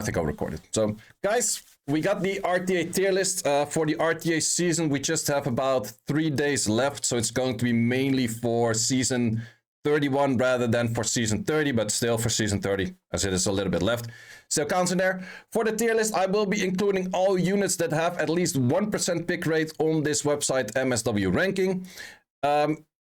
I think I'll record it. So, guys, we got the RTA tier list for the RTA season. We just have about 3 days left, so it's going to be mainly for season 31 rather than for season 30, but still for season 30, as it is a little bit left. So counts in there. For the tier list, I will be including all units that have at least 1% pick rate on this website, MSW ranking.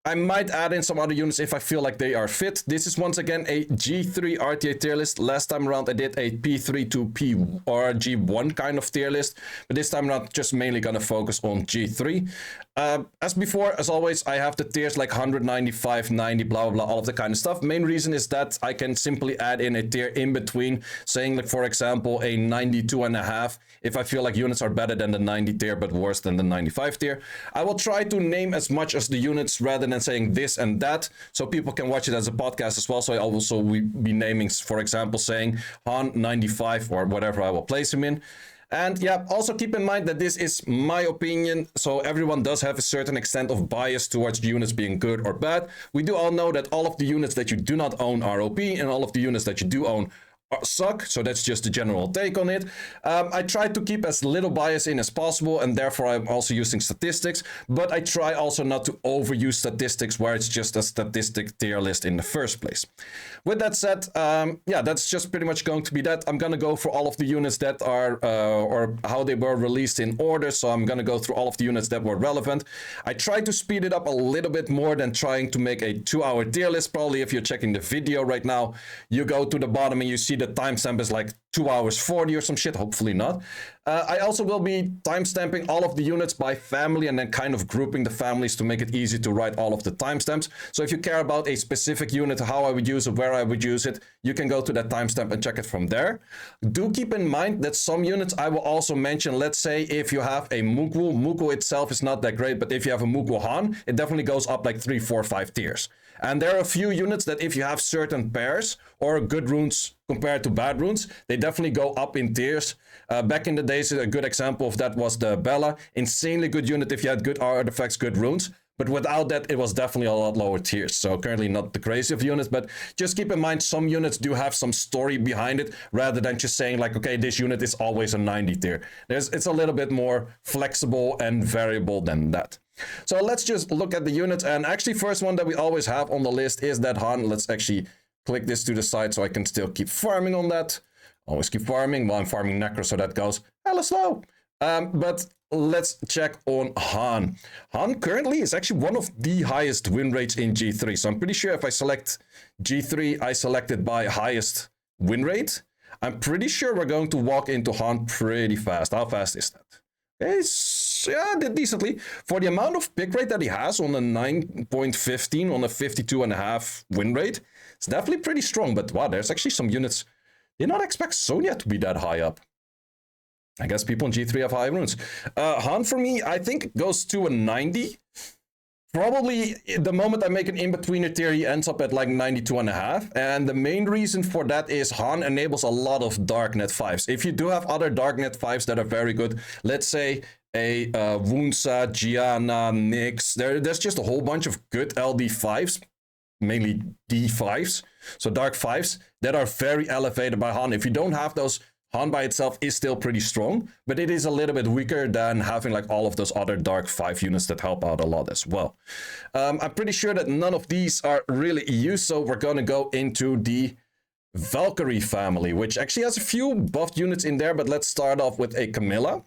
I might add in some other units if I feel like they are fit. This is once again a G3 RTA tier list. Last time around I did a P3 to P or G1 kind of tier list, but this time around just mainly gonna focus on G3. As before, as always, I have the tiers like 195, 90, blah, blah, blah, all of the kind of stuff. Main reason is that I can simply add in a tier in between, saying like, for example, a 92.5, if I feel like units are better than the 90 tier, but worse than the 95 tier. I will try to name as much as the units rather than saying this and that, so people can watch it as a podcast as well. So I'll also be naming, for example, saying Han 95 or whatever I will place him in. And yeah, also keep in mind that this is my opinion, so everyone does have a certain extent of bias towards units being good or bad. We do all know that all of the units that you do not own are OP, and all of the units that you do own suck, so that's just the general take on it. I try to keep as little bias in as possible, and therefore I'm also using statistics, but I try also not to overuse statistics where it's just a statistic tier list in the first place. With that said, yeah, that's just pretty much going to be that. I'm gonna go for all of the units that are, or how they were released in order, so I'm gonna go through all of the units that were relevant. I try to speed it up a little bit more than trying to make a 2-hour tier list. Probably if you're checking the video right now, you go to the bottom and you see the timestamp is like 2 hours 40 or some shit. Hopefully not. I also will be timestamping all of the units by family and then kind of grouping the families to make it easy to write all of the timestamps. So if you care about a specific unit, how I would use it, where I would use it, you can go to that timestamp and check it from there. Do keep in mind that some units I will also mention. Let's say if you have a Mukwu itself is not that great, but if you have a Mukwu Han, it definitely goes up like 3, 4, 5 tiers. And there are a few units that if you have certain pairs or good runes compared to bad runes, they definitely go up in tiers. Back in the days, a good example of that was the Bella. Insanely good unit if you had good artifacts, good runes. But without that, it was definitely a lot lower tiers. So currently not the crazy of units, but just keep in mind some units do have some story behind it rather than just saying like, okay, this unit is always a 90 tier. It's a little bit more flexible and variable than that. So let's just look at the units. And actually first one that we always have on the list is that Han. Let's actually click this to the side so I can still keep farming on that. Always keep farming while I'm farming Necro, so that goes hella slow. But let's check on Han. Han currently is actually one of the highest win rates in G3. So I'm pretty sure if I select G3, I select it by highest win rate. I'm pretty sure we're going to walk into Han pretty fast. How fast is that? It's, yeah, decently. For the amount of pick rate that he has on a 9.15 on a 52.5 win rate, it's definitely pretty strong. But wow, there's actually some units. Did not expect Sonya to be that high up. I guess people in G3 have high runes. Han for me, I think goes to a 90. Probably the moment I make an in-betweener tier, he ends up at like 92.5. And the main reason for that is Han enables a lot of Darknet 5s. If you do have other Darknet 5s that are very good, let's say a Wunsa, Gianna, Nyx, there's just a whole bunch of good LD 5s, mainly D5s, so Dark 5s, that are very elevated by Han. If you don't have those, Han by itself is still pretty strong, but it is a little bit weaker than having like all of those other Dark 5 units that help out a lot as well. I'm pretty sure that none of these are really used, so we're gonna go into the Valkyrie family, which actually has a few buffed units in there, but let's start off with a Camilla.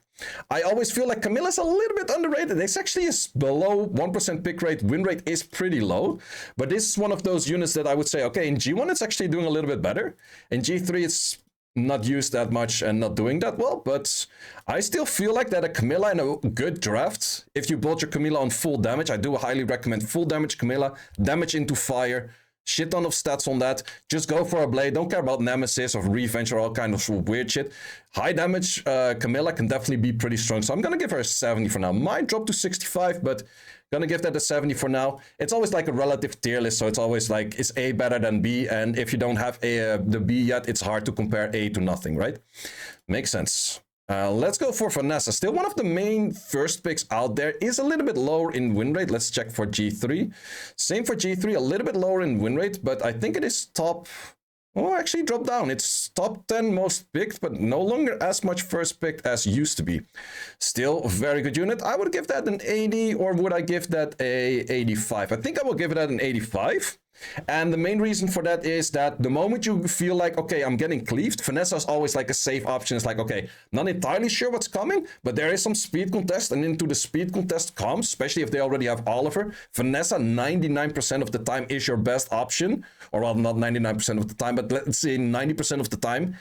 I always feel like Camilla's a little bit underrated. This actually is below 1% pick rate. Win rate is pretty low, but this is one of those units that I would say, okay, in G1 it's actually doing a little bit better. In G3 it's not used that much and not doing that well, but I still feel like that a Camilla in a good draft, if you build your Camilla on full damage, I do highly recommend full damage Camilla, damage into fire, shit ton of stats on that. Just go for a blade. Don't care about Nemesis or Revenge or all kind of weird shit. High damage Camilla can definitely be pretty strong. So I'm going to give her a 70 for now. Might drop to 65, but going to give that a 70 for now. It's always like a relative tier list. So it's always like, is A better than B? And if you don't have the B yet, it's hard to compare A to nothing, right? Makes sense. Let's go for Vanessa. Still one of the main first picks out there. Is a little bit lower in win rate. Let's check for G3. Same for G3, a little bit lower in win rate, but I think it is top. Oh, actually dropped down. It's top 10 most picked, but no longer as much first picked as used to be. Still a very good unit. I would give that an 80, or would I give that a 85? I think I will give it an 85. And the main reason for that is that the moment you feel like, okay, I'm getting cleaved, Vanessa is always like a safe option. It's like, okay, not entirely sure what's coming, but there is some speed contest, and into the speed contest comes, especially if they already have Oliver. Vanessa 99% of the time is your best option, or well, not 99% of the time, but let's say 90% of the time.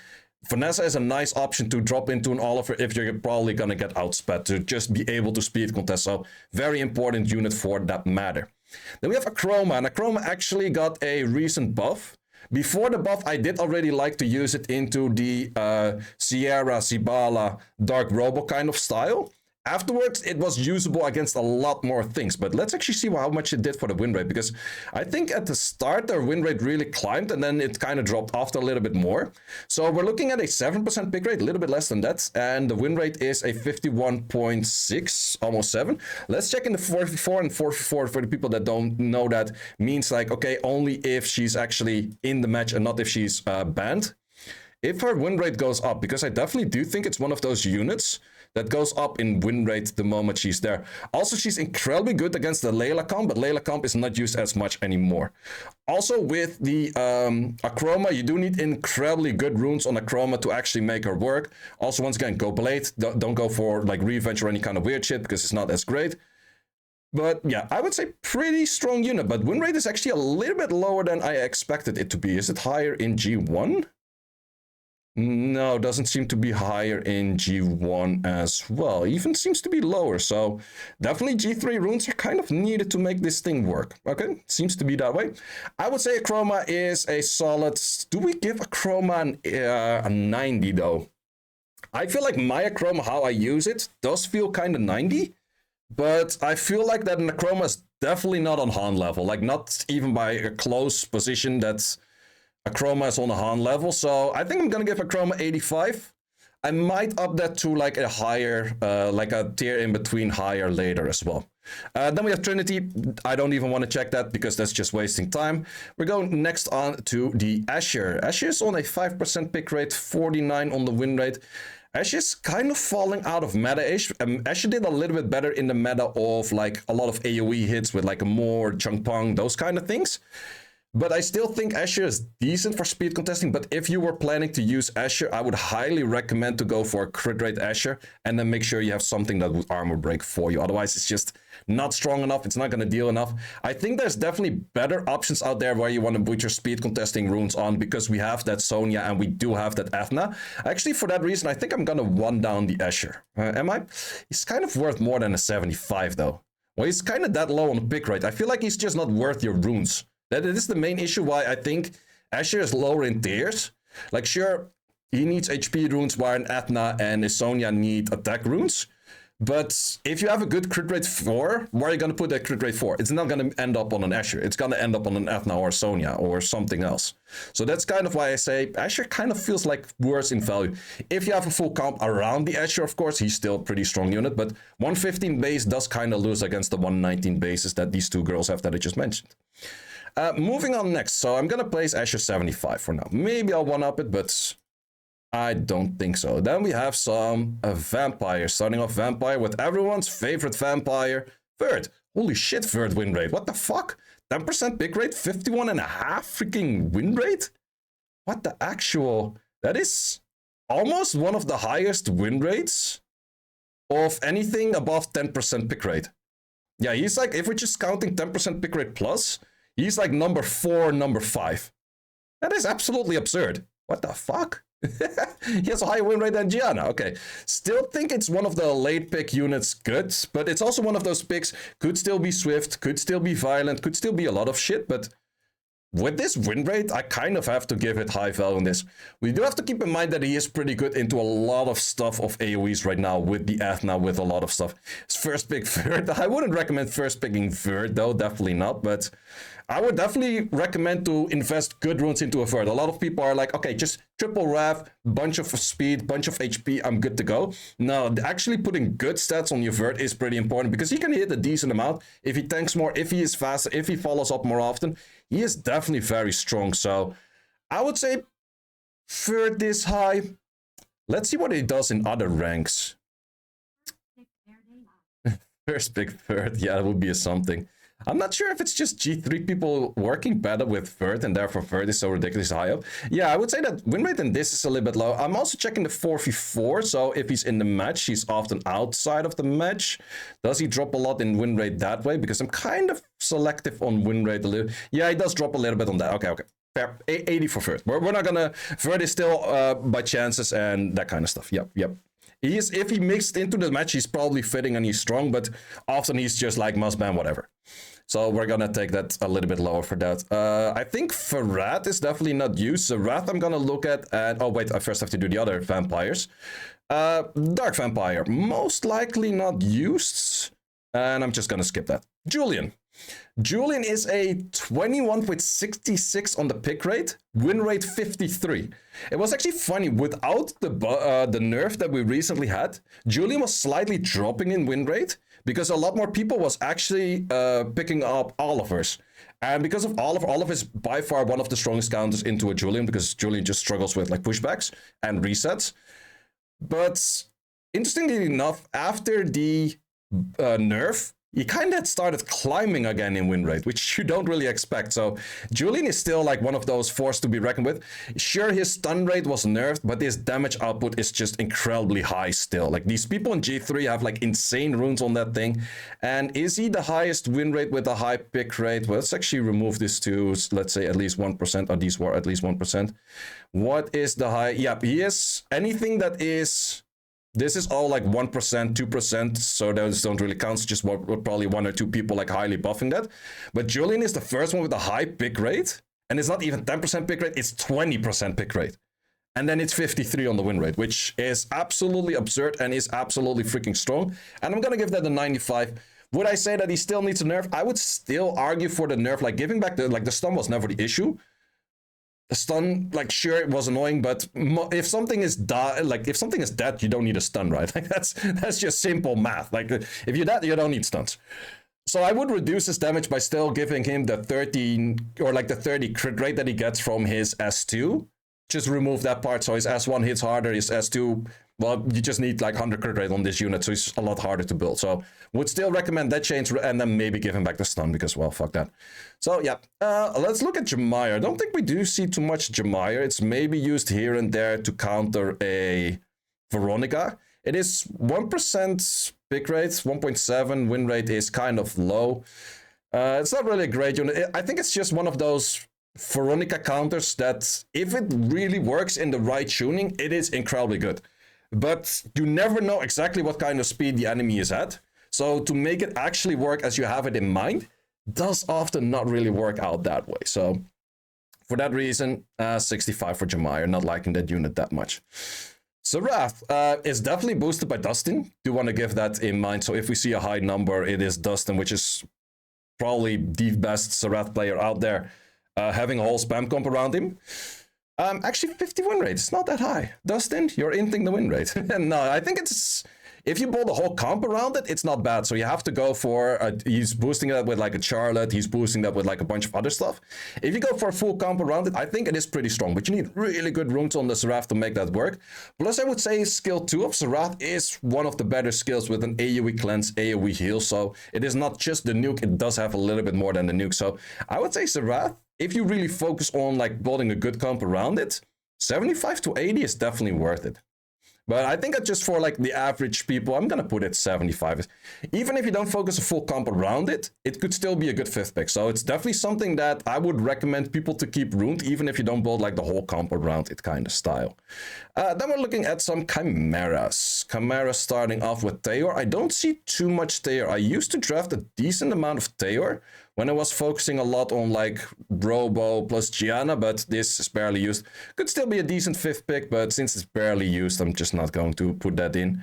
Vanessa is a nice option to drop into an Oliver if you're probably gonna get outsped, to just be able to speed contest. So very important unit for that matter. Then we have Acroma, and Acroma actually got a recent buff. Before the buff, I did already like to use it into the Sierra, Zibala, Dark Robo kind of style. Afterwards, it was usable against a lot more things, but let's actually see how much it did for the win rate, because I think at the start, their win rate really climbed, and then it kind of dropped after a little bit more. So we're looking at a 7% pick rate, a little bit less than that, and the win rate is a 51.6, almost 7. Let's check in the 44, and 44 for the people that don't know that means like, okay, only if she's actually in the match and not if she's banned. If her win rate goes up, because I definitely do think it's one of those units that goes up in win rate the moment she's there. Also, she's incredibly good against the Layla comp, but Layla comp is not used as much anymore. Also, with the Acroma, you do need incredibly good runes on Acroma to actually make her work. Also, once again, go Blade. Don't go for like Revenge or any kind of weird shit, because it's not as great. But yeah, I would say pretty strong unit, but win rate is actually a little bit lower than I expected it to be. Is it higher in G1? No, doesn't seem to be higher in G1 as well. Even seems to be lower. So definitely G3 runes are kind of needed to make this thing work. Okay, seems to be that way. I would say Acroma is a solid... Do we give Acroma a 90 though? I feel like my Acroma, how I use it, does feel kind of 90. But I feel like that Acroma is definitely not on Han level. Like not even by a close position that's... Acroma is on a Han level, so I think I'm gonna give Acroma 85. I might up that to like a higher, like a tier in between higher later as well. Then we have Trinity. I don't even want to check that because that's just wasting time. We're going next on to the Eshir. Eshir is on a 5% pick rate, 49 on the win rate. Eshir is kind of falling out of meta-ish. Eshir did a little bit better in the meta of like a lot of AoE hits with like a more Chung Pong, those kind of things. But I still think Eshir is decent for speed contesting. But if you were planning to use Eshir, I would highly recommend to go for a crit rate Eshir. And then make sure you have something that would armor break for you. Otherwise, it's just not strong enough. It's not going to deal enough. I think there's definitely better options out there where you want to put your speed contesting runes on. Because we have that Sonya and we do have that Athena. Actually, for that reason, I think I'm going to one down the Eshir. Am I? He's kind of worth more than a 75 though. Well, he's kind of that low on the pick rate. I feel like he's just not worth your runes. That is the main issue why I think Eshir is lower in tiers. Like, sure, he needs HP runes while an Athena and a Sonya need attack runes. But if you have a good crit rate 4, where are you going to put that crit rate 4? It's not going to end up on an Eshir. It's going to end up on an Athena or Sonya or something else. So that's kind of why I say Eshir kind of feels like worse in value. If you have a full comp around the Eshir, of course, he's still a pretty strong unit. But 115 base does kind of lose against the 119 bases that these two girls have that I just mentioned. Moving on next, so I'm gonna place Eshir 75 for now. Maybe I'll one-up it, but I don't think so. Then we have some vampires. Starting off vampire with everyone's favorite vampire, Verd. Holy shit, Verd win rate. What the fuck? 10% pick rate, 51.5 freaking win rate? What the actual... That is almost one of the highest win rates of anything above 10% pick rate. Yeah, he's like, if we're just counting 10% pick rate plus... He's like number 4, number 5. That is absolutely absurd. What the fuck? He has a higher win rate than Gianna. Okay. Still think it's one of the late pick units good, but it's also one of those picks. Could still be swift, could still be violent, could still be a lot of shit, but with this win rate, I kind of have to give it high value on this. We do have to keep in mind that he is pretty good into a lot of stuff of AoEs right now with the Athena, with a lot of stuff. His first pick Verd. I wouldn't recommend first picking Verd though, definitely not, but I would definitely recommend to invest good runes into a Verd. A lot of people are like, okay, just triple Wrath, bunch of speed, bunch of HP, I'm good to go. No, actually putting good stats on your Verd is pretty important because he can hit a decent amount. If he tanks more, if he is faster, if he follows up more often, he is definitely very strong. So I would say third this high. Let's see what he does in other ranks. First pick third, yeah, that would be a something. I'm not sure if it's just G3 people working better with third and therefore third is so ridiculously high up. Yeah, I would say that win rate in this is a little bit low. I'm also checking the 4v4, so if he's in the match, he's often outside of the match. Does he drop a lot in win rate that way? Because I'm kind of selective on win rate a little. Yeah, he does drop a little bit on that. Okay. Fair. 80 for third. We're not gonna... Third is still by chances and that kind of stuff. Yep. If he mixed into the match, he's probably fitting and he's strong, but often he's just like must ban, whatever. So we're gonna take that a little bit lower for that. I think Ferrat is definitely not used. Ferrat I'm gonna look at, and oh wait, I first have to do the other vampires. Dark Vampire, most likely not used, and I'm just gonna skip that. Julian is a 21.66 on the pick rate, win rate 53. It was actually funny, without the nerf that we recently had, Julian was slightly dropping in win rate because a lot more people was actually picking up Oliver's. And because of Oliver is by far one of the strongest counters into a Julian because Julian just struggles with like pushbacks and resets. But interestingly enough, after the nerf, he kind of started climbing again in win rate, which you don't really expect. So Julian is still like one of those forces to be reckoned with. Sure, his stun rate was nerfed, but his damage output is just incredibly high still. Like these people in G3 have like insane runes on that thing. And is he the highest win rate with a high pick rate? Well, let's actually remove this to, let's say, at least 1%, or these were at least 1%. What is the high? Yep, he is anything that is... This is all like 1%, 2%, so those don't really count. It's just probably one or two people like highly buffing that. But Julian is the first one with a high pick rate, and it's not even 10% pick rate, it's 20% pick rate. And then it's 53 on the win rate, which is absolutely absurd and is absolutely freaking strong. And I'm gonna give that a 95. Would I say that he still needs a nerf? I would still argue for the nerf, like giving back the stun was never the issue. The stun, like, sure, it was annoying, but if something is if something is dead, you don't need a stun, right? Like that's just simple math. Like if you're dead, you don't need stuns. So I would reduce his damage by still giving him the 13 or like the 30 crit rate that he gets from his S2. Just remove that part, so his S1 hits harder, his S2, well, you just need like 100 crit rate on this unit, so it's a lot harder to build. So would still recommend that change and then maybe give him back the stun because, well, fuck that. So yeah, let's look at Chimera. I don't think we do see too much Chimera. It's maybe used here and there to counter a Veronica. It is 1% pick rate, 1.7 win rate is kind of low. It's not really a great unit. I think it's just one of those Veronica counters that if it really works in the right tuning, it is incredibly good. But you never know exactly what kind of speed the enemy is at. So to make it actually work as you have it in mind, does often not really work out that way. So for that reason, 65 for Chimera, not liking that unit that much. Serath is definitely boosted by Dustin. Do want to give that in mind. So if we see a high number, it is Dustin, which is probably the best Serath player out there, having a whole spam comp around him. Actually, 50 win rate. It's not that high. Dustin, you're inting the win rate. No, I think it's... If you build a whole comp around it, it's not bad. So you have to go for... he's boosting that with like a Charlotte. He's boosting that with like a bunch of other stuff. If you go for a full comp around it, I think it is pretty strong. But you need really good runes on the Serath to make that work. Plus, I would say skill 2 of Serath is one of the better skills with an AoE cleanse, AoE heal. So it is not just the nuke. It does have a little bit more than the nuke. So I would say Serath, if you really focus on like building a good comp around it, 75 to 80 is definitely worth it. But I think that just for like the average people, I'm going to put it 75. Even if you don't focus a full comp around it, it could still be a good 5th pick. So it's definitely something that I would recommend people to keep ruined, even if you don't build like the whole comp around it kind of style. Then we're looking at some Chimeras. Chimera starting off with Theor. I don't see too much Theor. I used to draft a decent amount of Theor when I was focusing a lot on like Robo plus Gianna, but this is barely used. Could still be a decent 5th pick, but since it's barely used, I'm just not going to put that in.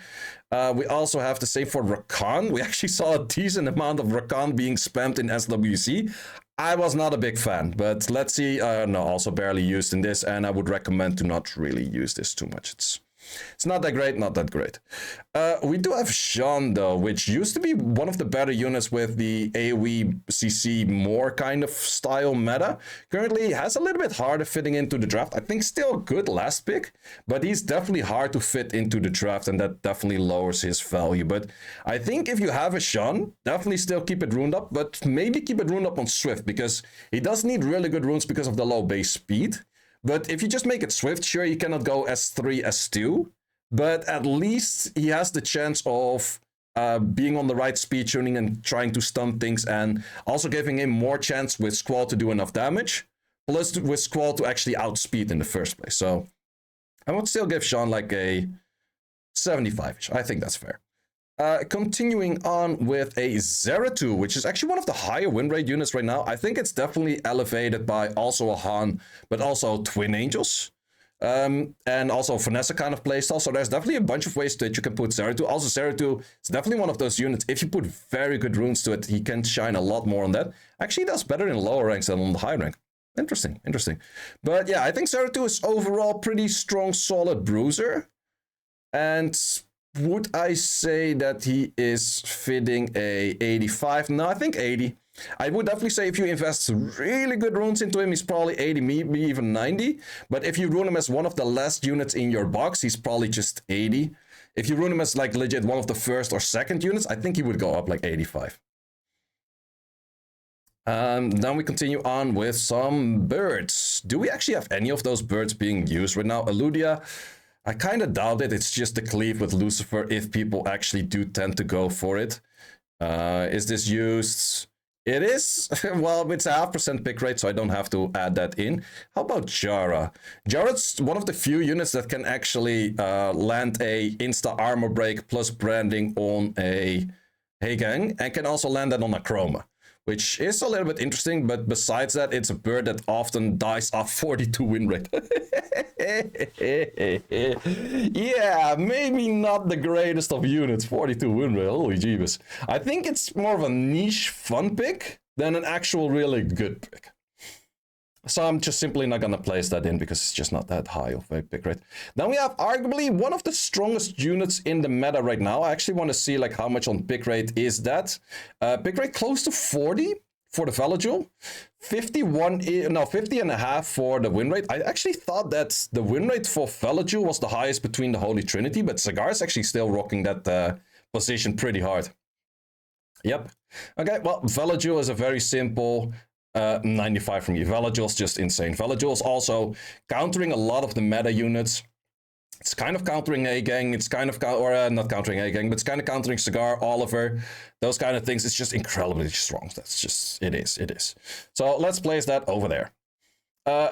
We also have the same for Rakan. We actually saw a decent amount of Rakan being spammed in SWC. I was not a big fan, but let's see. No, also barely used in this, and I would recommend to not really use this too much. It's It's not that great, not that great. We do have Sean, though, which used to be one of the better units with the AoE CC more kind of style meta. Currently, has a little bit harder fitting into the draft. I think still a good last pick, but he's definitely hard to fit into the draft, and that definitely lowers his value. But I think if you have a Sean, definitely still keep it runed up, but maybe keep it runed up on Swift, because he does need really good runes because of the low base speed. But if you just make it Swift, sure, you cannot go S3, S2, but at least he has the chance of being on the right speed tuning and trying to stun things, and also giving him more chance with Squall to do enough damage, plus with Squall to actually outspeed in the first place. So I would still give Sean like a 75-ish. I think that's fair. Continuing on with a Zeratul, which is actually one of the higher win rate units right now. I think it's definitely elevated by also a Han, but also Twin Angels. And also Vanessa kind of playstyle. So there's definitely a bunch of ways that you can put Zeratul. Also, Zeratul is definitely one of those units. If you put very good runes to it, he can shine a lot more on that. Actually, he does better in lower ranks than on the high rank. Interesting, interesting. But yeah, I think Zeratul is overall pretty strong, solid bruiser. And would I say that he is fitting a 85? No, I think 80. I would definitely say if you invest really good runes into him, he's probably 80, maybe even 90. But if you rune him as one of the last units in your box, he's probably just 80. If you rune him as like legit one of the first or second units, I think he would go up like 85. Then we continue on with some birds. Do we actually have any of those birds being used right now? Eludia, I kind of doubt it. It's just the cleave with Lucifer if people actually do tend to go for it. Is this used? It is. Well, it's a 0.5% pick rate, so I don't have to add that in. How about Jara? Jara's one of the few units that can actually land a insta armor break plus branding on a Hagang, and can also land that on a Chroma, which is a little bit interesting, but besides that, it's a bird that often dies off 42 win rate. Yeah, maybe not the greatest of units, 42 win rate, holy jeebus. I think it's more of a niche fun pick than an actual really good pick. So I'm just simply not gonna place that in because it's just not that high of a pick rate. Then we have arguably one of the strongest units in the meta right now. I actually want to see like how much on pick rate is that. Pick rate close to 40 for the Valkyrja, 50.5 for the win rate. I actually thought that the win rate for Valkyrja was the highest between the Holy Trinity, but Cigar is actually still rocking that position pretty hard. Yep. Okay, well, Valkyrja is a very simple 95 from you. Valkyrja's just insane. Valkyrja's also countering a lot of the meta units. It's kind of countering A-Gang, it's kind of, not countering A-Gang, but it's kind of countering Cigar, Oliver, those kind of things. It's just incredibly strong. That's just, it is. So let's place that over there.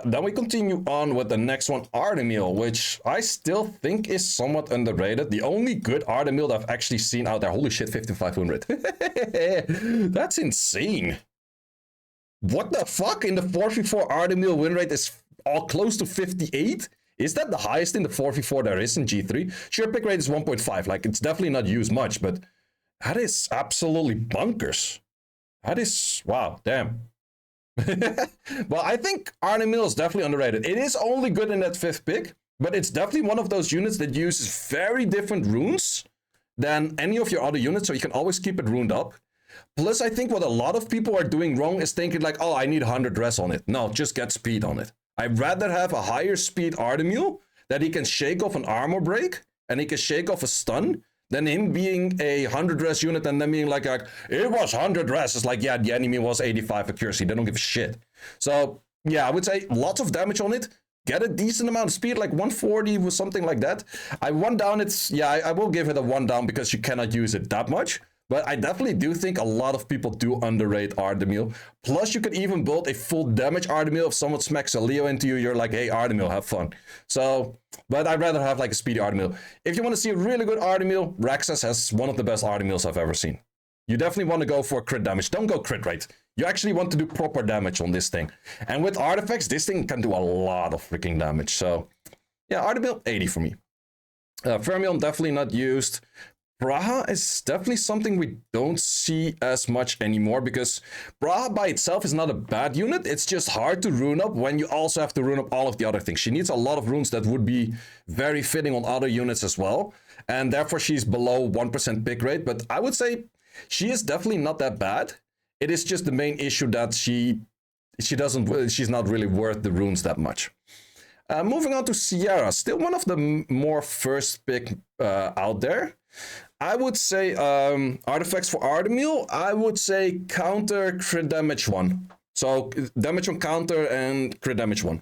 Then we continue on with the next one, Artemil, which I still think is somewhat underrated. The only good Artemil that I've actually seen out there, holy shit, 5500. That's insane. What the fuck? In the 4v4 Artemil win rate is all close to 58? Is that the highest in the 4v4 there is in G3? Sure, pick rate is 1.5. Like, it's definitely not used much, but that is absolutely bonkers. That is, wow, damn. Well, I think Artemil is definitely underrated. It is only good in that 5th pick, but it's definitely one of those units that uses very different runes than any of your other units, so you can always keep it runed up. Plus, I think what a lot of people are doing wrong is thinking like, oh, I need 100 res on it. No, just get speed on it. I'd rather have a higher speed Artemil that he can shake off an armor break and he can shake off a stun than him being a 100 res unit and then being like it was 100 res. It's like, yeah, the enemy was 85 accuracy. They don't give a shit. So, yeah, I would say lots of damage on it. Get a decent amount of speed, like 140 or something like that. I will give it a 1 down because you cannot use it that much. But I definitely do think a lot of people do underrate Artemil. Plus, you could even build a full damage Artemil. If someone smacks a Leo into you, you're like, hey, Artemil, have fun. So, but I'd rather have like a speedy Artemil. If you want to see a really good Artemil, Raxus has one of the best Artemils I've ever seen. You definitely want to go for crit damage. Don't go crit rate. You actually want to do proper damage on this thing. And with artifacts, this thing can do a lot of freaking damage. So, yeah, Artemil, 80 for me. Fermion, definitely not used. Braha is definitely something we don't see as much anymore, because Braha by itself is not a bad unit. It's just hard to rune up when you also have to rune up all of the other things. She needs a lot of runes that would be very fitting on other units as well, and therefore she's below 1% pick rate. But I would say she is definitely not that bad. It is just the main issue that she's not really worth the runes that much. Moving on to Sierra, still one of the more first pick out there. I would say artifacts for Artemil, I would say counter crit damage 1. So damage on counter and crit damage 1.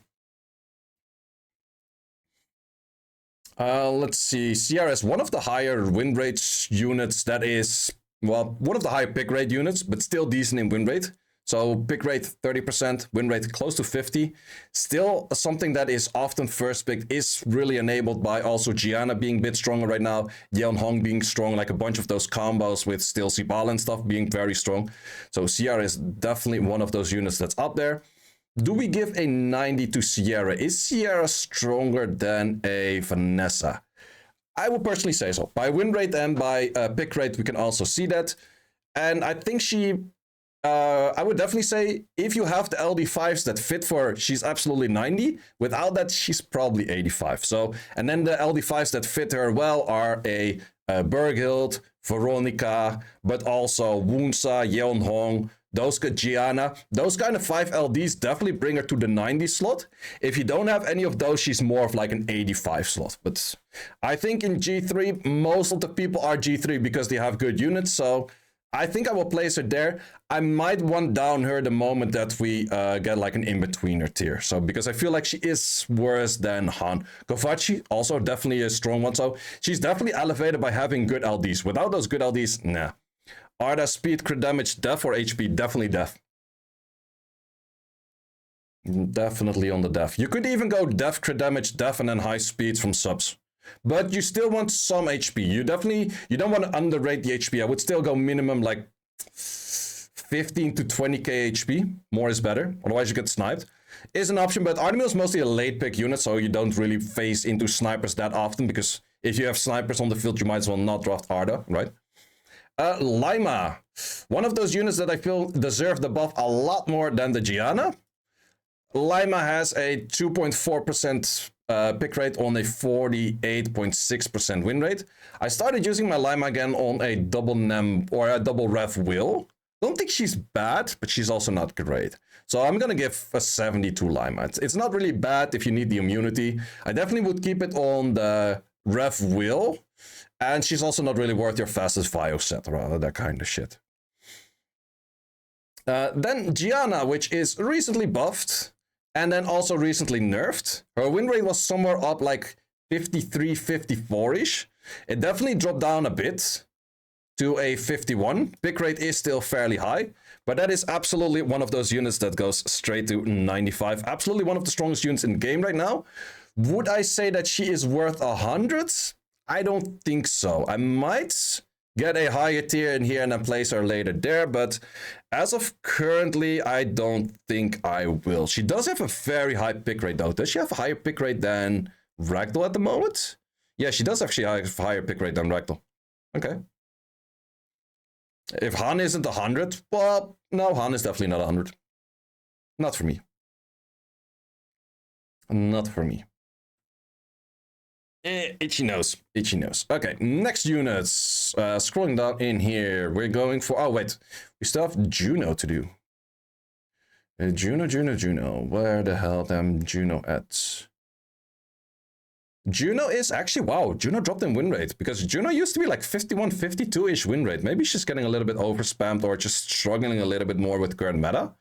Let's see, Sierra is one of the higher win rate units that is, well, one of the higher pick rate units, but still decent in win rate. So pick rate 30%, win rate close to 50. Still something that is often first picked, is really enabled by also Gianna being a bit stronger right now, Yeon Hong being strong, like a bunch of those combos with still Sibal and stuff being very strong. So Sierra is definitely one of those units that's up there. Do we give a 90 to Sierra? Is Sierra stronger than a Vanessa? I would personally say so. By win rate and by pick rate, we can also see that. And I think I would definitely say if you have the LD5s that fit for her, she's absolutely 90. Without that, she's probably 85. So, and then the LD5s that fit her well are a Berghild, Veronica, but also Wunsa, Yeon Hong, those Gianna. Those kind of 5 LDs definitely bring her to the 90 slot. If you don't have any of those, she's more of like an 85 slot. But I think in G3, most of the people are G3 because they have good units. So I think I will place her there. I might want down her the moment that we get like an in-betweener tier. So because I feel like she is worse than Han. Kovaci, also definitely a strong one. So she's definitely elevated by having good LDs. Without those good LDs, nah. Arda, speed, crit damage, def or HP? Definitely def. Definitely on the def. You could even go def, crit damage, def, and then high speeds from subs. But you still want some HP. You don't want to underrate the HP. I would still go minimum like 15 to 20k HP. More is better. Otherwise you get sniped. Is an option, but Artemil is mostly a late pick unit, so you don't really face into snipers that often, because if you have snipers on the field, you might as well not draft Arda, right? Lima. One of those units that I feel deserve the buff a lot more than the Gianna. Lima has a 2.4% pick rate on a 48.6% win rate. I started using my Lima again on a double Nem or a double Rev Will. Don't think she's bad, but she's also not great. So I'm gonna give a 70 to Lima. It's not really bad if you need the immunity. I definitely would keep it on the Rev Will. And she's also not really worth your fastest Vio set, rather that kind of shit. Then Gianna, which is recently buffed. And then also recently nerfed. Her win rate was somewhere up like 53, 54-ish. It definitely dropped down a bit to a 51. Pick rate is still fairly high. But that is absolutely one of those units that goes straight to 95. Absolutely one of the strongest units in the game right now. Would I say that she is worth 100? I don't think so. I might get a higher tier in here and then place her later there, but as of currently, I don't think I will. She does have a very high pick rate though. Does she have a higher pick rate than Ragdoll at the moment? Yeah, she does actually have a higher pick rate than Ragdoll. Okay. If Han isn't 100, well, no, Han is definitely not 100. Not for me. Not for me. Itchy nose. Itchy nose. Okay, next units. Scrolling down in here, we're going for... Oh, wait. We still have Juno to do. Juno. Where the hell am Juno at? Juno is actually... Wow, Juno dropped in win rate. Because Juno used to be like 51, 52-ish win rate. Maybe she's getting a little bit overspammed or just struggling a little bit more with current meta.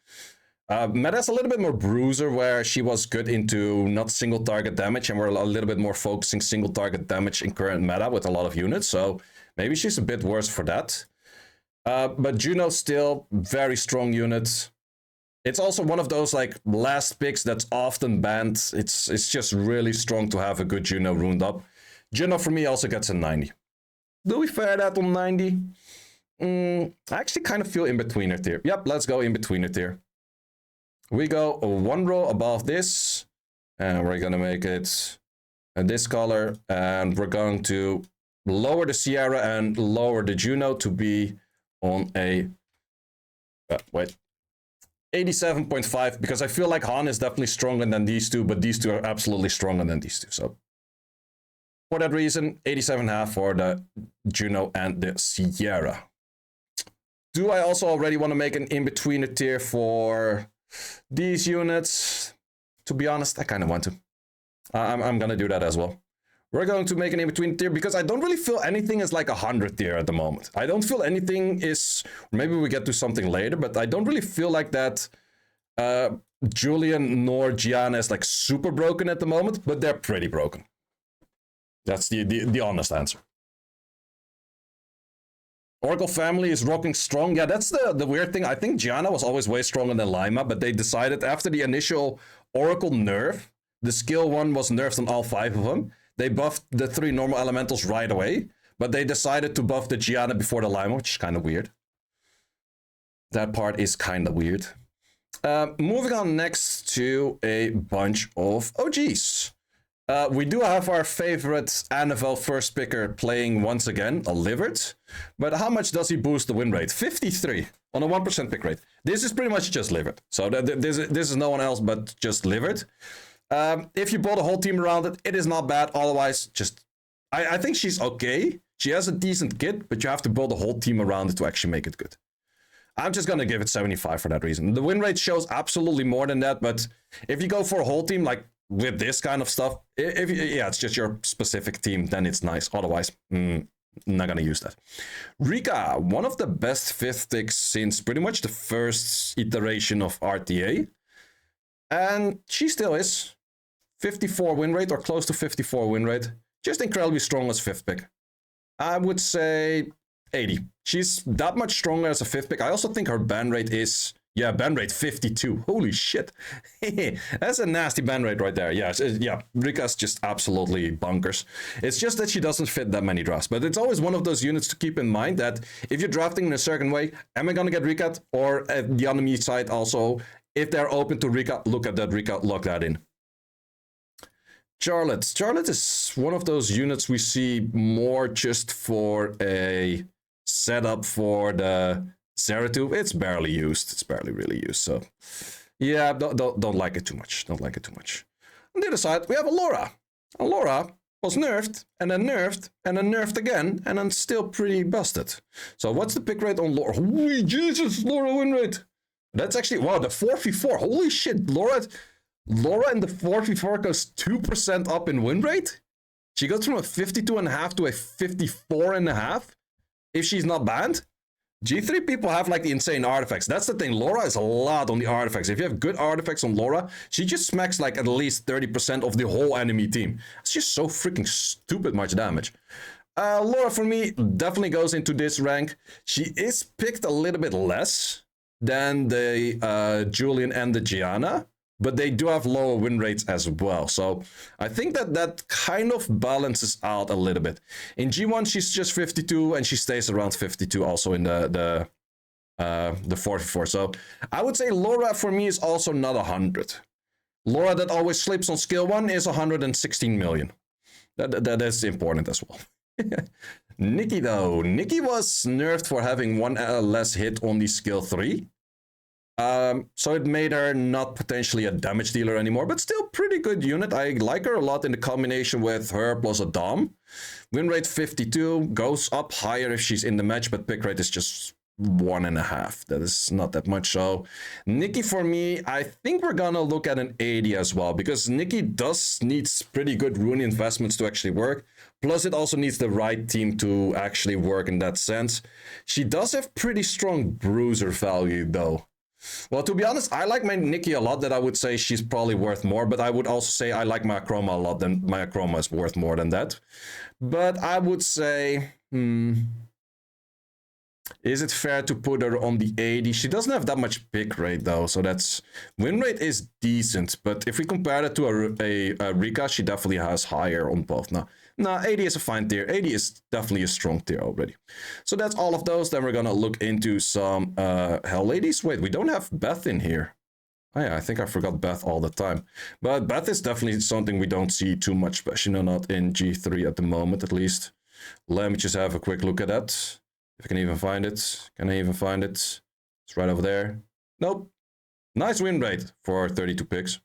Meta's a little bit more bruiser, where she was good into not single target damage, and we're a little bit more focusing single target damage in current meta with a lot of units, so maybe she's a bit worse for that. But Juno's still very strong unit. It's also one of those like last picks that's often banned. It's just really strong to have a good Juno runed up. Juno for me also gets a 90. Do we fare that on 90? I actually kind of feel in-betweener tier. Yep, let's go in-betweener tier. We go one row above this, and we're gonna make it this color, and we're going to lower the Sierra and lower the Juno to be on a... wait. 87.5, because I feel like Han is definitely stronger than these two, but these two are absolutely stronger than these two. So for that reason, 87.5 for the Juno and the Sierra. Do I also already want to make an in-betweener tier for these units? To be honest, I kind of want to. I'm going to do that as well. We're going to make an in-between tier because I don't really feel anything is like 100 tier at the moment. I don't feel anything is... Maybe we get to something later, but I don't really feel like that Julian nor Gianna is like super broken at the moment, but they're pretty broken. That's the honest answer. Oracle family is rocking strong. Yeah, that's the weird thing. I think Gianna was always way stronger than Lima, but they decided after the initial Oracle nerf, the skill 1 was nerfed on all 5 of them. They buffed the 3 normal elementals right away, but they decided to buff the Gianna before the Lima, which is kind of weird. That part is kind of weird. Moving on next to a bunch of OGs. We do have our favorite Annabelle first picker playing once again, a Livert. But how much does he boost the win rate? 53 on a 1% pick rate. This is pretty much just Livert. So this is no one else but just Livert. If you build a whole team around it, it is not bad. Otherwise, just... I think she's okay. She has a decent kit, but you have to build a whole team around it to actually make it good. I'm just going to give it 75 for that reason. The win rate shows absolutely more than that, but if you go for a whole team, like with this kind of stuff, yeah, it's just your specific team, then it's nice. Otherwise, not going to use that. Rika, one of the best 5th ticks since pretty much the first iteration of RTA. And she still is. 54 win rate or close to 54 win rate. Just incredibly strong as 5th pick. I would say 80. She's that much stronger as a 5th pick. I also think her ban rate is... Yeah, ban rate 52. Holy shit. That's a nasty ban rate right there. Yeah, Rika's just absolutely bonkers. It's just that she doesn't fit that many drafts. But it's always one of those units to keep in mind that if you're drafting in a certain way, am I going to get Rika? Or at the enemy side also, if they're open to Rika, look at that Rika, lock that in. Charlotte. Charlotte is one of those units we see more just for a setup for the Zeratul. It's barely used. It's barely really used. So yeah, don't like it too much. Don't like it too much. On the other side, we have Allura. Allura was nerfed, and then nerfed, and then nerfed again, and then still pretty busted. So what's the pick rate on Laura? Holy Jesus, Laura win rate. That's actually, wow, the 4v4. Holy shit, Laura in the 4v4 goes 2% up in win rate? She goes from a 52.5 to a 54.5 if she's not banned? G3 people have like the insane artifacts. That's the thing. Laura is a lot on the artifacts. If you have good artifacts on Laura, she just smacks like at least 30% of the whole enemy team. It's just so freaking stupid much damage. Laura for me definitely goes into this rank. She is picked a little bit less than the Julian and the Gianna, but they do have lower win rates as well. So I think that kind of balances out a little bit. In G1, she's just 52, and she stays around 52 also in the 44. So I would say Laura for me is also not 100. Laura that always sleeps on skill 1 is 116 million. That is important as well. Nikki though. Nikki was nerfed for having one less hit on the skill 3. So it made her not potentially a damage dealer anymore, but still pretty good unit. I like her a lot in the combination with her plus a Dom. Win rate 52, goes up higher if she's in the match, but pick rate is just 1.5. That is not that much. So Nikki for me, I think we're gonna look at an 80 as well, because Nikki needs pretty good rune investments to actually work. Plus it also needs the right team to actually work in that sense. She does have pretty strong bruiser value though. Well, to be honest, I like my Nikki a lot, that I would say she's probably worth more, but I would also say I like my Chroma a lot, then my Chroma is worth more than that. But I would say, is it fair to put her on the 80? She doesn't have that much pick rate though, so that's... Win rate is decent, but if we compare it to a Rika, she definitely has higher on both. No, 80 is a fine tier. 80 is definitely a strong tier already. So that's all of those. Then we're gonna look into some Hell Ladies. Wait, we don't have Beth in here. Oh yeah, I think I forgot Beth all the time. But Beth is definitely something we don't see too much, especially not in G3 at the moment, at least. Let me just have a quick look at that. If I can even find it. Can I even find it? It's right over there. Nope. Nice win rate for 32 picks.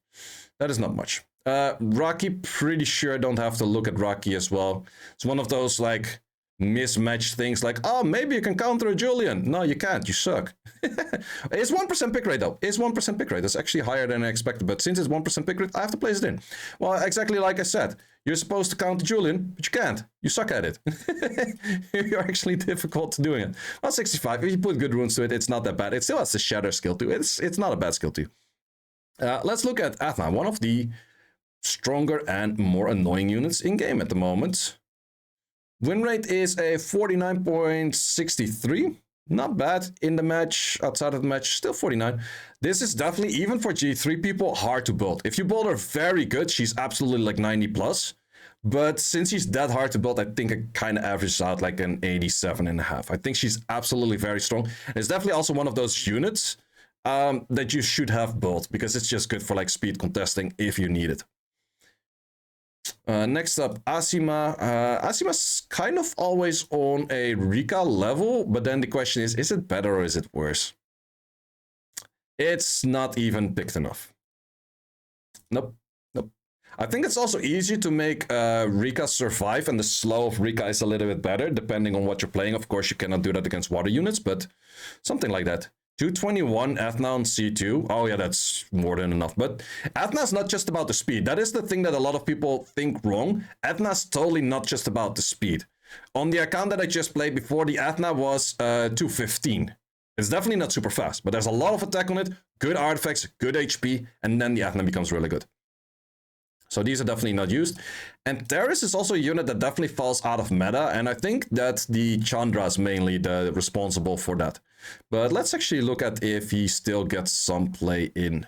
That is not much. Raki, pretty sure I don't have to look at Raki as well. It's one of those like mismatched things like, oh, maybe you can counter a Julian. No, you can't. You suck. It's 1% pick rate though. It's 1% pick rate. That's actually higher than I expected. But since it's 1% pick rate, I have to place it in. Well, exactly like I said. You're supposed to counter Julian, but you can't. You suck at it. You're actually difficult doing it. Well, 65. If you put good runes to it, it's not that bad. It still has the Shatter skill too. It's not a bad skill too. Let's look at Athna, one of the stronger and more annoying units in game at the moment. Win rate is a 49.63. Not bad in the match, outside of the match, still 49. This is definitely, even for G3 people, hard to build. If you build her very good, she's absolutely like 90 plus. But since she's that hard to build, I think it kind of averages out like an 87.5. I think she's absolutely very strong. It's definitely also one of those units that you should have built, because it's just good for like speed contesting if you need it. Next up, Asima. Asima's kind of always on a Rika level, but then the question is it better or is it worse? It's not even picked enough. Nope. I think it's also easier to make Rika survive, and the slow of Rika is a little bit better, depending on what you're playing. Of course, you cannot do that against water units, but something like that. 221 Athna on C2. Oh yeah, that's more than enough. But Athna's not just about the speed. That is the thing that a lot of people think wrong. Athna's totally not just about the speed. On the account that I just played before, the Athna was 215. It's definitely not super fast, but there's a lot of attack on it, good artifacts, good HP, and then the Athna becomes really good. So these are definitely not used. And Terrace is also a unit that definitely falls out of meta, and I think that the Chandra is mainly the responsible for that. But let's actually look at if he still gets some play in.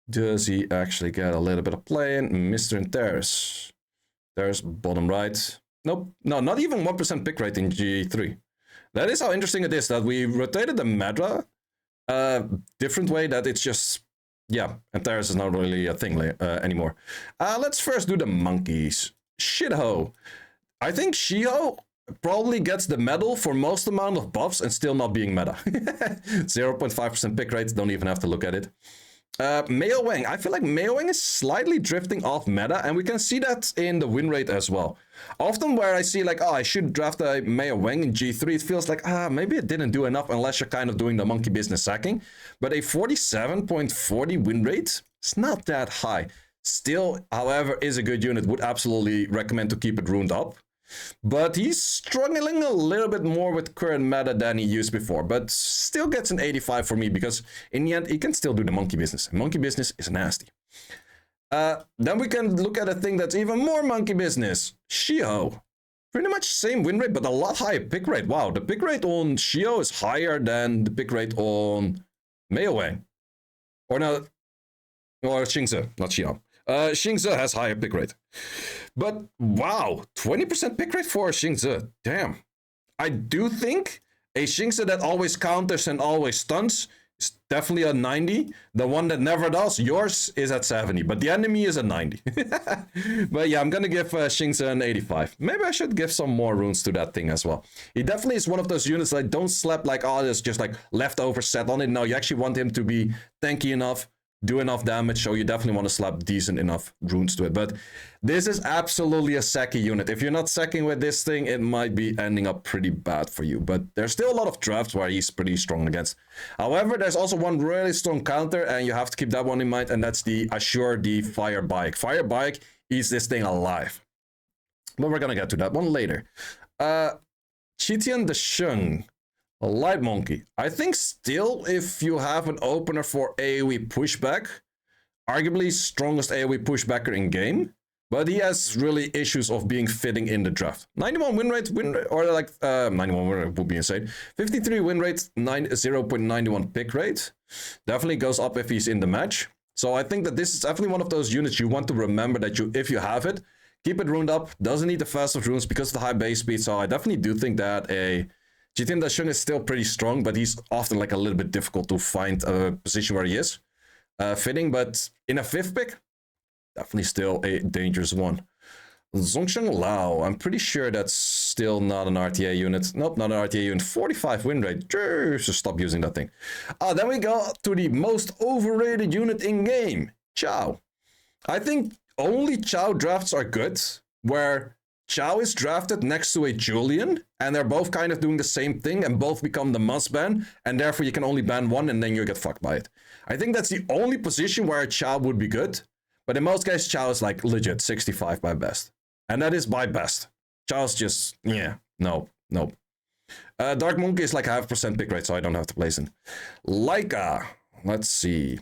Does he actually get a little bit of play in? Mr. and Terrace. Terrace, bottom right. Nope, no, not even 1% pick rate in G3. That is how interesting it is, that we rotated the meta different way, that it's just... Yeah, and Terrace is not really a thing anymore. Let's first do the monkeys. Shitho. I think Shiho probably gets the medal for most amount of buffs and still not being meta. 0.5% pick rate, don't even have to look at it. Meo Wang. I feel like Meo Wang is slightly drifting off meta, and we can see that in the win rate as well. Often where I see like, oh, I should draft a Meo Wang in G3, it feels like, maybe it didn't do enough unless you're kind of doing the monkey business sacking. But a 47.40 win rate, it's not that high. Still, however, is a good unit. Would absolutely recommend to keep it runed up. But he's struggling a little bit more with current meta than he used before, but still gets an 85 for me, because in the end, he can still do the monkey business. And monkey business is nasty. Then we can look at a thing that's even more monkey business. Shiho. Pretty much same win rate, but a lot higher pick rate. Wow, the pick rate on Shiho is higher than the pick rate on Meo Wang. Or no, or Xingzi, not Shiho. Xingzi has higher pick rate. But wow, 20% pick rate for Xingzi. Damn. I do think a Xingzi that always counters and always stuns is definitely a 90. The one that never does, yours is at 70, but the enemy is a 90. But yeah, I'm gonna give Xingzi an 85. Maybe I should give some more runes to that thing as well. He definitely is one of those units that don't slap like, oh, there's just like leftover set on it. No, you actually want him to be tanky enough, do enough damage, so you definitely want to slap decent enough runes to it. But this is absolutely a sacky unit. If you're not sacking with this thing, it might be ending up pretty bad for you. But there's still a lot of drafts where he's pretty strong against. However, there's also one really strong counter, and you have to keep that one in mind, and that's the Eshir, the Fire Bayek. Fire Bayek eats this thing alive. But we're gonna get to that one later. Chitian the Shung. A light monkey. I think still, if you have an opener for AoE pushback, arguably strongest AoE pushbacker in game, but he has really issues of being fitting in the draft. 91 win rate, or like 91 win rate would be insane. 53 win rate, 0.91 pick rate. Definitely goes up if he's in the match. So I think that this is definitely one of those units you want to remember that if you have it, keep it runed up. Doesn't need the fastest runes because of the high base speed. So I definitely do think that a Chitian Dashung is still pretty strong, but he's often like a little bit difficult to find a position where he is fitting. But in a 5th pick, definitely still a dangerous one. Zhongsheng Lao. I'm pretty sure that's still not an RTA unit. Nope, not an RTA unit. 45 win rate. Just stop using that thing. Then we go to the most overrated unit in game. Chow. I think only Chow drafts are good, where Chow is drafted next to a Julian, and they're both kind of doing the same thing, and both become the must ban, and therefore you can only ban one, and then you get fucked by it. I think that's the only position where Chow would be good, but in most cases, Chow is like legit 65 by best. And that is by best. Chow's just, yeah, no. Dark Monkey is like 0.5% pick rate, so I don't have to place it. Laika, let's see.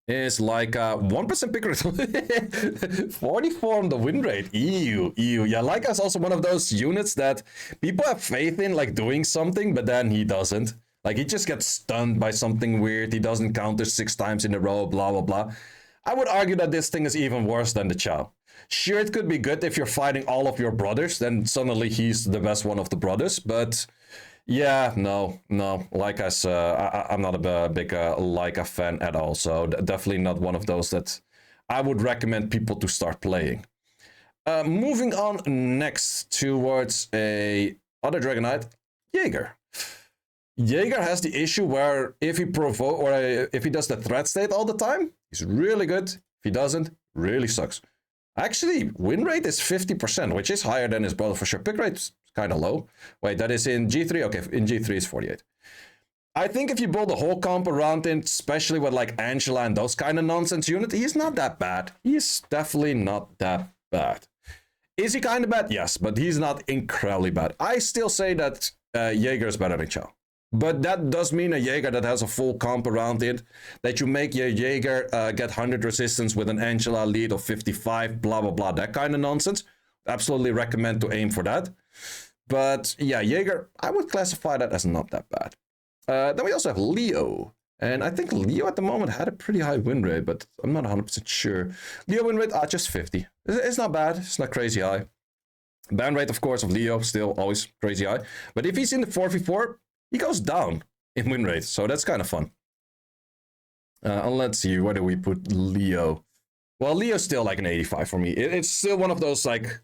Is like 1% pick rate. 44 on the win rate. Ew. Yeah, Laika is also one of those units that people have faith in, like doing something, but then he doesn't. Like he just gets stunned by something weird. He doesn't counter 6 times in a row, blah, blah, blah. I would argue that this thing is even worse than the Chow. Sure, it could be good if you're fighting all of your brothers, then suddenly he's the best one of the brothers, but yeah, no. Laika's, I'm not a big Laika fan at all, so definitely not one of those that I would recommend people to start playing. Moving on next towards a other Dragon Knight, Jaeger. Jaeger has the issue where if he if he does the threat state all the time, he's really good. If he doesn't, really sucks. Actually, win rate is 50%, which is higher than his brother for sure. Pick rate's kind of low. Wait, that is in G3? Okay, in G3 is 48. I think if you build a whole comp around him, especially with like Angela and those kind of nonsense units, he's not that bad. He's definitely not that bad. Is he kind of bad? Yes, but he's not incredibly bad. I still say that Jaeger is better than Chow. But that does mean a Jaeger that has a full comp around it, that you make your Jaeger get 100 resistance with an Angela lead of 55, blah, blah, blah, that kind of nonsense. Absolutely recommend to aim for that. But yeah, Jaeger, I would classify that as not that bad. Then we also have Leo. And I think Leo at the moment had a pretty high win rate, but I'm not 100% sure. Leo win rate, just 50. It's not bad. It's not crazy high. Ban rate, of course, of Leo, still always crazy high. But if he's in the 4v4, he goes down in win rate, so that's kind of fun. Let's see, where do we put Leo? Well, Leo's still like an 85 for me. It's still one of those like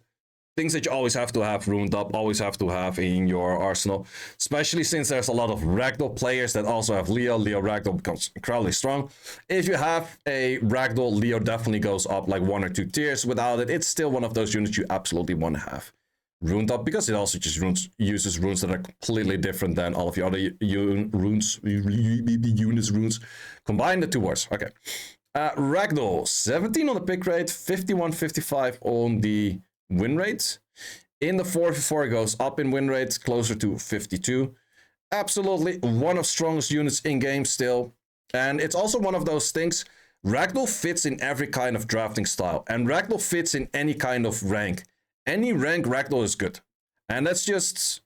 things that you always have to have ruined up, always have to have in your arsenal, especially since there's a lot of Ragdoll players that also have Leo. Leo Ragdoll becomes incredibly strong. If you have a Ragdoll, Leo definitely goes up like 1 or 2 tiers. Without it, it's still one of those units you absolutely want to have ruined up, because it also just uses runes that are completely different than all of your other units. Combine the 2 words. Okay. Ragdoll, 17 on the pick rate, 51, 55 on the win rate. In the 4v4, it goes up in win rate, closer to 52. Absolutely one of strongest units in game still. And it's also one of those things, Ragdoll fits in every kind of drafting style, and Ragdoll fits in any kind of rank. Any rank, Ragdoll is good. And that's just,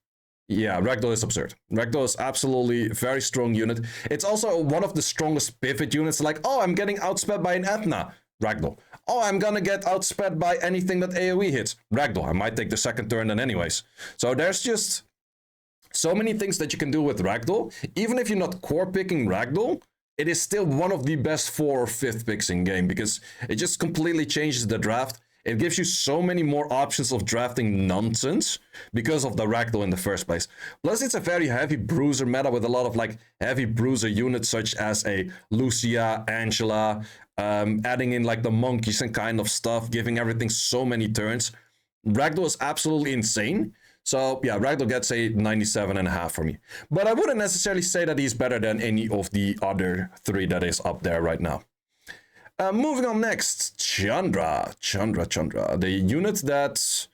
yeah, Ragdoll is absurd. Ragdoll is absolutely a very strong unit. It's also one of the strongest pivot units, like, oh, I'm getting outsped by an Athena, Ragdoll. Oh, I'm gonna get outsped by anything that AoE hits, Ragdoll. I might take the second turn then anyways. So there's just so many things that you can do with Ragdoll. Even if you're not core picking Ragdoll, it is still one of the best 4th or 5th picks in game, because it just completely changes the draft. It gives you so many more options of drafting nonsense because of the Ragdoll in the first place. Plus, it's a very heavy bruiser meta with a lot of like heavy bruiser units such as a Lucia, Angela, adding in like the monkeys and kind of stuff, giving everything so many turns. Ragdoll is absolutely insane. So yeah, Ragdoll gets a 97.5 for me. But I wouldn't necessarily say that he's better than any of the other 3 that is up there right now. Moving on next, Chandra, the unit that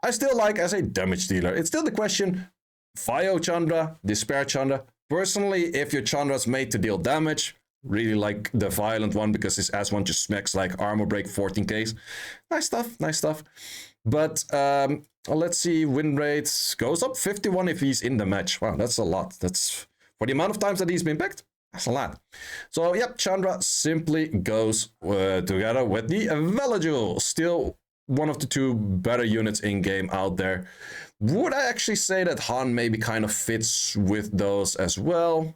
I still like as a damage dealer. It's still the question, Fio Chandra, Despair Chandra. Personally, if your Chandra is made to deal damage, really like the violent one, because his S1 just smacks like armor break 14k. Nice stuff. But let's see, win rate goes up 51 if he's in the match. Wow, that's a lot. That's for the amount of times that he's been picked. That's a lot. So, yep, Chandra simply goes together with the Velajul. Still one of the 2 better units in game out there. Would I actually say that Han maybe kind of fits with those as well?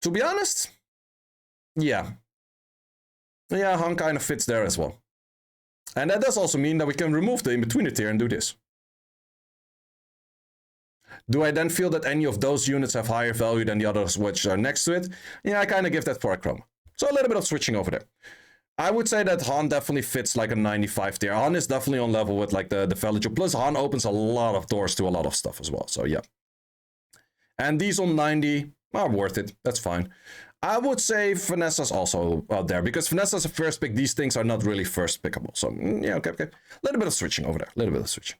To be honest, yeah. Yeah, Han kind of fits there as well. And that does also mean that we can remove the in-betweener tier and do this. Do I then feel that any of those units have higher value than the others which are next to it? Yeah, I kind of give that 4 chrome. So a little bit of switching over there. I would say that Han definitely fits like a 95 tier. Han is definitely on level with like the Valkyrja. Plus Han opens a lot of doors to a lot of stuff as well. So yeah. And these on 90 are worth it. That's fine. I would say Vanessa's also out there because Vanessa's a first pick. These things are not really first pickable. So yeah, okay. A little bit of switching over there. A little bit of switching.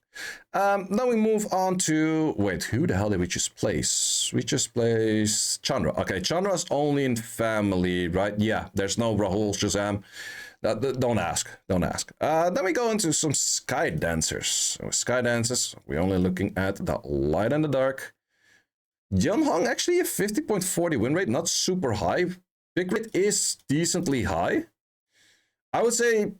Then we move on to... Wait, who the hell did we just place? We just placed Chandra. Okay, Chandra's only in family, right? Yeah, there's no Rahul Shazam. Don't ask. Don't ask. Then we go into some Sky Dancers. So Sky Dancers, we're only looking at the light and the dark. Yeonhong actually a 50.40 win rate, not super high. Pick rate is decently high. I would say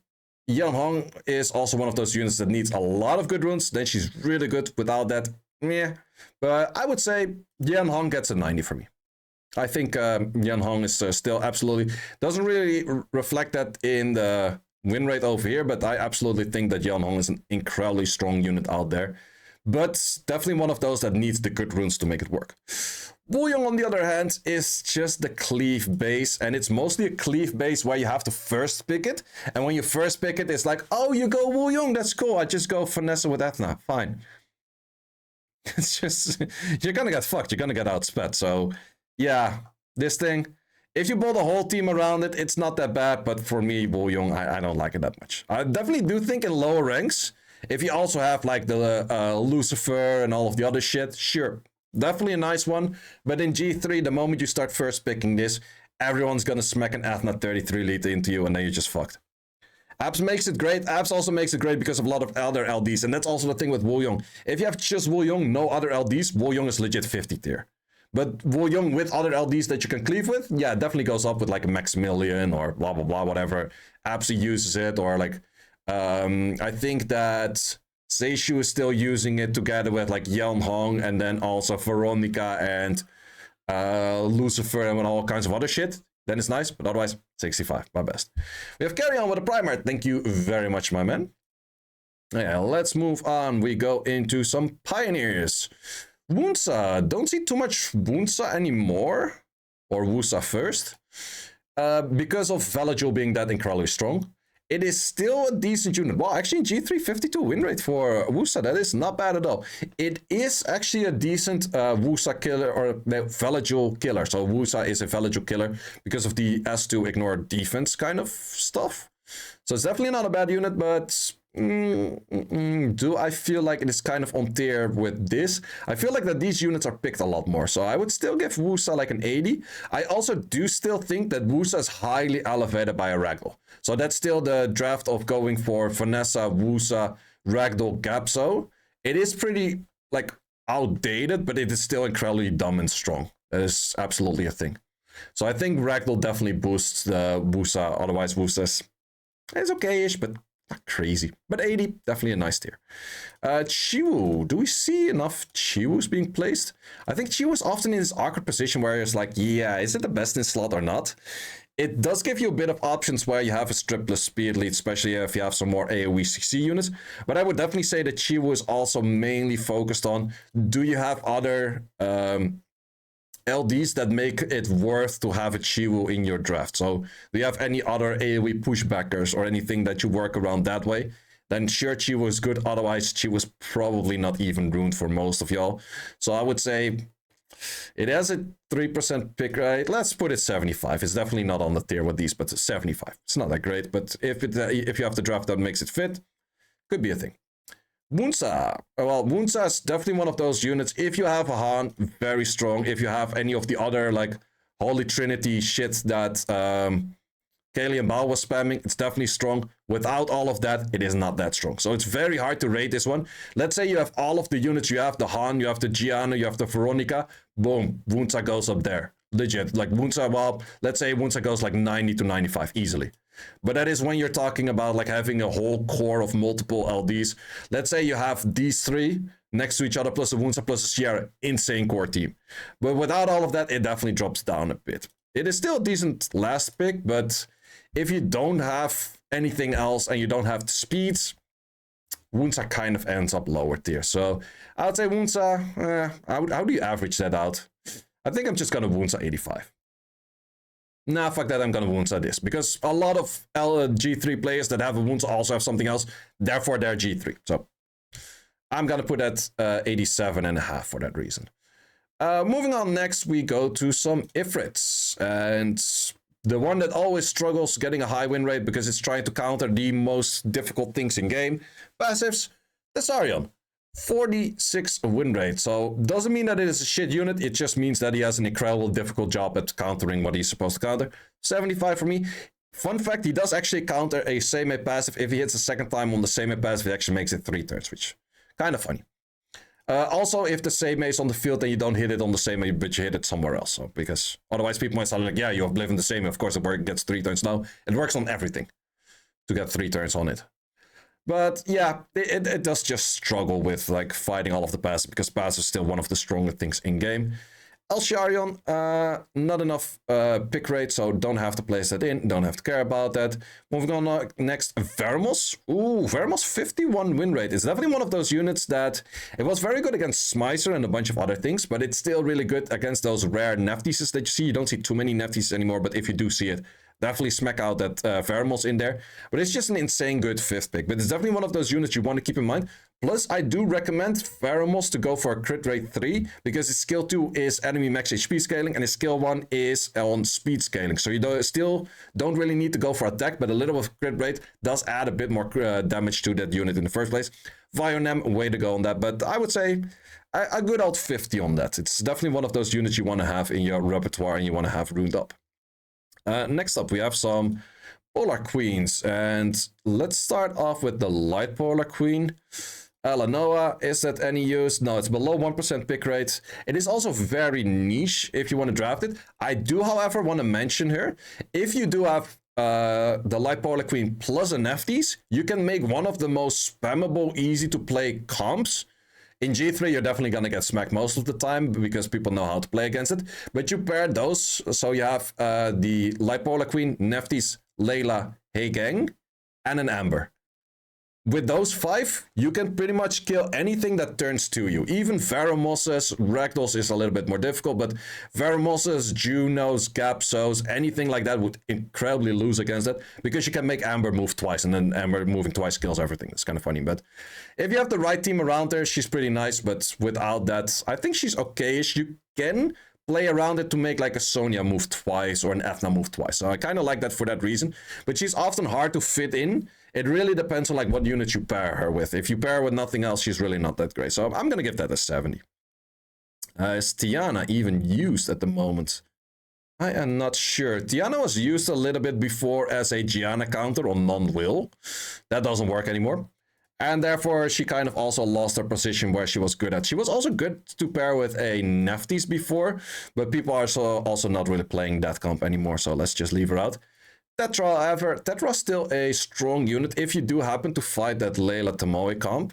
Yeonhong is also one of those units that needs a lot of good runes. Then she's really good. Without that, meh. But I would say Yeonhong gets a 90 for me. I think Yeonhong is still absolutely... Doesn't really reflect that in the win rate over here, but I absolutely think that Yeonhong is an incredibly strong unit out there. But definitely one of those that needs the good runes to make it work. Wooyoung, on the other hand, is just the cleave base. And it's mostly a cleave base where you have to first pick it. And when you first pick it, it's like, oh, you go Wooyoung, that's cool. I just go Vanessa with Ethna, fine. It's just, you're gonna get fucked. You're gonna get outsped. So, yeah, this thing, if you build a whole team around it, it's not that bad. But for me, Wooyoung, I don't like it that much. I definitely do think in lower ranks, if you also have like the Lucifer and all of the other shit, sure, definitely a nice one. But in G3, the moment you start first picking this, everyone's gonna smack an Athena 33 liter into you and then you're just fucked. Abs makes it great. Abs also makes it great because of a lot of other LDs. And that's also the thing with Wooyoung. If you have just Wooyoung, no other LDs, Wooyoung is legit 50 tier. But Wooyoung with other LDs that you can cleave with, yeah, it definitely goes up with like a Maximilian or blah, blah, blah, whatever. Abs uses it, or like... I think that Seiishizo is still using it together with like Yeonhong and then also Veronica and Lucifer and all kinds of other shit. Then it's nice, but otherwise 65, my best. We have Carry On with a Primer. Thank you very much, my man. Yeah, let's move on. We go into some Pioneers. Wunsa. Don't see too much Wunsa anymore. Or Wusa first. Because of Valajul being that incredibly strong. It is still a decent unit. Well, actually, G3 52 win rate for Wusa. That is not bad at all. It is actually a decent Wusa killer or the Valajul killer. So Wusa is a Valajul killer because of the S2 ignore defense kind of stuff. So it's definitely not a bad unit, but do I feel like it is kind of on tier with this? I feel like that these units are picked a lot more. So I would still give Wusa like an 80. I also do still think that Wusa is highly elevated by a Ragdoll. So that's still the draft of going for Vanessa, Wusa, Ragdoll, Gapso. It is pretty like outdated, but it is still incredibly dumb and strong. That is absolutely a thing. So I think Ragdoll definitely boosts the Wusa. Otherwise, Wusa's is okay-ish, but not crazy. But 80, definitely a nice tier. Chiwu. Do we see enough Chiwus being placed? I think Chiwu is often in this awkward position where it's like, yeah, is it the best in slot or not? It does give you a bit of options where you have a stripless speed lead, especially if you have some more AoE CC units. But I would definitely say that Chiwu is also mainly focused on, do you have other LDs that make it worth to have a Chiwu in your draft? So do you have any other AoE pushbackers or anything that you work around that way? Then sure, Chiwu is good. Otherwise, Chiwu is probably not even ruined for most of y'all. So I would say it has a 3% pick rate. Let's put it 75. It's definitely not on the tier with these, but 75. It's not that great, but if you have the draft that makes it fit, could be a thing. Wunsa. Well, Wunsa is definitely one of those units. If you have a Han, very strong. If you have any of the other like Holy Trinity shit that Kaylee and Bao was spamming, it's definitely strong. Without all of that, it is not that strong. So it's very hard to rate this one. Let's say you have all of the units. You have the Han, you have the Gianna, you have the Veronica. Boom, Wunsa goes up there. Legit. Like Wunsa, well, let's say Wunsa goes like 90 to 95 easily. But that is when you're talking about like having a whole core of multiple LDs. Let's say you have these three next to each other plus a Wunsa plus a Sierra. Insane core team. But without all of that, it definitely drops down a bit. It is still a decent last pick, but if you don't have anything else and you don't have the speeds, Wunsa kind of ends up lower tier. So I would say Wunsa, how do you average that out? I think I'm just going to Wunsa 85. Nah, fuck that, I'm going to Wunsa this. Because a lot of G3 players that have a Wunsa also have something else. Therefore, they're G3. So I'm going to put that 87.5 for that reason. Moving on, next we go to some Ifrits. And the one that always struggles getting a high win rate because it's trying to counter the most difficult things in game. Passives, Thessarion. 46 win rate. So doesn't mean that it is a shit unit. It just means that he has an incredible difficult job at countering what he's supposed to counter. 75 for me. Fun fact, he does actually counter a Seimei passive. If he hits a second time on the Seimei passive, he actually makes it 3 turns, which kind of funny. Also, if the Seimei is on the field and you don't hit it on the Seimei, but you hit it somewhere else. So, because otherwise people might sound like, yeah, you have lived in the Seimei. Of course, it gets 3 turns now. It works on everything to get 3 turns on it. But yeah, it does just struggle with like fighting all of the passes because pass is still one of the stronger things in game. Elsharion, not enough pick rate, so don't have to place that in, don't have to care about that. Moving on next, Vermos. Ooh, Vermos 51 win rate. It's definitely one of those units that it was very good against Smicer and a bunch of other things, but it's still really good against those rare Neftieses that you see. You don't see too many Neftieses anymore, but if you do see it, definitely smack out that Vermos in there. But it's just an insane good 5th pick. But it's definitely one of those units you want to keep in mind. Plus, I do recommend Vermos to go for a crit rate 3, because his skill 2 is enemy max HP scaling, and his skill 1 is on speed scaling. So you still don't really need to go for attack, but a little bit of crit rate does add a bit more damage to that unit in the first place. Vionem, way to go on that. But I would say a good old 50 on that. It's definitely one of those units you want to have in your repertoire and you want to have runed up. Next up, we have some Polar Queens, and let's start off with the Light Polar Queen. Lanoa, is that any use? No, it's below 1% pick rate. It is also very niche if you want to draft it. I do, however, want to mention here, if you do have the Light Polar Queen plus a Nefties, you can make one of the most spammable, easy to play comps. In G3, you're definitely going to get smacked most of the time because people know how to play against it. But you pair those, so you have the Light Polar Queen, Nefties, Layla, Heigang, and an Amber. With those 5, you can pretty much kill anything that turns to you. Even Veromosses, Ragdolls is a little bit more difficult, but Veromosses, Junos, Gapsos, anything like that would incredibly lose against that, because you can make Amber move twice, and then Amber moving twice kills everything. It's kind of funny, but if you have the right team around her, she's pretty nice, but without that, I think she's okay-ish. You can play around it to make like a Sonya move twice or an Ethna move twice. So I kind of like that for that reason, but she's often hard to fit in. It really depends on like what unit you pair her with. If you pair her with nothing else, she's really not that great. So I'm going to give that a 70. Is Tiana even used at the moment? I am not sure. Tiana was used a little bit before as a Gianna counter on non-will. That doesn't work anymore. And therefore, she kind of also lost her position where she was good at. She was also good to pair with a Nefties before, but people are also not really playing that comp anymore, so let's just leave her out. Tetra, however, Tetra's still a strong unit if you do happen to fight that Layla Tomoe comp.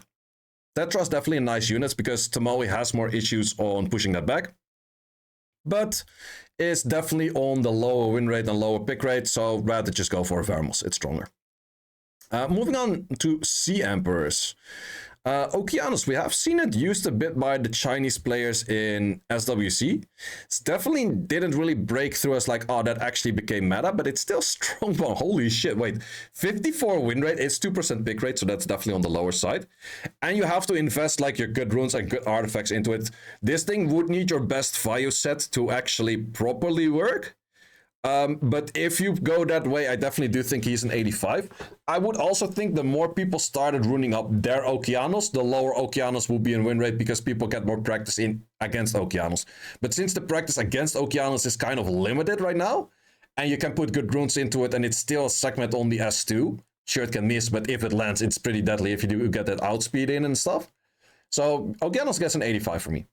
Tetra's definitely a nice unit because Tomoe has more issues on pushing that back, but is definitely on the lower win rate and lower pick rate, so rather just go for a Vermos. It's stronger. Moving on to Sea Emperors. Okeanos, we have seen it used a bit by the Chinese players in SWC. It definitely didn't really break through as like, oh, that actually became meta, but it's still strong. Holy shit, wait. 54 win rate, it's 2% pick rate, so that's definitely on the lower side. And you have to invest like your good runes and good artifacts into it. This thing would need your best Vayu set to actually properly work. But if you go that way, I definitely do think he's an 85. I would also think the more people started runing up their Okeanos, the lower Okeanos will be in win rate because people get more practice in against Okeanos. But since the practice against Okeanos is kind of limited right now, and you can put good runes into it, and it's still a segment on the S2, sure it can miss, but if it lands, it's pretty deadly if you do get that outspeed in and stuff. So Okeanos gets an 85 for me.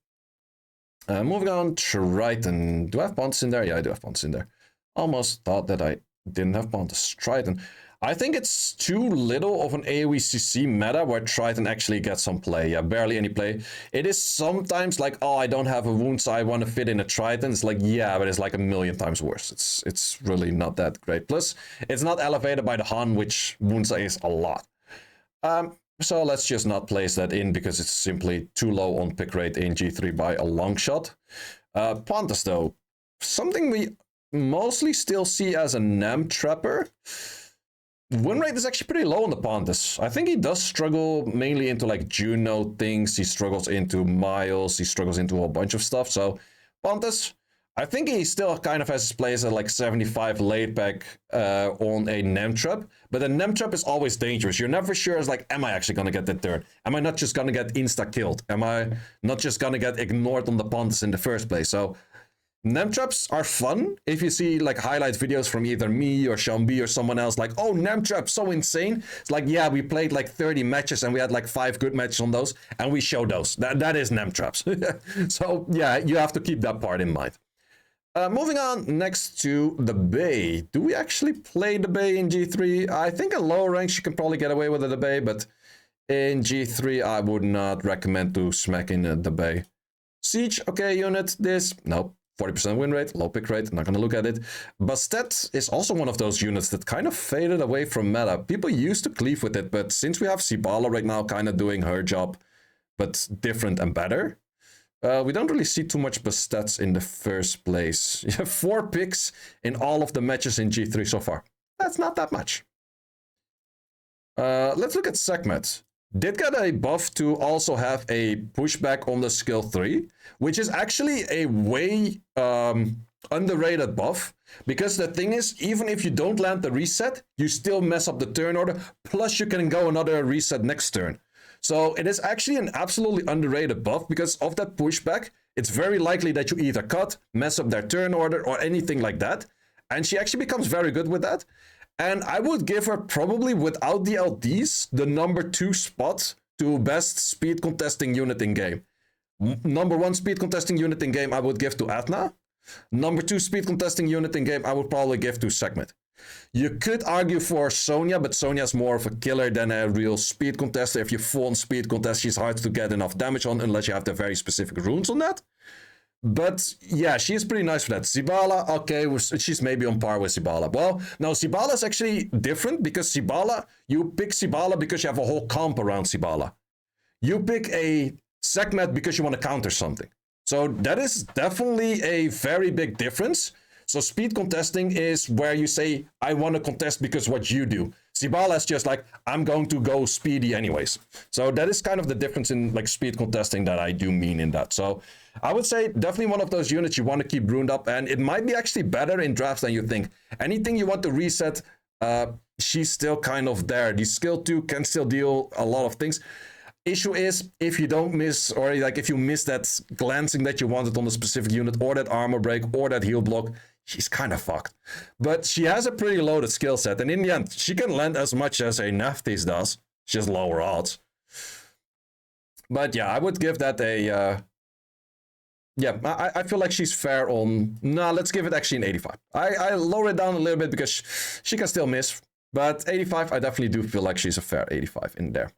Moving on, Triton. Do I have Pontus in there? Yeah, I do have Pontus in there. Almost thought that I didn't have Pontus. Triton. I think it's too little of an AoE CC meta where Triton actually gets some play. Yeah, barely any play. It is sometimes like, oh, I don't have a wound, so I want to fit in a Triton. It's like, yeah, but it's like a million times worse. It's really not that great. Plus, it's not elevated by the Han, which wounds is a lot. So let's just not place that in because it's simply too low on pick rate in G3 by a long shot. Pandas, though, something we mostly still see as a NAM trapper. Win rate is actually pretty low on the Pandas. I think he does struggle mainly into like Juno things. He struggles into Miles. He struggles into a whole bunch of stuff. So Pandas, I think he still kind of has his place at like 75 laid back on a NAM trap. But a NAM trap is always dangerous. You're never sure, it's like, am I actually going to get the turn? Am I not just going to get insta-killed? Am I not just going to get ignored on the Pandas in the first place? So NAM traps are fun if you see like highlight videos from either me or Shambi or someone else like, oh, NAM trap, so insane. It's like, yeah, we played like 30 matches and we had like 5 good matches on those and we show those. That is NAM traps. So yeah, you have to keep that part in mind. Moving on next to the Bay. Do we actually play the Bay in G3? I think in lower ranks you can probably get away with the Bay, but in G3 I would not recommend to smack in the Bay. Siege, okay, unit, this, nope. 40% win rate, low pick rate, not going to look at it. Bastet is also one of those units that kind of faded away from meta. People used to cleave with it, but since we have Sibala right now kind of doing her job, but different and better, we don't really see too much Bastet in the first place. You have 4 picks in all of the matches in G3 so far. That's not that much. Let's look at Sekhmet. Did get a buff to also have a pushback on the skill 3, which is actually a way underrated buff, because the thing is, even if you don't land the reset, you still mess up the turn order, plus you can go another reset next turn. So it is actually an absolutely underrated buff because of that pushback. It's very likely that you either cut, mess up their turn order, or anything like that. And she actually becomes very good with that. And I would give her probably without the LDs, the number 2 spot to best speed contesting unit in game. Number 1 speed contesting unit in game I would give to Athna. Number 2 speed contesting unit in game I would probably give to Sekhmet. You could argue for Sonya, but Sonya's more of a killer than a real speed contester. If you full on speed contest, she's hard to get enough damage on unless you have the very specific runes on that. But yeah, she's pretty nice for that. Sibala, okay, she's maybe on par with Sibala. Well, no, Sibala is actually different because Sibala, you pick Sibala because you have a whole comp around Sibala. You pick a Sekhmet because you want to counter something. So that is definitely a very big difference. So speed contesting is where you say, I want to contest because what you do. Sibala is just like, I'm going to go speedy anyways. So that is kind of the difference in like speed contesting that I do mean in that. So I would say definitely one of those units you want to keep runed up, and it might be actually better in drafts than you think. Anything you want to reset, she's still kind of there. The skill 2 can still deal a lot of things. Issue is, if you don't miss, or like if you miss that glancing that you wanted on a specific unit, or that armor break, or that heal block, she's kind of fucked. But she has a pretty loaded skill set, and in the end, she can land as much as a Nephthys does, just lower odds. But yeah, I would give that a... yeah, I feel like she's fair on... Nah, let's give it actually an 85. I lower it down a little bit because she can still miss. But 85, I definitely do feel like she's a fair 85 in there.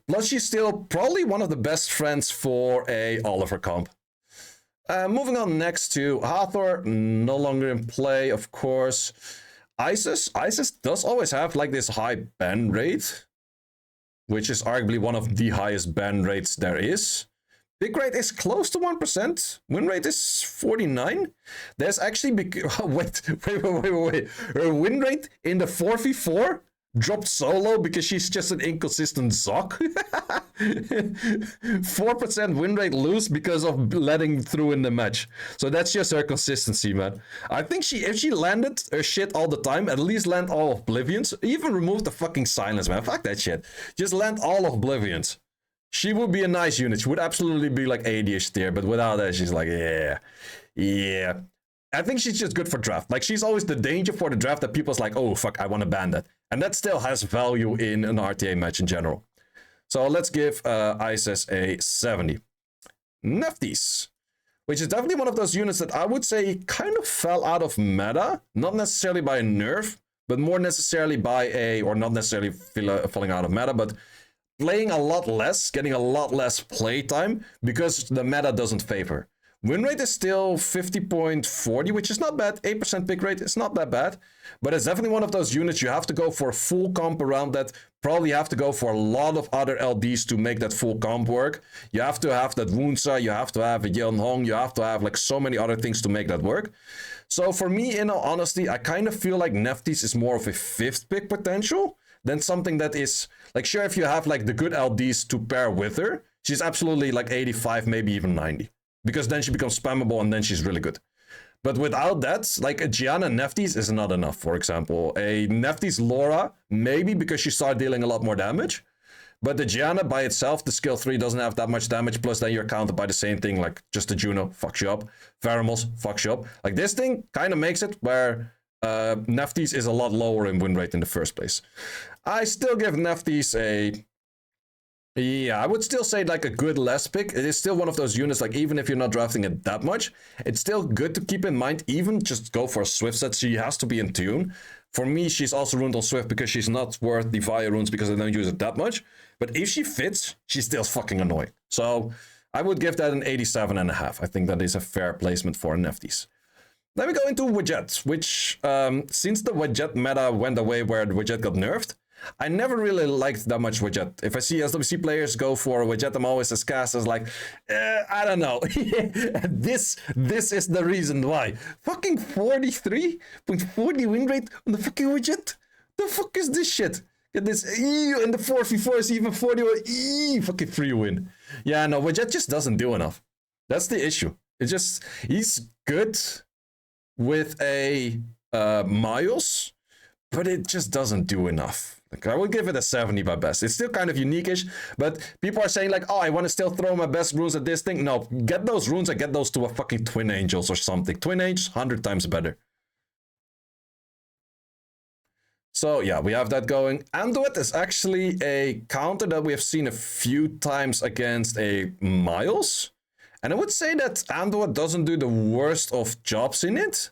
Plus, she's still probably one of the best friends for a Oliver comp. Moving on next to Hathor, no longer in play, of course. Isis does always have like this high ban rate, which is arguably one of the highest ban rates there is. Pick rate is close to 1%. Win rate is 49. There's actually... wait. Her win rate in the 4v4 dropped so low because she's just an inconsistent Zoc. 4% win rate lose because of letting through in the match. So that's just her consistency, man. I think if she landed her shit all the time, at least land all Oblivions. Even remove the fucking silence, man. Fuck that shit. Just land all Oblivions. She would be a nice unit. She would absolutely be like 80-ish tier, but without that, she's like, yeah. I think she's just good for draft. Like, she's always the danger for the draft that people's like, oh, fuck, I want to ban that. And that still has value in an RTA match in general. So let's give Isis a 70. Nephthys, which is definitely one of those units that I would say kind of fell out of meta. Not necessarily by a nerf, but more necessarily by a, or not necessarily falling out of meta, but playing a lot less, getting a lot less playtime because the meta doesn't favor. Win rate is still 50.40, which is not bad. 8% pick rate is not that bad, but it's definitely one of those units you have to go for a full comp around that. Probably have to go for a lot of other LDs to make that full comp work. You have to have that Woonsa, you have to have a Yeon Hong, you have to have like so many other things to make that work. So for me, in all honesty, I kind of feel like Nephthys is more of a 5th pick potential than something that is like, sure, if you have like the good LDs to pair with her, she's absolutely like 85, maybe even 90. Because then she becomes spammable and then she's really good. But without that, like a Gianna Nephthys is not enough, for example. A Nephthys Laura, maybe because she started dealing a lot more damage. But the Gianna by itself, the skill 3 doesn't have that much damage. Plus then you're countered by the same thing, like just the Juno fucks you up. Pheromos fucks you up. Like this thing kind of makes it where Nephthys is a lot lower in win rate in the first place. I still give Nephthys a... Yeah, I would still say like a good less pick. It is still one of those units, like even if you're not drafting it that much, it's still good to keep in mind. Even just go for a Swift set. She has to be in tune. For me, she's also ruined on Swift because she's not worth the Fire runes because I don't use it that much. But if she fits, she's still fucking annoying. So I would give that an 87.5. I think that is a fair placement for Nephthys. Then we go into Widget, which since the Widget meta went away where the Widget got nerfed, I never really liked that much Widget. If I see SWC players go for a Widget, I'm always as cast as like, I don't know. This is the reason why. Fucking 43.40 win rate on the fucking Widget? The fuck is this shit? Get this, and the 4v4 is even 41, fucking free win. Yeah, no, Widget just doesn't do enough. That's the issue. It's just, he's good with a Miles, but it just doesn't do enough. Like, I would give it a 70 by best. It's still kind of unique-ish, but people are saying like, oh, I want to still throw my best runes at this thing. No, get those runes and get those to a fucking Twin Angels or something. Twin Angels, 100 times better. So yeah, we have that going. Anduet is actually a counter that we have seen a few times against a Miles. And I would say that Anduet doesn't do the worst of jobs in it,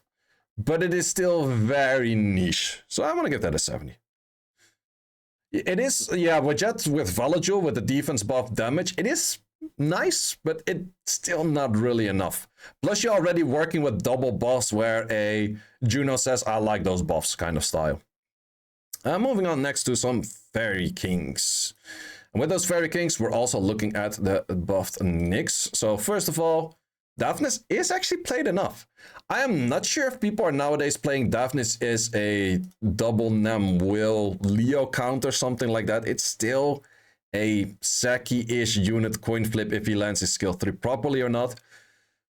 but it is still very niche. So I want to give that a 70. It is, yeah, Widget with Valajul with the defense buff damage, it is nice, but it's still not really enough. Plus you're already working with double buffs where a Juno says, I like those buffs kind of style. Moving on next to some Fairy Kings. And with those Fairy Kings, we're also looking at the buffed Nyx. So first of all, Daphnis is actually played enough. I am not sure if people are nowadays playing Daphnis is a double Nem Will Leo count or something like that. It's still a Saki-ish unit coin flip if he lands his skill 3 properly or not.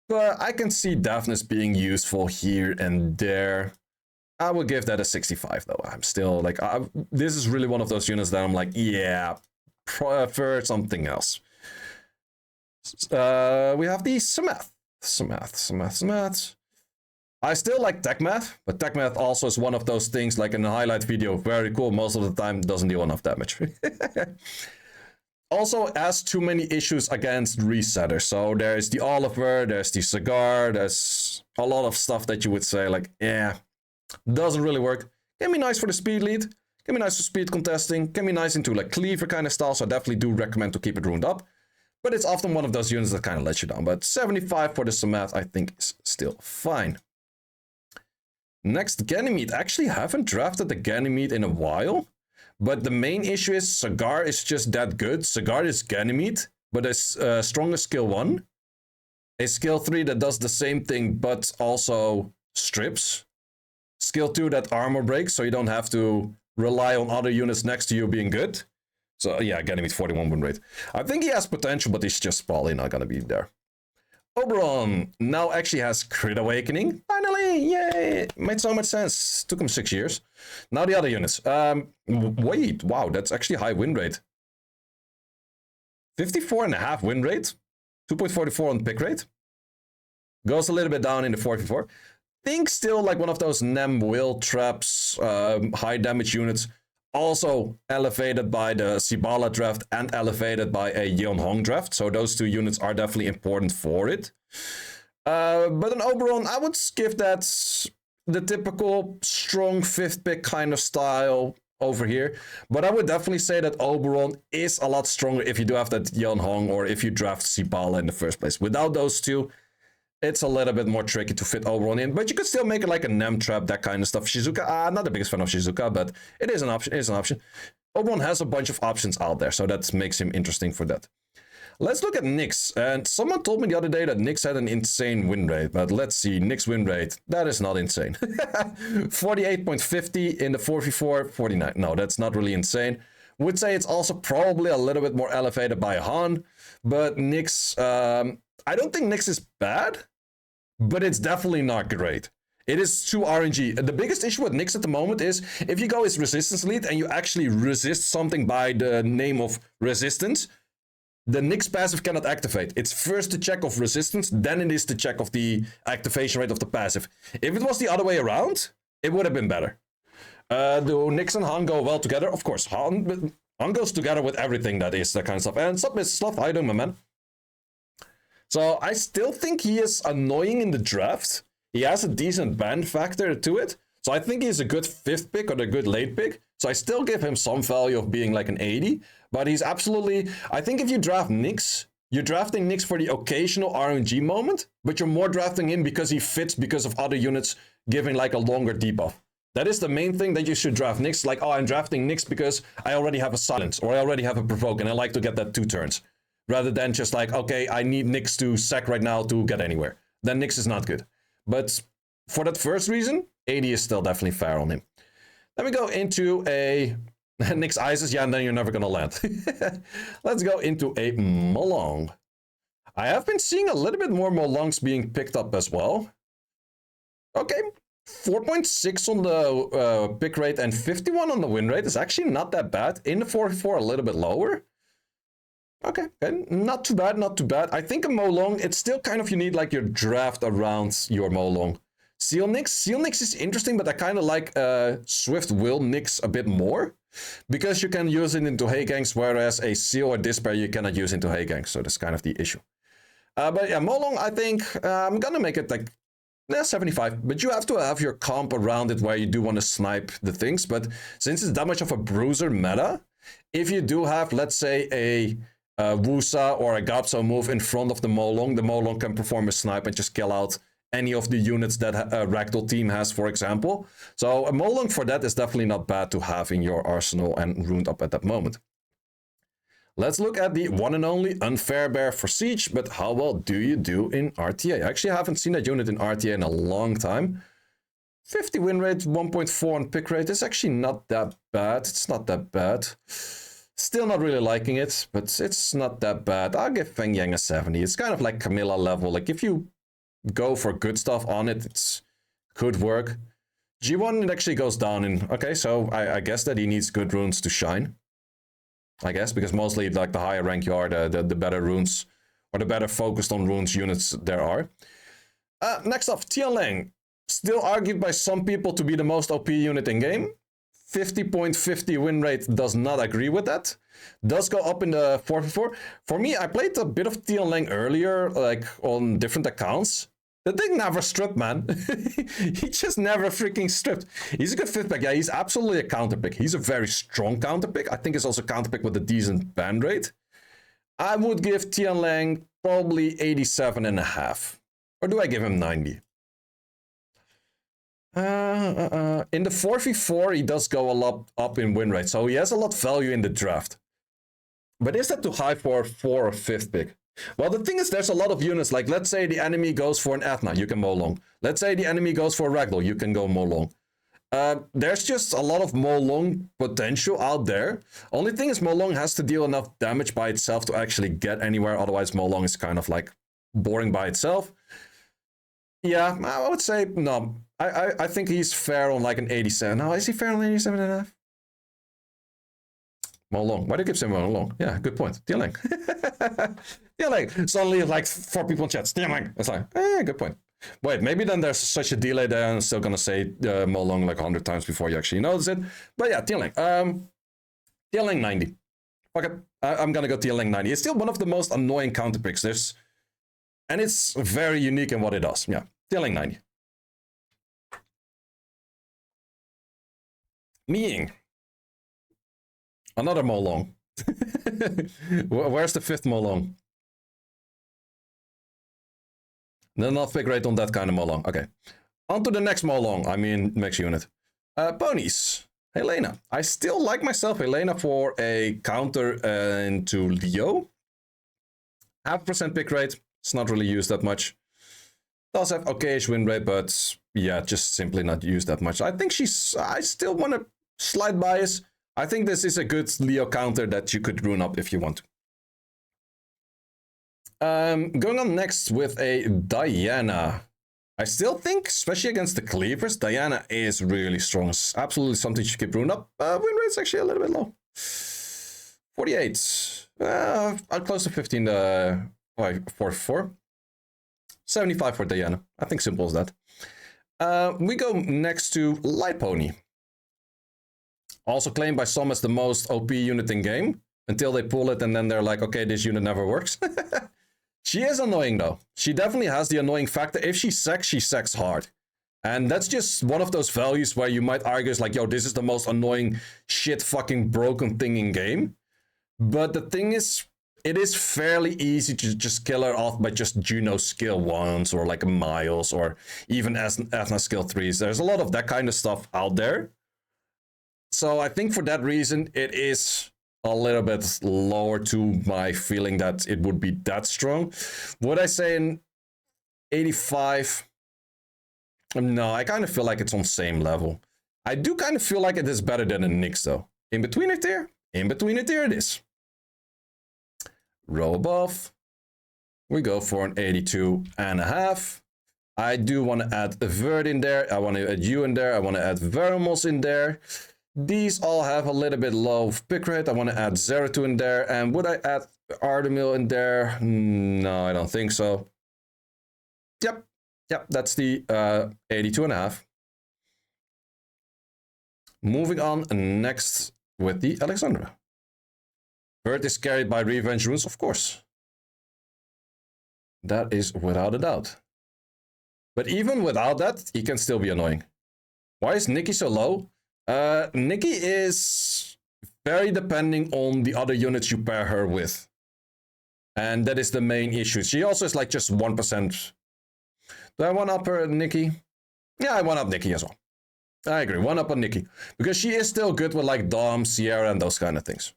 But I can see Daphnis being useful here and there. I would give that a 65 though. I'm still like, this is really one of those units that I'm like, yeah, prefer something else. We have the Samath. I still like Tech Math, but Tech Math also is one of those things like in the highlight video, very cool, most of the time doesn't deal enough damage. Also has too many issues against Resetter. So there's the Oliver, there's the Cigar, there's a lot of stuff that you would say like, yeah, doesn't really work. Can be nice for the speed lead, can be nice for speed contesting, can be nice into like cleaver kind of style, so I definitely do recommend to keep it ruined up. But it's often one of those units that kind of lets you down. But 75 for the Samath, I think, is still fine. Next, Ganymede. Actually, haven't drafted the Ganymede in a while. But the main issue is Cigar is just that good. Cigar is Ganymede, but it's strongest skill 1. A skill 3 that does the same thing, but also strips. Skill 2 that armor breaks, so you don't have to rely on other units next to you being good. So yeah, Ganymede 41 win rate. I think he has potential, but he's just probably not going to be there. Oberon now actually has Crit Awakening. Finally, yay! Made so much sense. Took him 6 years. Now the other units. Wait, wow, that's actually high win rate. 54.5 win rate. 2.44 on pick rate. Goes a little bit down in the 4v4. Think still like one of those Nem Will traps, high damage units. Also elevated by the Sibala draft and elevated by a Yeon Hong draft. So those two units are definitely important for it. But an Oberon, I would give that the typical strong 5th pick kind of style over here. But I would definitely say that Oberon is a lot stronger if you do have that Yeonhong or if you draft Sipala in the first place. Without those two, it's a little bit more tricky to fit Oberon in. But you could still make it like a Nem Trap, that kind of stuff. Shizuka, I'm not the biggest fan of Shizuka, but it is an option. It is an option. Oberon has a bunch of options out there, so that makes him interesting for that. Let's look at Nyx, and someone told me the other day that Nyx had an insane win rate, but let's see, Nyx win rate, that is not insane. 48.50 in the 4v4, 49, no, that's not really insane. Would say it's also probably a little bit more elevated by Han, but Nyx, I don't think Nyx is bad, but it's definitely not great. It is too RNG. The biggest issue with Nyx at the moment is if you go his resistance lead and you actually resist something by the name of resistance, the Nyx passive cannot activate. It's first the check of resistance, then it is the check of the activation rate of the passive. If it was the other way around, it would have been better. Do Nyx and Han go well together? Of course, Han goes together with everything that is that kind of stuff. And Sup, Mr. Sloth, how you doing, my man? So I still think he is annoying in the draft. He has a decent ban factor to it. So I think he's a good 5th pick or a good late pick. So I still give him some value of being like an 80. But he's absolutely... I think if you draft Nyx, you're drafting Nyx for the occasional RNG moment, but you're more drafting him because he fits because of other units giving like a longer debuff. That is the main thing that you should draft Nyx. Like, oh, I'm drafting Nyx because I already have a Silence or I already have a Provoke and I like to get that 2 turns. Rather than just like, okay, I need Nyx to sack right now to get anywhere. Then Nyx is not good. But for that first reason, 80 is still definitely fair on him. Then we go into a... Nyx Isis, yeah, and then you're never gonna land. Let's go into a Molong. I have been seeing a little bit more Molongs being picked up as well. Okay, 4.6 on the pick rate and 51 on the win rate is actually not that bad. In the 4v4, a little bit lower. Okay, not too bad, not too bad. I think a Molong, it's still kind of, you need like your draft around your Molong. Seal Nyx is interesting, but I kind of like Swift Will Nyx a bit more. Because you can use it into Heigangs, whereas a Seal or Despair you cannot use into Heigangs, so that's kind of the issue. But yeah, Molong, I think I'm gonna make it like 75, but you have to have your comp around it where you do want to snipe the things. But since it's that much of a bruiser meta, if you do have, let's say, a Wusa or a Gapso move in front of the Molong can perform a snipe and just kill out any of the units that a Ragdoll team has, for example. So a Molong for that is definitely not bad to have in your arsenal and ruined up at that moment. Let's look at the one and only Unfair Bear for Siege, but how well do you do in RTA? I actually haven't seen that unit in RTA in a long time. 50 win rate, 1.4 on pick rate is actually not that bad. It's not that bad. Still not really liking it, but it's not that bad. I'll give Feng Yang a 70. It's kind of like Camilla level. Like if you go for good stuff on it, it's could work. G1, it actually goes down in... Okay, so I guess that he needs good runes to shine. I guess, because mostly like the higher rank you are, the better runes, or the better focused on runes units there are. Next up, Tianlang. Still argued by some people to be the most OP unit in game. 50.50 win rate does not agree with that. Does go up in the 4v4. For me, I played a bit of Tianlang earlier, like on different accounts. The thing never stripped, man. He just never freaking stripped. He's a good 5th pick. Yeah, he's absolutely a counter pick. He's a very strong counter pick. I think he's also a counter pick with a decent ban rate. I would give Tianlang probably 87.5. Or do I give him 90? In the 4v4, he does go a lot up in win rate. So he has a lot of value in the draft. But is that too high for 4th or 5th pick? Well, the thing is, there's a lot of units. Like, let's say the enemy goes for an Athna, you can Molong. Let's say the enemy goes for a Ragdoll, you can go Molong. There's just a lot of Molong potential out there. Only thing is, Molong has to deal enough damage by itself to actually get anywhere. Otherwise, Molong is kind of like boring by itself. Yeah, I would say no. I think he's fair on like an 87. No, is he fair on 87.5? Molong. Why do you keep saying Molong? Yeah, good point. Tianlang. Tianlang. Suddenly, like 4 people in chat. Tianlang. It's like, good point. Wait, maybe then there's such a delay there and I'm still gonna say Molong like 100 times before you actually notice it. But yeah, Tianlang. Tianlang 90. Okay, I'm gonna go Tianlang 90. It's still one of the most annoying counter picks. And it's very unique in what it does. Yeah, Tianlang 90. Meing. Another Molong. Where's the 5th Molong? Then I'll pick rate on that kind of Molong. Okay. On to the next Molong. I mean, mix unit. Ponies. Helena. I still like myself Helena for a counter into Leo. 0.5% pick rate. It's not really used that much. Does have okayish win rate, but yeah, just simply not used that much. I think I still want a slight bias. I think this is a good Leo counter that you could rune up if you want to. Going on next with a Diana. I still think, especially against the Cleavers, Diana is really strong. It's absolutely something you keep rune up. Win rate's actually a little bit low. 48. Close to 15 for 4. 75 for Diana. I think simple as that. We go next to Light Pony. Also claimed by some as the most OP unit in game. Until they pull it and then they're like, okay, this unit never works. She is annoying though. She definitely has the annoying factor. If she sacks hard. And that's just one of those values where you might argue is like, yo, this is the most annoying shit fucking broken thing in game. But the thing is, it is fairly easy to just kill her off by just Juno skill 1s or like Miles or even Ethna skill 3s. There's a lot of that kind of stuff out there. So I think for that reason, it is a little bit lower to my feeling that it would be that strong. Would I say in 85? No, I kind of feel like it's on same level. I do kind of feel like it is better than a Nyx though. In between it is. Roll above. We go for an 82.5. I do want to add a Verd in there. I want to add you in there. I want to add Veromos in there. These all have a little bit low pick rate. I want to add Zeratul in there. And would I add Artemil in there? No, I don't think so. Yep, that's the 82.5. Moving on next with the Alexandra. Bird is carried by Revenge Runes, of course. That is without a doubt. But even without that, he can still be annoying. Why is Nikki so low? Nikki is very depending on the other units you pair her with. And that is the main issue. She also is like just 1%. Do I one up her Nikki? Yeah, I one up Nikki as well. I agree, one up on Nikki. Because she is still good with like Dom, Sierra, and those kind of things.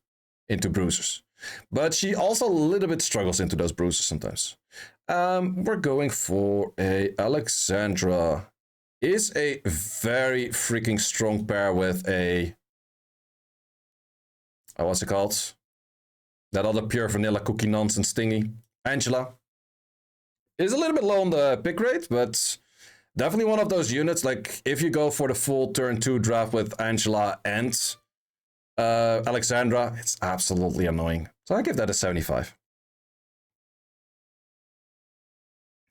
Into bruisers. But she also a little bit struggles into those bruisers sometimes. We're going for a Alexandra. Is a very freaking strong pair with a... what's it called? That other pure vanilla cookie nonsense thingy. Angela. Is a little bit low on the pick rate, but definitely one of those units. Like, if you go for the full turn 2 draft with Angela and Alexandra, it's absolutely annoying. So I give that a 75.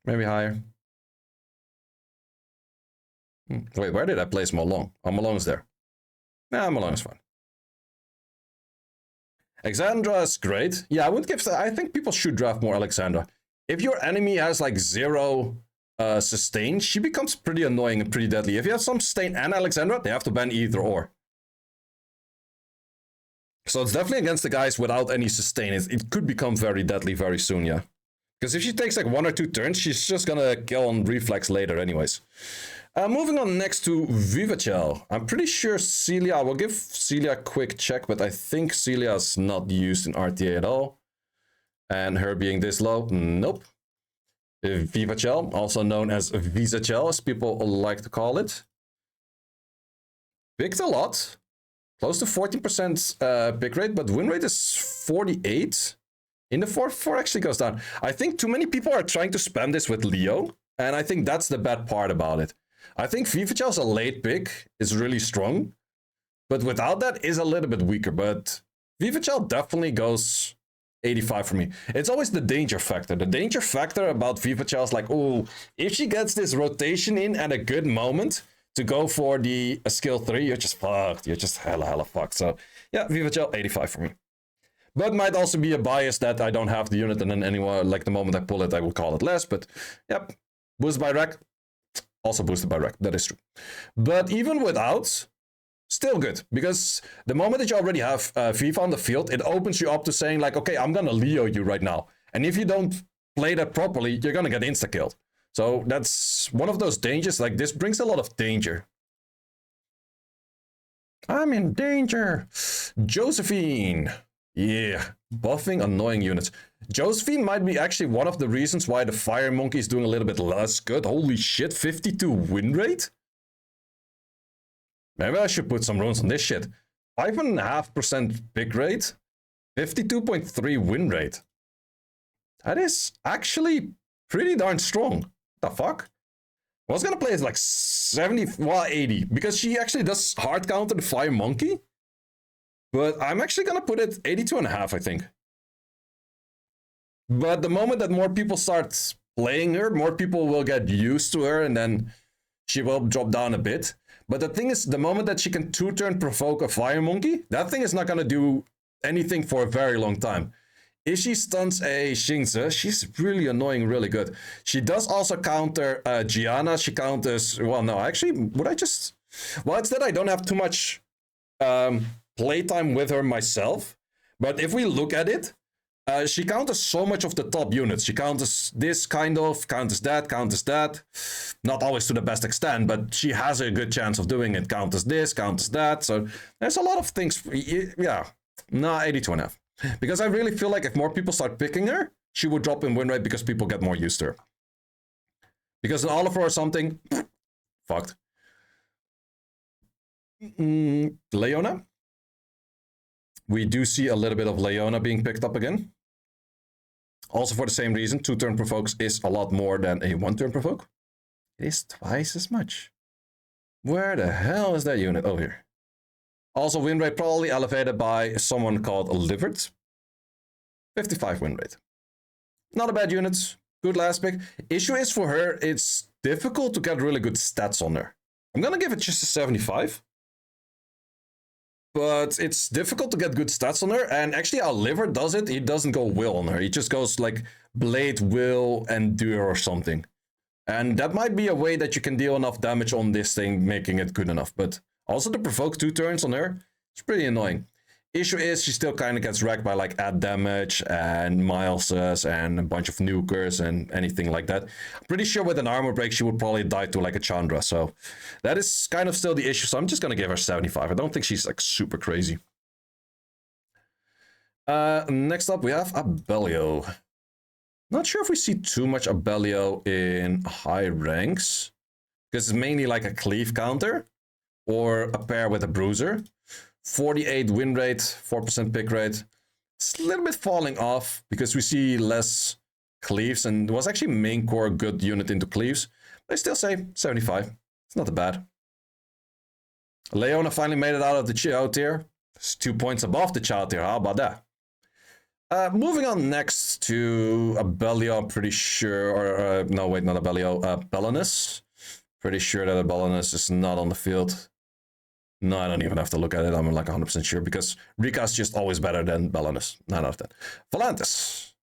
Maybe higher. Wait, where did I place Molong? Oh, Molong is there. Nah, Molong is fine. Alexandra is great. Yeah, I would give... I think people should draft more Alexandra. If your enemy has like 0 sustain, she becomes pretty annoying and pretty deadly. If you have some sustain and Alexandra, they have to ban either or. So it's definitely against the guys without any sustain. It could become very deadly very soon, yeah. Because if she takes like 1 or 2 turns, she's just gonna kill on reflex later anyways. Moving on next to Vivachel. I'm pretty sure Celia, I will give Celia a quick check, but I think Celia is not used in RTA at all. And her being this low, nope. Vivachel, also known as Visachel, as people like to call it. Picked a lot. Close to 14% pick rate, but win rate is 48. In the 4 actually goes down. I think too many people are trying to spam this with Leo, and I think that's the bad part about it. I think Vivachel's a late pick, it's really strong, but without that is a little bit weaker, but Vivachel definitely goes 85 for me. It's always the danger factor. The danger factor about Vivachel is like, oh, if she gets this rotation in at a good moment to go for the skill 3, you're just fucked. You're just hella fucked. So yeah, Vivachel, 85 for me. But might also be a bias that I don't have the unit, and then anyone, like the moment I pull it, I will call it less. But yep, boosted by Rack, also boosted by Rack. That is true. But even without Still good, because the moment that you already have Viva on the field, it opens you up to saying like, okay, I'm gonna Leo you right now. And if you don't play that properly, you're gonna get insta-killed. So that's one of those dangers, like this brings a lot of danger. I'm in danger. Josephine. Yeah, buffing annoying units. Josephine might be actually one of the reasons why the Fire Monkey is doing a little bit less good. Holy shit, 52 win rate? Maybe I should put some runes on this shit. 5.5% pick rate, 52.3 win rate. That is actually pretty darn strong. The fuck? I was gonna play it like 70, well 80, because she actually does hard counter the Fire Monkey. But I'm actually gonna put it 82.5, I think. But the moment that more people start playing her, more people will get used to her, and then she will drop down a bit. But the thing is, the moment that she can 2-turn provoke a Fire Monkey, that thing is not going to do anything for a very long time. If she stuns a Xingzi, she's really annoying, really good. She does also counter Gianna. She counters... Well, no, actually, would I just... Well, it's that I don't have too much playtime with her myself. But if we look at it, she counters so much of the top units. She counters this kind of, counters that. Not always to the best extent, but she has a good chance of doing it. Counters this, counters that. So there's a lot of things. Yeah, nah, 82.5. Because I really feel like if more people start picking her, she would drop in win rate because people get more used to her. Because an Oliver or something, fucked. Leona? We do see a little bit of Leona being picked up again. Also for the same reason, 2-turn provokes is a lot more than a 1-turn provoke. It is twice as much. Where the hell is that unit? Oh, here. Also win rate probably elevated by someone called Ifirts. 55 win rate. Not a bad unit. Good last pick. Issue is for her, it's difficult to get really good stats on her. I'm gonna give it just a 75. But it's difficult to get good stats on her, and actually our liver does it. He doesn't go will on her. He just goes like blade, will, endure or something. And that might be a way that you can deal enough damage on this thing, making it good enough. But also to provoke 2 turns on her, it's pretty annoying. Issue is she still kind of gets wrecked by like add damage and Mileses and a bunch of nukers and anything like that. I'm pretty sure with an armor break she would probably die to like a Chandra, so that is kind of still the issue. So I'm just gonna give her 75. I don't think she's like super crazy. Next up we have Abellio. Not sure if we see too much Abellio in high ranks, because it's mainly like a cleave counter or a pair with a bruiser. 48 win rate, 4% pick rate. It's a little bit falling off because we see less cleaves, and it was actually main core good unit into cleaves. But I still say 75. It's not bad. Leona finally made it out of the Chao tier. It's 2 points above the Chao tier. How about that? Moving on next to Abellio, I'm pretty sure, or no, wait, not Abellio, Belanus. Pretty sure that Belanus is not on the field. No, I don't even have to look at it. I'm like 100% sure because Rika's just always better than Belanus. 9 out of 10. Volantis.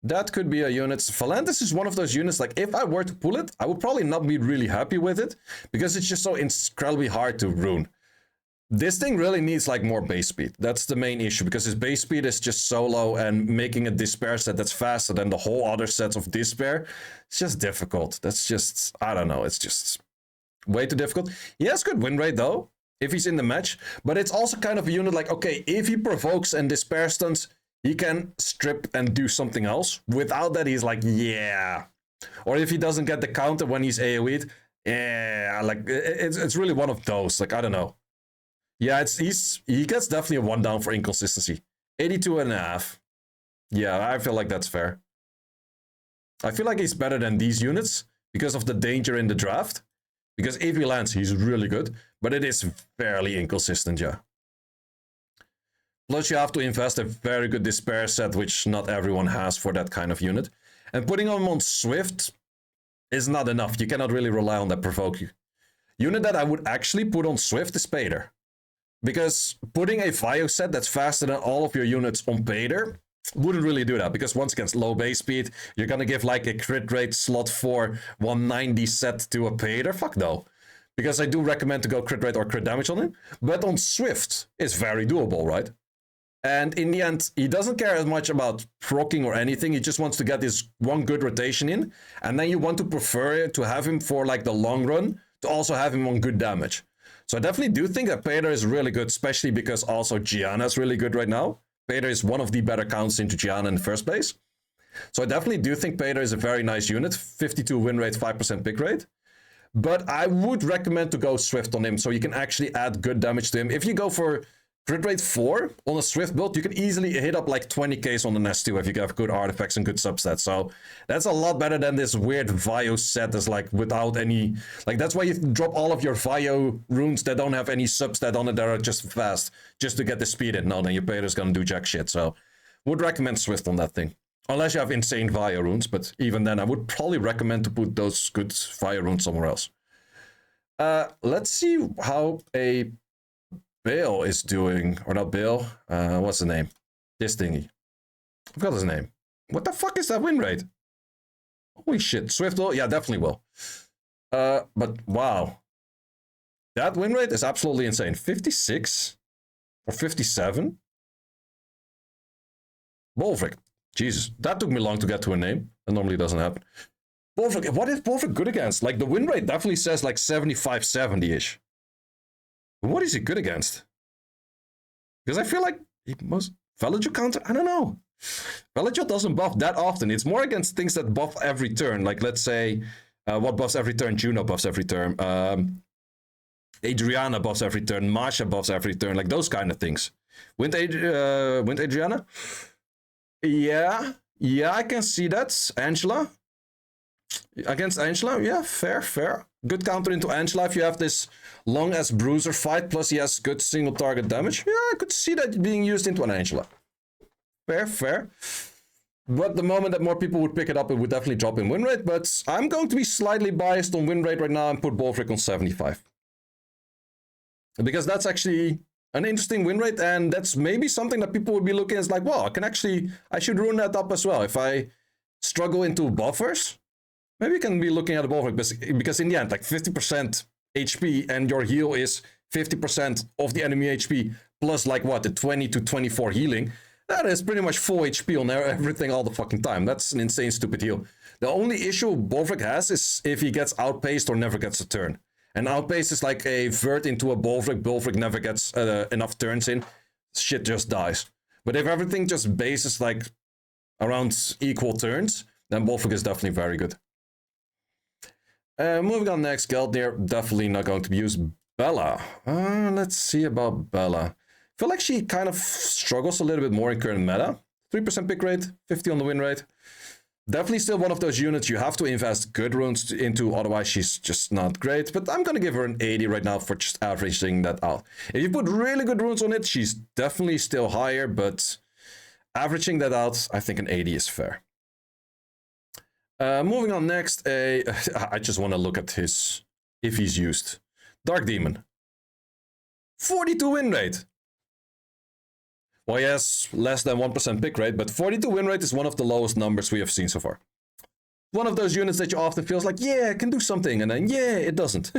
That could be a unit. Volantis is one of those units, like if I were to pull it, I would probably not be really happy with it because it's just so incredibly hard to rune. This thing really needs like more base speed. That's the main issue because his base speed is just so low, and making a despair set that's faster than the whole other sets of despair, it's just difficult. That's just, I don't know, it's just way too difficult. He has good win rate though, if he's in the match, but it's also kind of a unit like, okay, if he provokes and despair stuns, he can strip and do something else. Without that, he's like, yeah. Or if he doesn't get the counter when he's AoE'd, yeah, like it's really one of those. Like, I don't know. Yeah, he gets definitely a 1 down for inconsistency. 82.5. Yeah, I feel like that's fair. I feel like he's better than these units because of the danger in the draft. Because if he lands, he's really good, but it is fairly inconsistent, yeah. Plus, you have to invest a very good despair set, which not everyone has for that kind of unit. And putting him on Swift is not enough. You cannot really rely on that provoke. Unit that I would actually put on Swift is Pader. Because putting a Vio set that's faster than all of your units on Pader wouldn't really do that, because once again, low base speed, you're gonna give like a crit rate slot for 190 set to a Pader? Fuck no. because I do recommend to go crit rate or crit damage on him. But on Swift, it's very doable, right? And in the end, he doesn't care as much about proccing or anything. He just wants to get this one good rotation in. And then you want to prefer to have him for like the long run, to also have him on good damage. So I definitely do think that Pader is really good, especially because also Gianna is really good right now. Pader is one of the better counters into Gianna in the first place. So I definitely do think Pader is a very nice unit. 52 win rate, 5% pick rate. But I would recommend to go Swift on him, so you can actually add good damage to him. If you go for crit rate 4 on a Swift build, you can easily hit up like 20k on the nest too if you have good artifacts and good substats. So that's a lot better than this weird Vio set that's like without any... Like that's why you drop all of your Vio runes that don't have any substat on it that are just fast, just to get the speed in. No, then your Pader's gonna do jack shit. So would recommend Swift on that thing. Unless you have insane Vio runes, but even then I would probably recommend to put those good Vio runes somewhere else. Let's see how a Bale is doing, or not Bale, what's the name? This thingy. I forgot his name. What the fuck is that win rate? Holy shit, Swift will? Yeah, definitely will. But wow. That win rate is absolutely insane. 56 or 57? Bolvik. Jesus, that took me long to get to a name. That normally doesn't happen. Bolvik, what is Bolvik good against? Like, the win rate definitely says like 75, 70-ish. What is he good against? Because I feel like he must... Valkyrja counter? I don't know. Valkyrja doesn't buff that often. It's more against things that buff every turn. Like, let's say, what buffs every turn? Juno buffs every turn. Adriana buffs every turn. Masha buffs every turn. Like, those kind of things. Wind Adriana? Yeah, I can see that. Angela? Against Angela? Yeah, fair. Good counter into Angela if you have this long-ass bruiser fight, plus he has good single target damage. Yeah, I could see that being used into an Angela. Fair. But the moment that more people would pick it up, it would definitely drop in win rate. But I'm going to be slightly biased on win rate right now and put Bolvik on 75. Because that's actually an interesting win rate, and that's maybe something that people would be looking at as like, well, I should rune that up as well. If I struggle into buffers, maybe you can be looking at a Bolvik, because in the end, like 50% HP and your heal is 50% of the enemy HP plus like what, the 20 to 24 healing. That is pretty much full HP on everything all the fucking time. That's an insane stupid heal. The only issue Bolvik has is if he gets outpaced or never gets a turn. And outpace is like a vert into a Bolvik. Bolvik never gets enough turns in. Shit just dies. But if everything just bases like around equal turns, then Bolvik is definitely very good. Moving on next, Geldir, definitely not going to be used. Bella. Let's see about Bella. I feel like she kind of struggles a little bit more in current meta. 3% pick rate, 50 on the win rate. Definitely still one of those units you have to invest good runes into, otherwise she's just not great. But I'm going to give her an 80 right now for just averaging that out. If you put really good runes on it, she's definitely still higher, but averaging that out, I think an 80 is fair. Moving on next, I just want to look at his, if he's used. Dark Demon. 42 win rate. Well, yes, less than 1% pick rate, but 42 win rate is one of the lowest numbers we have seen so far. One of those units that you often feels like, yeah, it can do something, and then, yeah, it doesn't.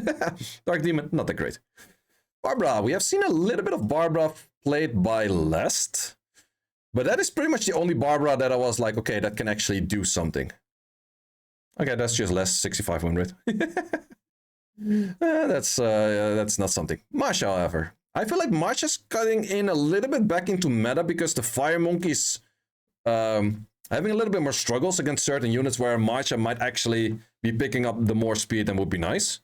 Dark Demon, not that great. Barbara, we have seen a little bit of Barbara played by Lest, but that is pretty much the only Barbara that I was like, okay, that can actually do something. Okay, that's just less 65 win rate. That's not something. Masha, however. I feel like Masha's cutting in a little bit back into meta because the Fire Monkey's having a little bit more struggles against certain units where Masha might actually be picking up the more speed and would be nice.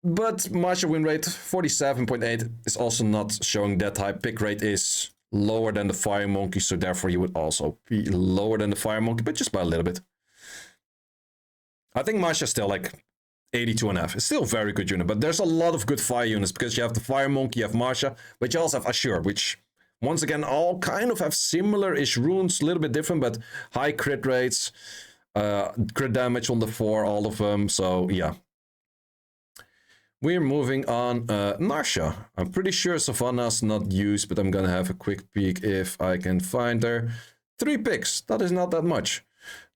But Masha win rate 47.8 is also not showing that high. Pick rate is lower than the Fire Monkey, so therefore you would also be lower than the Fire Monkey, but just by a little bit. I think Masha's still like 82.5. It's still a very good unit, but there's a lot of good fire units because you have the Fire Monkey, you have Masha, but you also have Eshir, which once again all kind of have similar-ish runes, a little bit different, but high crit rates, crit damage on the 4, all of them, so yeah. We're moving on. Narsha. I'm pretty sure Savannah's not used, but I'm gonna have a quick peek if I can find her. 3 picks. That is not that much.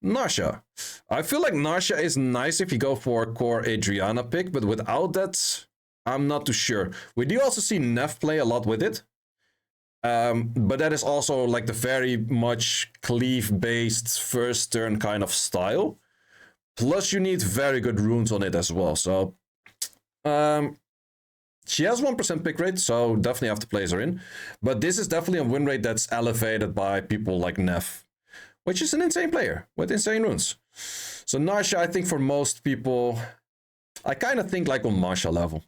Narsha. I feel like Narsha is nice if you go for a core Adriana pick, but without that, I'm not too sure. We do also see Neff play a lot with it. But that is also like the very much cleave-based first turn kind of style. Plus you need very good runes on it as well, so... she has 1% pick rate, so definitely have to place her in. But this is definitely a win rate that's elevated by people like Neff, which is an insane player with insane runes. So Narsha, I think for most people, I kind of think like on Marsha level.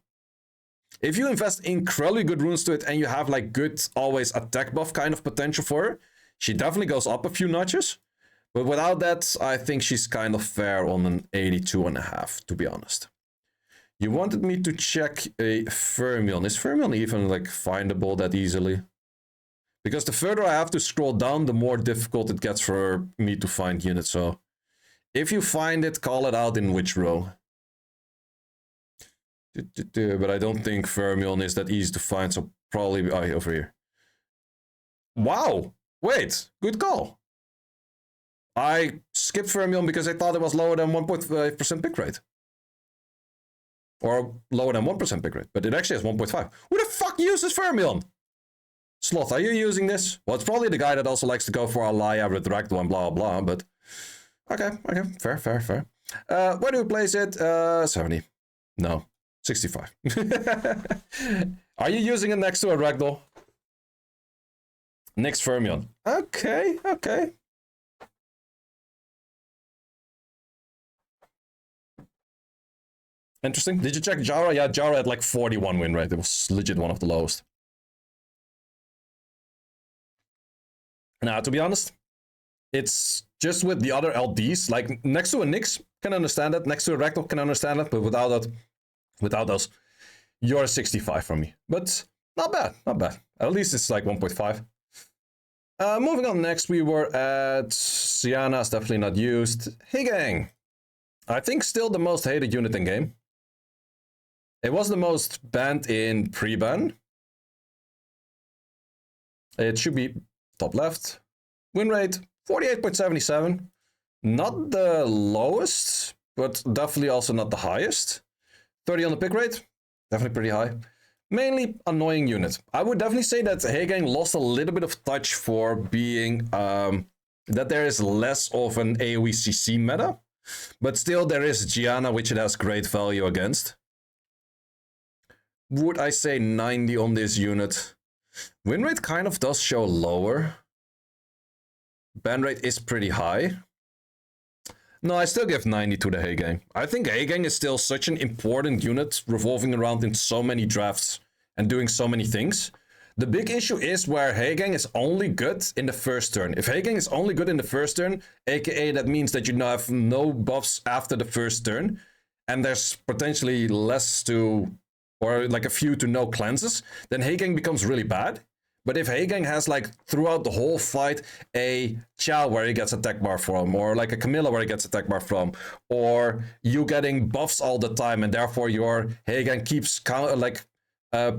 If you invest incredibly good runes to it and you have like good always attack buff kind of potential for her, she definitely goes up a few notches. But without that, I think she's kind of fair on an 82.5, to be honest. You wanted me to check a Fermion. Is Fermion even like findable that easily? Because the further I have to scroll down, the more difficult it gets for me to find units. So if you find it, call it out in which row. But I don't think Fermion is that easy to find, so probably over here. Wow! Wait, good call. I skipped Fermion because I thought it was lower than 1.5% pick rate. Or lower than 1% pick rate, but it actually has 1.5. Who the fuck uses Fermion? Sloth, are you using this? Well, it's probably the guy that also likes to go for Alaya with Ragdoll and blah blah, but... Okay, fair. Where do we place it? 70. No. 65. Are you using it next to a Ragdoll? Next Fermion. Okay. Interesting. Did you check Jara? Yeah, Jara had like 41 win rate. It was legit one of the lowest. Now, to be honest, it's just with the other LDs. Like next to a Nyx, can understand that. Next to a Ragdoll, can understand that. But without those, you're 65 from me. But not bad. At least it's like 1.5. Moving on next, we were at Sienna's, definitely not used. Hey gang. I think still the most hated unit in game. It was the most banned in pre-ban. It should be top left. Win rate, 48.77. Not the lowest, but definitely also not the highest. 30 on the pick rate, definitely pretty high. Mainly annoying unit. I would definitely say that Heigang lost a little bit of touch for being that there is less of an AoE CC meta. But still there is Gianna, which it has great value against. Would I say 90 on this unit? Win rate kind of does show lower. Ban rate is pretty high. No, I still give 90 to the Heigang. I think Heigang is still such an important unit, revolving around in so many drafts and doing so many things. The big issue is where Heigang is only good in the first turn. If Heigang is only good in the first turn, aka that means that you now have no buffs after the first turn, and there's potentially less to, or like a few to no cleanses, then Heigang becomes really bad. But if Heigang has like throughout the whole fight a Chow where he gets attack bar from, or like a Camilla where he gets attack bar from, or you getting buffs all the time and therefore your Heigang keeps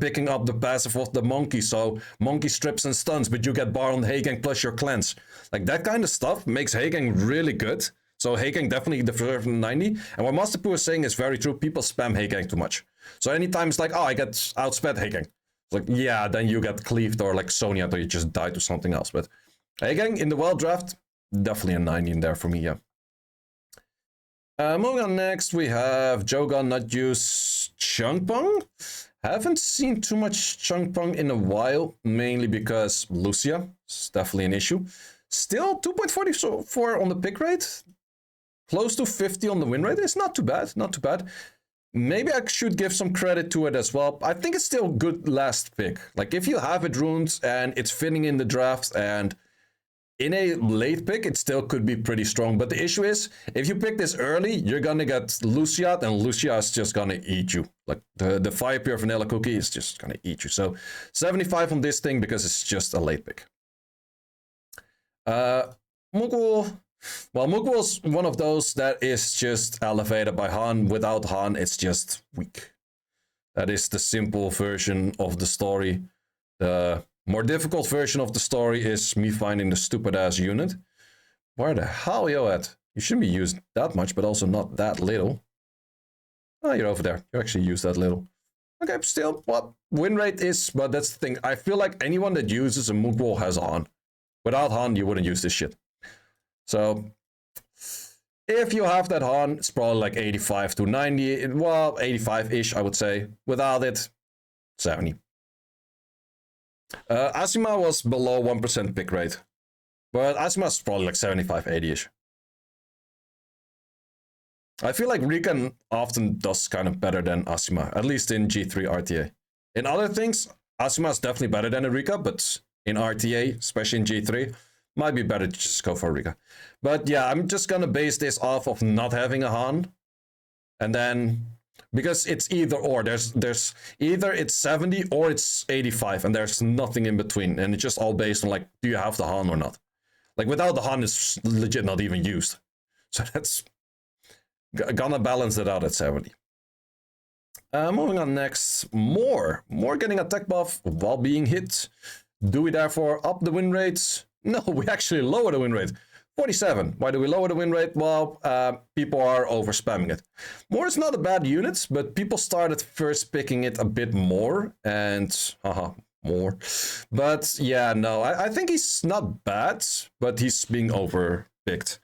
picking up the passive of the monkey, so monkey strips and stuns, but you get bar on Heigang plus your cleanse. Like that kind of stuff makes Heigang really good. So Heigang definitely deserves 90. And what Master Pooh is saying is very true. People spam Heigang too much. So anytime it's like, oh, I get outsped Heigang. It's like, yeah, then you get cleaved or like Sonya or you just die to something else. But Heigang in the wild draft, definitely a 90 in there for me, yeah. Moving on next, we have Jogan not use Changpong. Haven't seen too much Changpong in a while, mainly because Lucia is definitely an issue. Still 2.44 on the pick rate, close to 50 on the win rate. It's not too bad, not too bad. Maybe I should give some credit to it as well. I think it's still good last pick. Like if you have it runes and it's fitting in the draft and in a late pick, it still could be pretty strong. But the issue is, if you pick this early, you're gonna get Lucia, and Lucia is just gonna eat you. Like the Fire Pure Vanilla Cookie is just gonna eat you. So 75 on this thing because it's just a late pick. Mugul. Well, Mugul is one of those that is just elevated by Han. Without Han, it's just weak. That is the simple version of the story. The more difficult version of the story is me finding the stupid ass unit. Where the hell are you at? You shouldn't be used that much, but also not that little. Oh, you're over there. You actually use that little. Okay, still, what win rate is, but that's the thing. I feel like anyone that uses a Mook Wall has Han. Without Han, you wouldn't use this shit. So, if you have that Han, it's probably like 85 to 90. Well, 85-ish, I would say. Without it, 70. Asima was below 1% pick rate. But Asima's probably like 75, 80-ish. I feel like Rikan often does kind of better than Asima, at least in G3 RTA. In other things, Asima is definitely better than Rika, but in RTA, especially in G3, might be better to just go for Rika. But yeah, I'm just gonna base this off of not having a Han. And then, because it's either or, there's either it's 70 or it's 85, and there's nothing in between. And it's just all based on like, do you have the Han or not? Like without the Han, it's legit not even used. So that's gonna balance it out at 70. Moving on next, more getting attack buff while being hit. Do we therefore up the win rates? No, we actually lower the win rate. 47. Why do we lower the win rate? Well, people are over spamming it. More is not a bad unit, but people started first picking it a bit more, and more. But yeah, no, I think he's not bad, but he's being overpicked.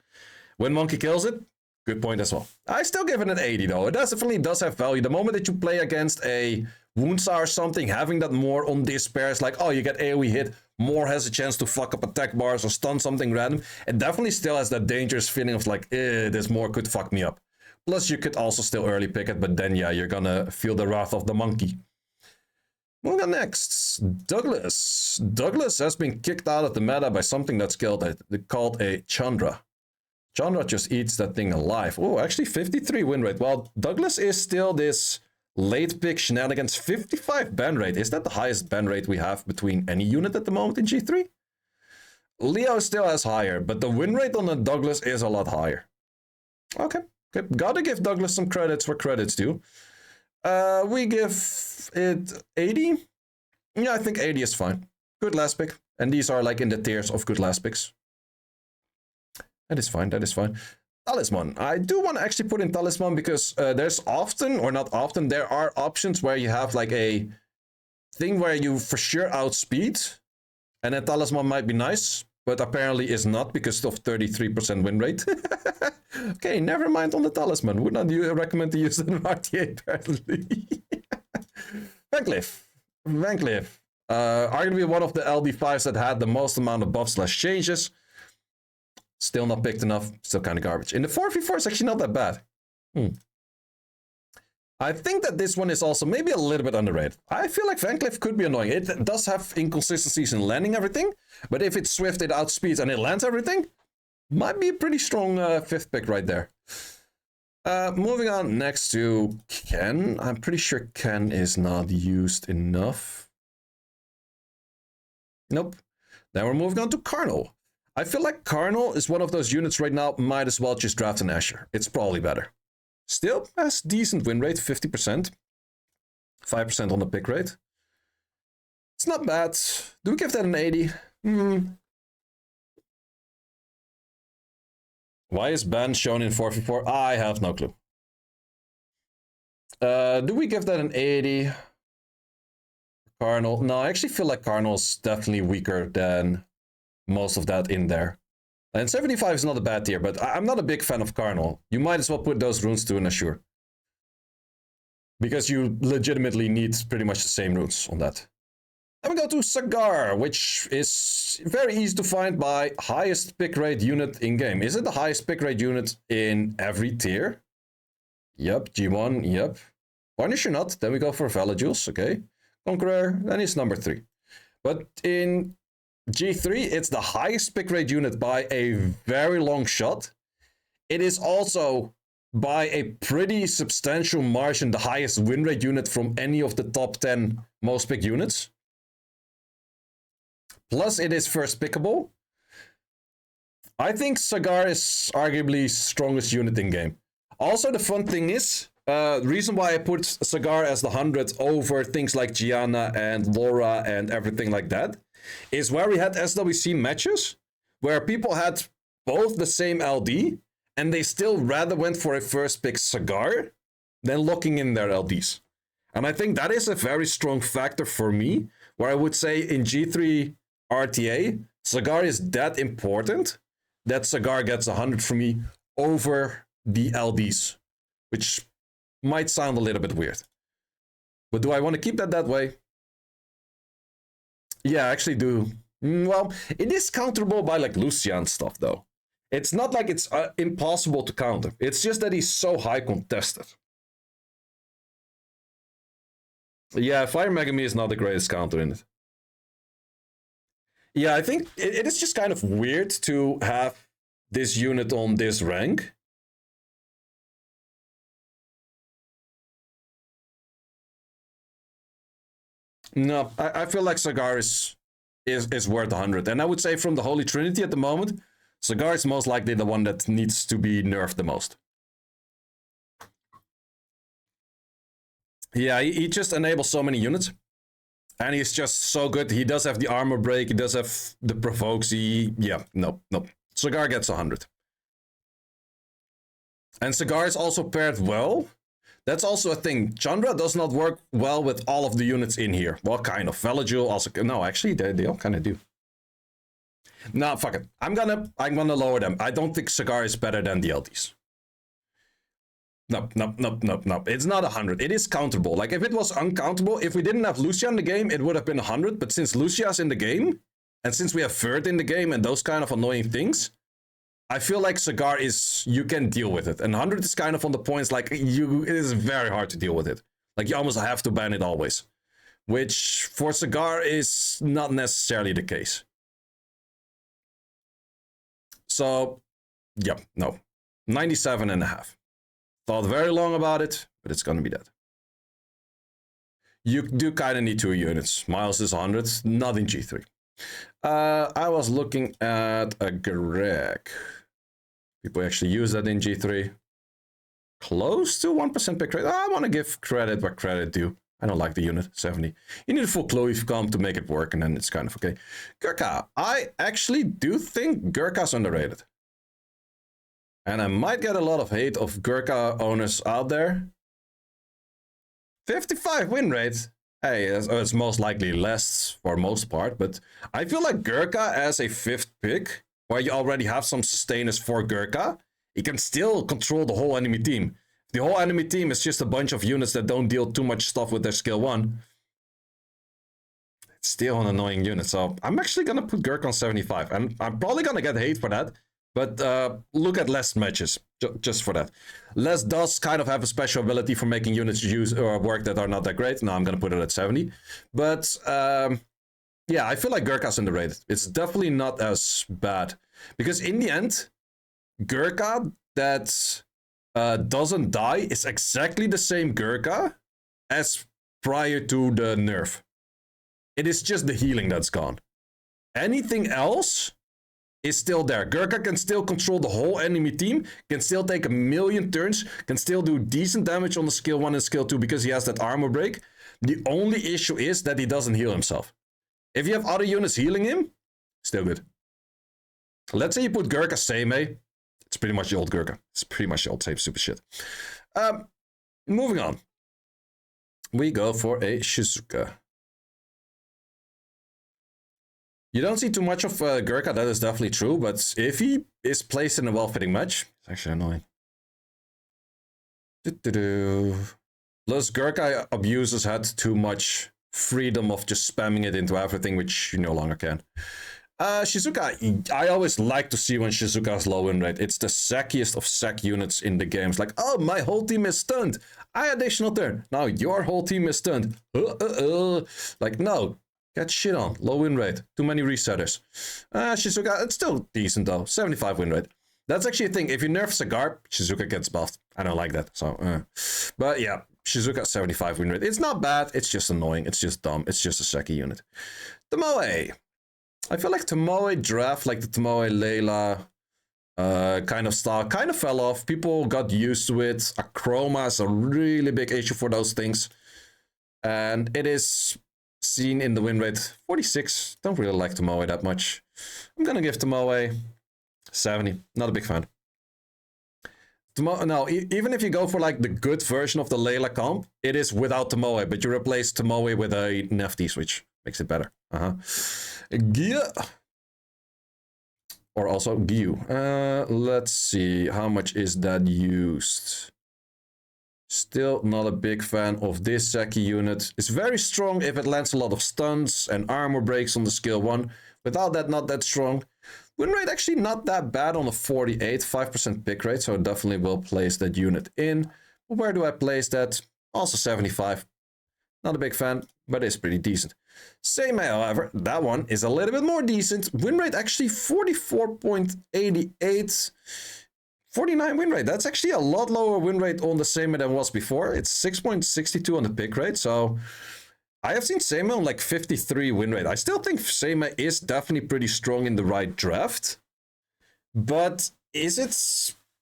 When Monkey kills it, good point as well. I still give it an 80 though. It definitely does have value. The moment that you play against a Woundsa or something, having that more on despair is like, oh, you get AoE hit, more has a chance to fuck up attack bars or stun something random. It definitely still has that dangerous feeling of like, this more could fuck me up. Plus, you could also still early pick it, but then yeah, you're gonna feel the wrath of the monkey. Moving on next, Douglas. Douglas has been kicked out of the meta by something that's called a Chandra. Chandra just eats that thing alive. Oh, actually 53 win rate. Well, Douglas is still this late pick shenanigans. 55 ban rate. Is that the highest ban rate we have between any unit at the moment in G3? Leo still has higher, but the win rate on the Douglas is a lot higher. Okay. Gotta give Douglas some credits where credits due. We give it 80. Yeah, I think 80 is fine. Good last pick. And these are like in the tiers of good last picks. That is fine, that is fine. Talisman. I do want to actually put in Talisman because there's often, or not often, there are options where you have like a thing where you for sure outspeed. And then Talisman might be nice, but apparently is not because of 33% win rate. Okay, never mind on the Talisman. Would not recommend to use it in RTA apparently. Van Cleef. Arguably one of the LD5s that had the most amount of buffs/changes. Still not picked enough, still kind of garbage. In the 4v4, it's actually not that bad. I think that this one is also maybe a little bit underrated. I feel like Van Cleef could be annoying. It does have inconsistencies in landing everything, but if it's swift, it outspeeds, and it lands everything, might be a pretty strong 5th pick right there. Moving on next to Ken. I'm pretty sure Ken is not used enough. Nope. Then we're moving on to Carnal. I feel like Carnal is one of those units right now, might as well just draft an Eshir. It's probably better. Still has decent win rate, 50%. 5% on the pick rate. It's not bad. Do we give that an 80? Why is ban shown in 4v4? I have no clue. Do we give that an 80? Carnal? No, I actually feel like Carnal's definitely weaker than most of that in there. And 75 is not a bad tier, but I'm not a big fan of Carnal. You might as well put those runes to an Eshir. Because you legitimately need pretty much the same runes on that. Then we go to Sagar, which is very easy to find by highest pick rate unit in game. Is it the highest pick rate unit in every tier? Yep, G1, yep. Punisher not, then we go for Valajules, okay. Conqueror, then it's number 3. But in G3, it's the highest pick rate unit by a very long shot. It is also, by a pretty substantial margin, the highest win rate unit from any of the top 10 most picked units. Plus, it is first pickable. I think Sagar is arguably strongest unit in game. Also, the fun thing is, reason why I put Sagar as the 100 over things like Gianna and Laura and everything like that, is where we had SWC matches where people had both the same LD and they still rather went for a first pick Cigar than locking in their LDs. And I think that is a very strong factor for me, where I would say in G3 RTA, Cigar is that important that Cigar gets 100 from me over the LDs, which might sound a little bit weird. But do I want to keep that way? Yeah, I actually do. Well, it is counterable by like Lucia and stuff, though. It's not like it's impossible to counter. It's just that he's so high contested. Yeah, Fire Megami is not the greatest counter in it. Yeah, I think it is just kind of weird to have this unit on this rank. No, I feel like Cigar is worth 100. And I would say from the Holy Trinity at the moment, Cigar is most likely the one that needs to be nerfed the most. Yeah, he just enables so many units. And he's just so good. He does have the armor break. He does have the provokes. Yeah, no. Cigar gets 100. And Cigar is also paired well. That's also a thing. Chandra does not work well with all of the units in here. Well, kind of. Veligil also... No, actually, they all kind of do. No, fuck it. I'm gonna lower them. I don't think Cigar is better than the LDs. No. It's not 100. It is countable. Like, if it was uncountable, if we didn't have Lucia in the game, it would have been 100. But since Lucia's in the game, and since we have Vert in the game and those kind of annoying things, I feel like Cigar is... You can deal with it. And 100 is kind of on the points, like, it is very hard to deal with it. Like, you almost have to ban it always. Which, for Cigar, is not necessarily the case. So, yeah, no. 97.5. Thought very long about it, but it's gonna be that. You do kind of need 2 units. Miles is 100, not in G3. I was looking at a Greg. People actually use that in G3. Close to 1% pick rate. I want to give credit where credit due. I don't like the unit, 70. You need a full Chloe comp to make it work, and then it's kind of okay. Gurkha. I actually do think Gurkha's underrated. And I might get a lot of hate of Gurkha owners out there. 55 win rate. Hey, it's most likely less for most part, but I feel like Gurkha as a 5th pick, where you already have some sustainers for Gurkha, he can still control the whole enemy team. The whole enemy team is just a bunch of units that don't deal too much stuff with their skill 1. It's still an annoying unit, so I'm actually gonna put Gurkha on 75, and I'm probably gonna get hate for that. But look at Les matches, just for that. Les does kind of have a special ability for making units use or work that are not that great. Now I'm going to put it at 70. But yeah, I feel like Gurkha's underrated. It's definitely not as bad. Because in the end, Gurkha that doesn't die is exactly the same Gurkha as prior to the nerf. It is just the healing that's gone. Anything else is still there. Gurkha can still control the whole enemy team, can still take 1,000,000 turns, can still do decent damage on the skill 1 and skill 2 because he has that armor break. The only issue is that he doesn't heal himself. If you have other units healing him, still good. Let's say you put Gurkha Seimei. It's pretty much the old Gurkha. It's pretty much the old same super shit. Moving on. We go for a Shizuka. You don't see too much of Gurkha, that is definitely true, but if he is placed in a well-fitting match, it's actually annoying. Plus, Gurkha abusers had too much freedom of just spamming it into everything, which you no longer can. Shizuka, I always like to see when Shizuka has low win rate. It's the sackiest of sack units in the games. Like, oh, my whole team is stunned. I additional turn. Now your whole team is stunned. Like, no. Get shit on. Low win rate. Too many resetters. Shizuka, it's still decent though. 75 win rate. That's actually a thing. If you nerf Cigar, Shizuka gets buffed. I don't like that. So, But yeah, Shizuka 75 win rate. It's not bad. It's just annoying. It's just dumb. It's just a Seki unit. Tomoe. I feel like Tomoe draft, like the Tomoe Layla kind of style, kind of fell off. People got used to it. Achroma is a really big issue for those things. And it is seen in the win rate 46. Don't really like Tomoe that much. I'm gonna give Tomoe 70. Not a big fan. No, even if you go for like the good version of the Layla comp, it is without Tomoe, but you replace Tomoe with a Nefty switch. Makes it better. Gia. Or also Gyu. Let's see, how much is that used? Still not a big fan of this Seki unit. It's very strong if it lands a lot of stuns and armor breaks on the skill 1. Without that, not that strong. Win rate actually not that bad on a 48, 5% pick rate, so I definitely will place that unit in. But where do I place that? Also 75. Not a big fan, but it's pretty decent. Seimei, however, that one is a little bit more decent. Win rate actually 44.88. 49 win rate. That's actually a lot lower win rate on the Seimei than was before. It's 6.62 on the pick rate, so I have seen Seimei on like 53 win rate. I still think Seimei is definitely pretty strong in the right draft, but is it...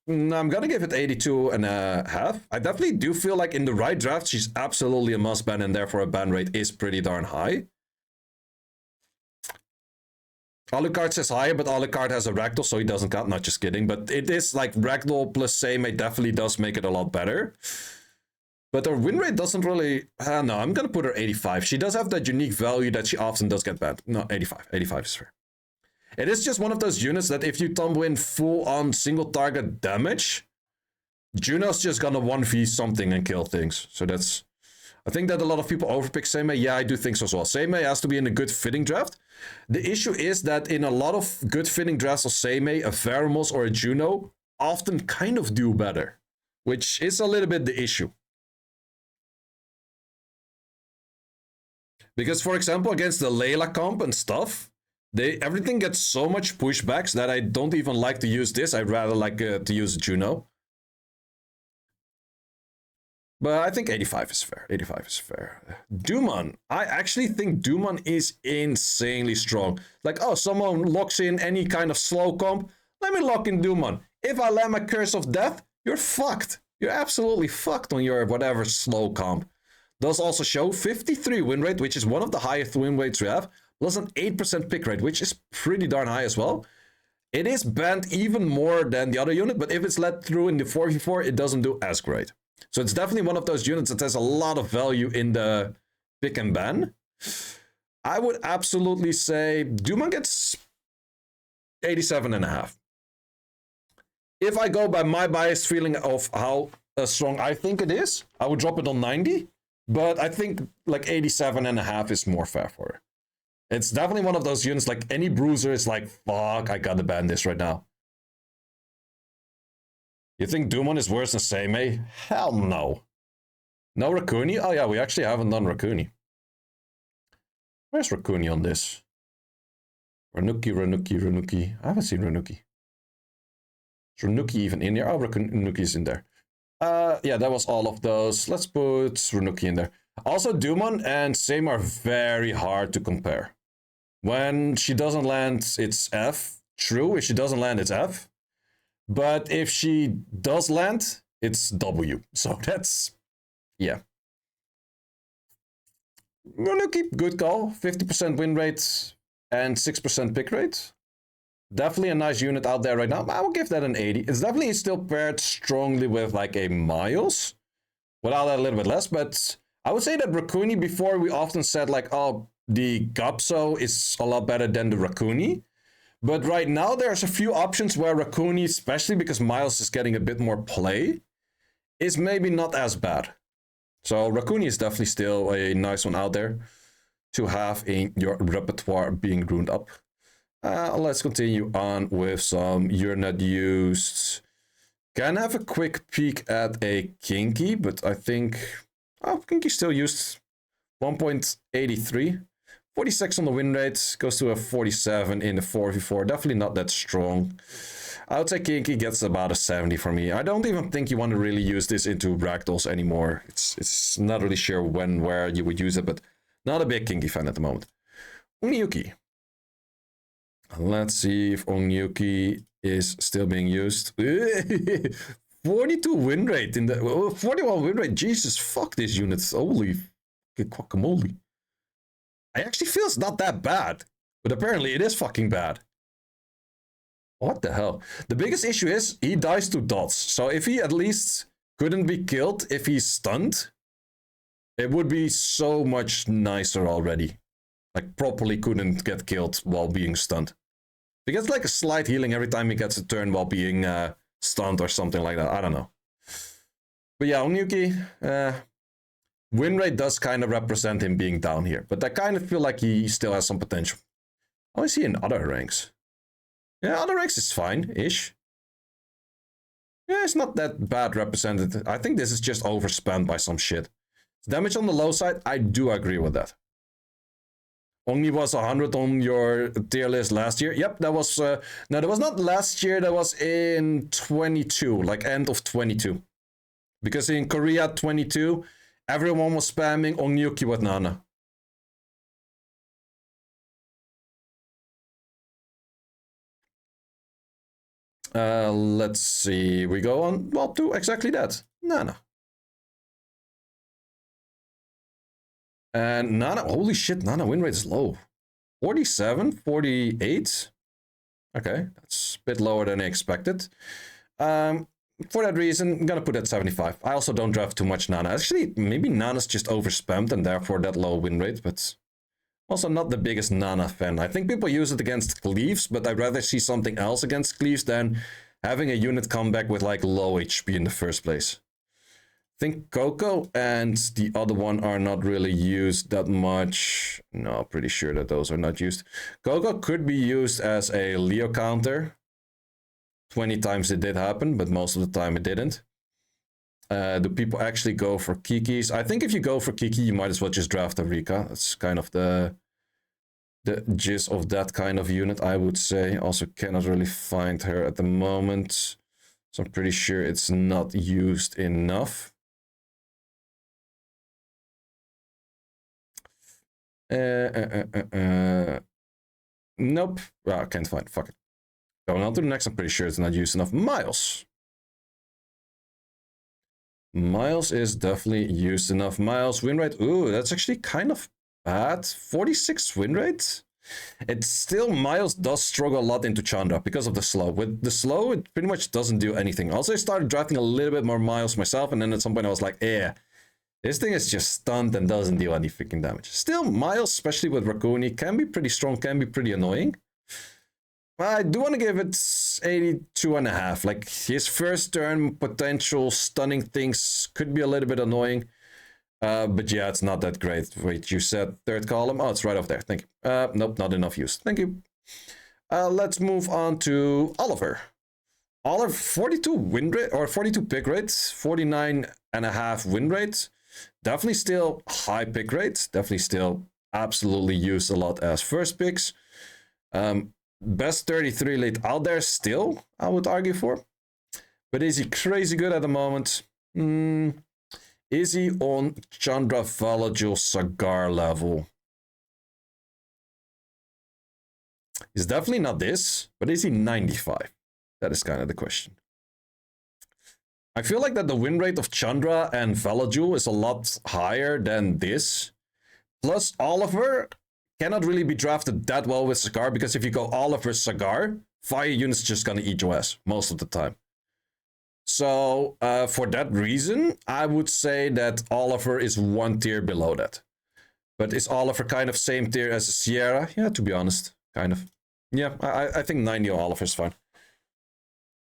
I'm gonna give it 82.5. I definitely do feel like in the right draft, she's absolutely a must ban, and therefore a ban rate is pretty darn high. Alucard says higher, but Alucard has a Ragdoll, so he doesn't count. Not just kidding, but it is like Ragdoll plus Seimei definitely does make it a lot better. But her win rate doesn't really... no, I'm gonna put her 85. She does have that unique value that she often does get banned. No, 85. 85 is fair. It is just one of those units that if you tumble in full-on single target damage, Juno's just gonna 1v something and kill things. So that's... I think that a lot of people overpick Seimei. Yeah, I do think so as well. Seimei has to be in a good fitting draft. The issue is that in a lot of good fitting drafts of Seimei, a Veramos or a Juno often kind of do better, which is a little bit the issue. Because, for example, against the Layla comp and stuff, everything gets so much pushbacks that I don't even like to use this. I'd rather like to use Juno. But I think 85 is fair. 85 is fair. Dumon. I actually think Dumon is insanely strong. Like, oh, someone locks in any kind of slow comp. Let me lock in Dumon. If I land my Curse of Death, you're fucked. You're absolutely fucked on your whatever slow comp. Does also show 53 win rate, which is one of the highest win rates we have. Plus an 8% pick rate, which is pretty darn high as well. It is banned even more than the other unit, but if it's let through in the 4v4, it doesn't do as great. So it's definitely one of those units that has a lot of value in the pick and ban. I would absolutely say Dumon gets 87.5. If I go by my biased feeling of how strong I think it is, I would drop it on 90. But I think like 87.5 is more fair for her. It's definitely one of those units, like any bruiser is like, fuck, I gotta ban this right now. You think Dumon is worse than Seimei? Hell no. No Racuni? Oh yeah, we actually haven't done Racuni. Where's Racuni on this? Ranuki. I haven't seen Ranuki. Is Ranuki even in here? Oh, Ranuki's in there. Yeah, that was all of those. Let's put Ranuki in there. Also, Dumon and Seimei are very hard to compare. When she doesn't land, it's F. True, if she doesn't land, it's F. But if she does land, it's W. So that's... yeah. Ranuki, good call. 50% win rate and 6% pick rate. Definitely a nice unit out there right now. I will give that an 80. It's definitely still paired strongly with like a Miles. Without that a little bit less. But I would say that Racuni, before we often said like, oh, the Gapso is a lot better than the Racuni. But right now there's a few options where Racuni, especially because Miles is getting a bit more play, is maybe not as bad. So Racuni is definitely still a nice one out there to have in your repertoire being ruined up. Let's continue on with some you're not used. Can have a quick peek at a Kinky, but I think Kinky still used 1.83. 46 on the win rate, goes to a 47 in the 4v4. Definitely not that strong. I would say Kinky gets about a 70 for me. I don't even think you want to really use this into Ragdolls anymore. It's not really sure when, where you would use it, but not a big Kinky fan at the moment. Onmyouji. Let's see if Onmyouji is still being used. 42 win rate in the 41 win rate. Jesus, fuck these units. Holy guacamole. I actually feel it's not that bad, but apparently it is fucking bad. What the hell? The biggest issue is he dies to dots. So if he at least couldn't be killed if he's stunned, it would be so much nicer already. Like, properly couldn't get killed while being stunned. He gets like a slight healing every time he gets a turn while being stunned or something like that. I don't know. But yeah, Onmyouji, win rate does kind of represent him being down here. But I kind of feel like he still has some potential. How is he in other ranks? Yeah, other ranks is fine-ish. Yeah, it's not that bad represented. I think this is just overspent by some shit. Damage on the low side, I do agree with that. Only was 100 on your tier list last year. Yep, that was... no, that was not last year. That was in 22, like end of 22. Because in Korea 22, everyone was spamming Onmyouji with Nana. Let's see. We go on, well, to exactly that. Nana. And Nana, holy shit, Nana win rate is low. 47, 48. Okay, that's a bit lower than I expected. For that reason, I'm gonna put it at 75. I also don't draft too much Nana. Actually, maybe Nana's just overspammed and therefore that low win rate, but also not the biggest Nana fan. I think people use it against Cleaves, but I'd rather see something else against Cleaves than having a unit come back with like low HP in the first place. I think Coco and the other one are not really used that much. No, pretty sure that those are not used. Coco could be used as a Leo counter. 20 times it did happen, but most of the time it didn't. Do people actually go for Kikis? I think if you go for Kiki, you might as well just draft a Rika. That's kind of the gist of that kind of unit, I would say. Also cannot really find her at the moment, so I'm pretty sure it's not used enough. Nope. Well, I can't find it. Fuck it. Going on to the next, I'm pretty sure it's not used enough. Miles. Miles is definitely used enough. Miles win rate. Ooh, that's actually kind of bad. 46 win rate. It's still, Miles does struggle a lot into Chandra because of the slow. With the slow, it pretty much doesn't do anything. Also, I started drafting a little bit more Miles myself, and then at some point I was like, yeah, this thing is just stunned and doesn't do any freaking damage. Still, Miles, especially with Racuni, can be pretty strong, can be pretty annoying. I do want to give it 82.5. Like, his first turn potential stunning things could be a little bit annoying. But yeah, it's not that great. Wait, you said third column? Oh, it's right off there. Thank you. Nope, not enough use. Thank you. Let's move on to Oliver. Oliver, 42 win rate, or 42 pick rate, 49.5 win rate. Definitely still high pick rate. Definitely still absolutely used a lot as first picks. Best 33 late out there still, I would argue for. But is he crazy good at the moment? Is he on Chandra Valkyrja Sagar level? He's definitely not this, but is he 95? That is kind of the question. I feel like that the win rate of Chandra and Valkyrja is a lot higher than this. Plus, Oliver cannot really be drafted that well with Sagar, because if you go Oliver Sagar, fire unit's just gonna eat your ass most of the time. So, for that reason, I would say that Oliver is one tier below that. But is Oliver kind of same tier as Sierra? Yeah, to be honest, kind of. Yeah, I think 90 on Oliver is fine.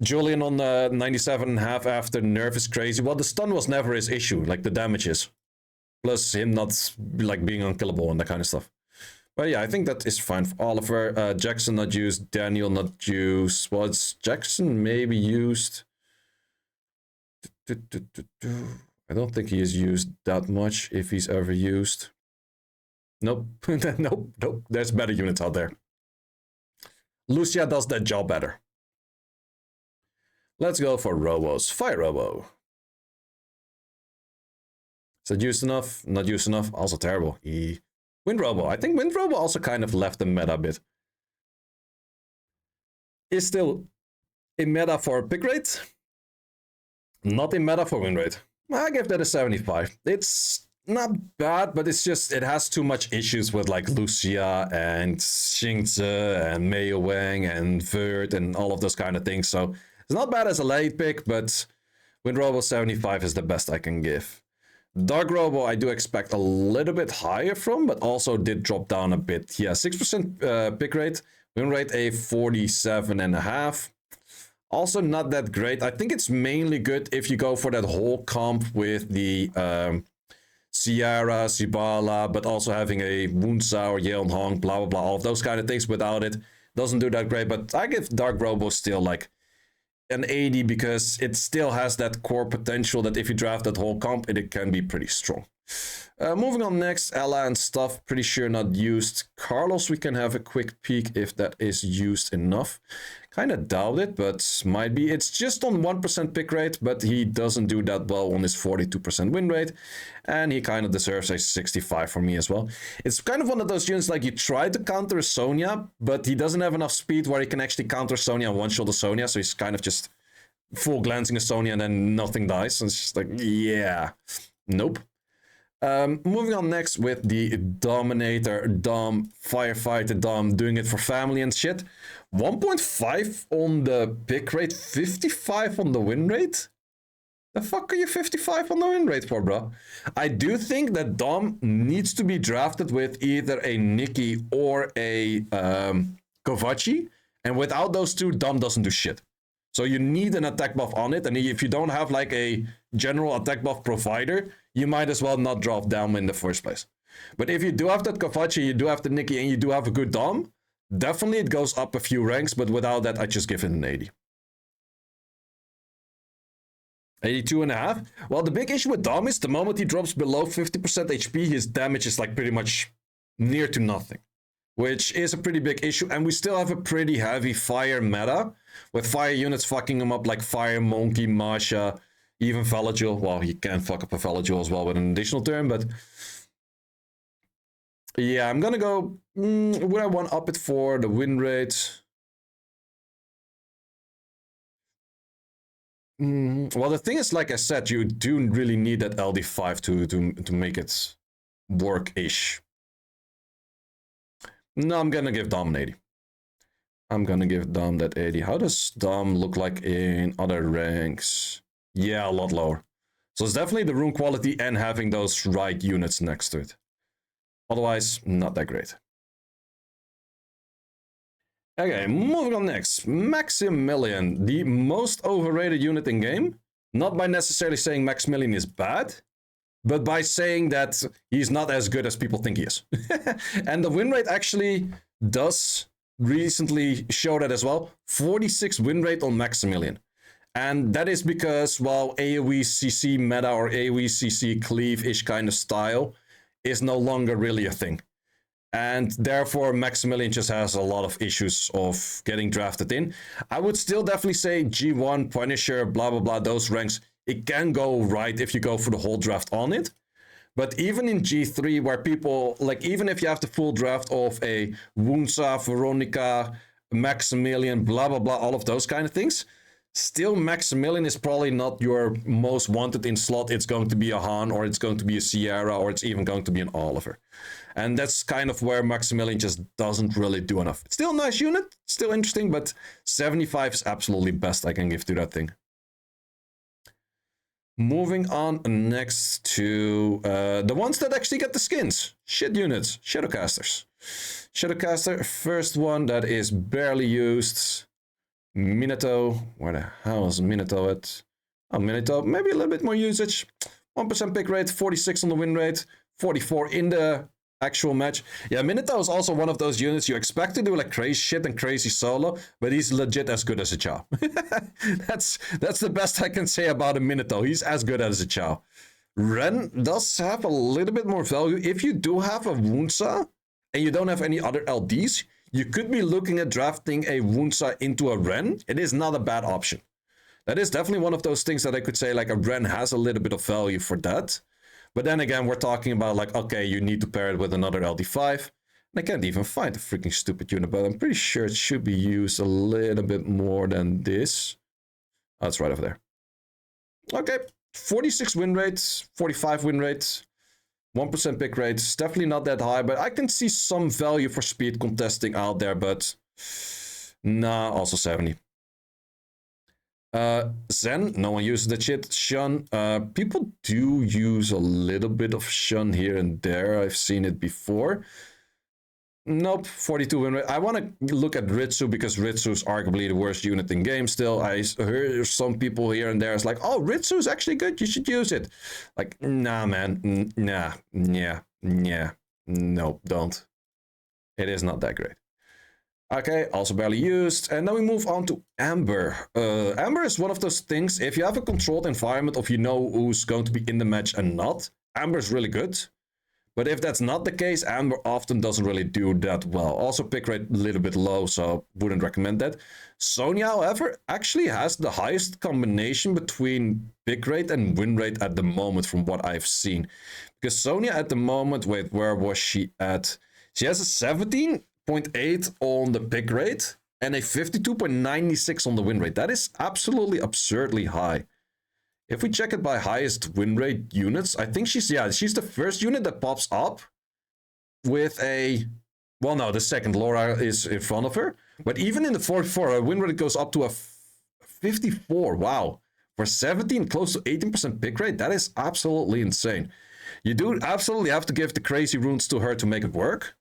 Julian on 97.5 after nerf is crazy. Well, the stun was never his issue, like the damage is. Plus him not like being unkillable and that kind of stuff. But yeah, I think that is fine for Oliver. Jackson not used, Daniel not used. Was Jackson maybe used? I don't think he is used that much, if he's ever used. Nope. Nope. There's better units out there. Lucia does that job better. Let's go for Robos. Fire Robo. Is that used enough? Not used enough. Also terrible. Wind Robo. I think Wind Robo also kind of left the meta a bit. Is still in meta for pick rate. Not in meta for win rate. I give that a 75. It's not bad, but it's just, it has too much issues with like Lucia and Xingzi and Mei Wang and Vert and all of those kind of things. So it's not bad as a late pick, but with Robo 75 is the best I can give. Dark Robo I do expect a little bit higher from, but also did drop down a bit. Yeah, 6% pick rate, win rate a 47.5. Also not that great. I think it's mainly good if you go for that whole comp with the Sierra, Sibala, but also having a Wunsa or Yeon Hong, blah, blah, blah, all of those kind of things. Without it, doesn't do that great. But I give Dark Robo still like an 80 because it still has that core potential that if you draft that whole comp, it can be pretty strong. Moving on next, Ella and stuff, pretty sure not used. Carlos, we can have a quick peek if that is used enough. Kind of doubt it, but might be. It's just on 1% pick rate, but he doesn't do that well on his 42% win rate. And he kind of deserves a 65 for me as well. It's kind of one of those units like you try to counter Sonya, but he doesn't have enough speed where he can actually counter Sonya and one-shot a Sonya. So he's kind of just full glancing a Sonya and then nothing dies. So it's just like, yeah, nope. Moving on next with the Dominator, Dom, Firefighter, Dom, doing it for family and shit. 1.5 on the pick rate, 55 on the win rate? The fuck are you 55 on the win rate for, bro? I do think that Dom needs to be drafted with either a Nikki or a Kovaci, and without those two, Dom doesn't do shit. So you need an attack buff on it, and if you don't have like a general attack buff provider, you might as well not drop Dom in the first place. But if you do have that Kovaci, you do have the Nikki, and you do have a good Dom, definitely it goes up a few ranks, but without that, I just give it an 80. 82.5. Well, the big issue with Dom is the moment he drops below 50% HP, his damage is like pretty much near to nothing, which is a pretty big issue. And we still have a pretty heavy fire meta, with fire units fucking him up like Fire Monkey, Masha, even Valkyrja. Well, he can fuck up a Valkyrja as well with an additional turn, but yeah, I'm gonna go. Would I want up it for the win rate? Well, the thing is, like I said, you do really need that LD5 to make it work-ish. No, I'm gonna give Dom an 80. I'm gonna give Dom that 80. How does Dom look like in other ranks? Yeah, a lot lower. So it's definitely the rune quality and having those right units next to it. Otherwise, not that great. Okay, moving on next. Maximilian, the most overrated unit in game. Not by necessarily saying Maximilian is bad, but by saying that he's not as good as people think he is. And the win rate actually does recently show that as well. 46 win rate on Maximilian. And that is because, well, AoE CC meta or AoE CC cleave-ish kind of style is no longer really a thing. And therefore, Maximilian just has a lot of issues of getting drafted in. I would still definitely say G1, Punisher, blah, blah, blah, those ranks, it can go right if you go for the whole draft on it. But even in G3, where people, like, even if you have the full draft of a Wunsa, Veronica, Maximilian, blah, blah, blah, all of those kind of things, still Maximilian is probably not your most wanted in slot. It's going to be a Han, or it's going to be a Sierra, or it's even going to be an Oliver. And that's kind of where Maximilian just doesn't really do enough. It's still a nice unit, still interesting, but 75 is absolutely best I can give to that thing. Moving on next to the ones that actually get the skins. Shit units, Shadowcasters. Shadowcaster, first one that is barely used. Minato, where the hell is Minato at? Oh, Minato, maybe a little bit more usage. 1% pick rate, 46 on the win rate, 44 in the actual match. Yeah, Minato is also one of those units you expect to do like crazy shit and crazy solo, but he's legit as good as a Chow. That's the best I can say about a Minato. He's as good as a Chow. Ren does have a little bit more value. If you do have a Wunsa and you don't have any other LDs, you could be looking at drafting a Wunsa into a Ren. It is not a bad option. That is definitely one of those things that I could say like a Ren has a little bit of value for that. But then again, we're talking about like, okay, you need to pair it with another LD5. And I can't even find the freaking stupid unit, but I'm pretty sure it should be used a little bit more than this. Oh, it's right over there. Okay, 46 win rates, 45 win rates. 1% pick rate is definitely not that high, but I can see some value for speed contesting out there, but nah, also 70. Zen, no one uses that shit. Shun, people do use a little bit of Shun here and there. I've seen it before. Nope, 42 win rate. I want to look at Ritsu because Ritsu is arguably the worst unit in game still. I heard some people here and there is like, oh, Ritsu is actually good, you should use it. Like, nah, man, no, don't. It is not that great. Okay, also barely used. And then we move on to Amber. Amber is one of those things, if you have a controlled environment of you know who's going to be in the match and not, Amber is really good. But if that's not the case, Amber often doesn't really do that well. Also pick rate a little bit low, so wouldn't recommend that. Sonya, however, actually has the highest combination between pick rate and win rate at the moment from what I've seen. Because Sonya at the moment, wait, where was she at? She has a 17.8 on the pick rate and a 52.96 on the win rate. That is absolutely absurdly high. If we check it by highest win rate units, I think she's the first unit that pops up with a, well, no, the second. Laura is in front of her. But even in the 44, her win rate goes up to a 54. Wow. For 17, close to 18% pick rate, that is absolutely insane. You do absolutely have to give the crazy runes to her to make it work.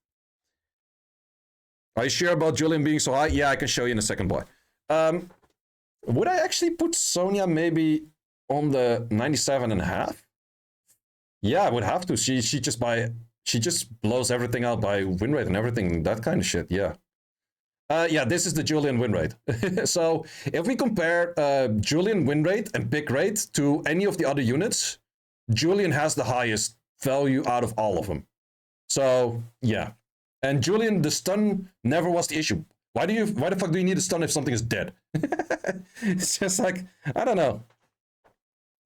Are you sure about Julian being so high? Yeah, I can show you in a second, boy. Would I actually put Sonya maybe on the 97.5? Yeah, I would have to. She just blows everything out by win rate and everything, that kind of shit. Yeah. Yeah, this is the Julian win rate. So if we compare Julian win rate and pick rate to any of the other units, Julian has the highest value out of all of them. So yeah, and Julian, the stun never was the issue. Why the fuck do you need a stun if something is dead? It's just like, I don't know.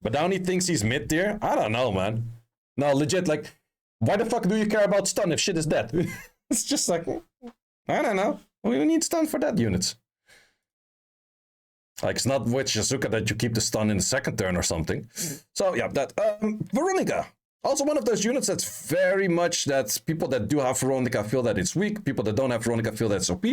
But now he thinks he's mid tier? I don't know, man. No, legit, like, why the fuck do you care about stun if shit is dead? It's just like, I don't know. We need stun for that units. Like, it's not with Shizuka that you keep the stun in the second turn or something. So, yeah, that. Veronica. Also one of those units that's very much that people that do have Veronica feel that it's weak. People that don't have Veronica feel that it's OP.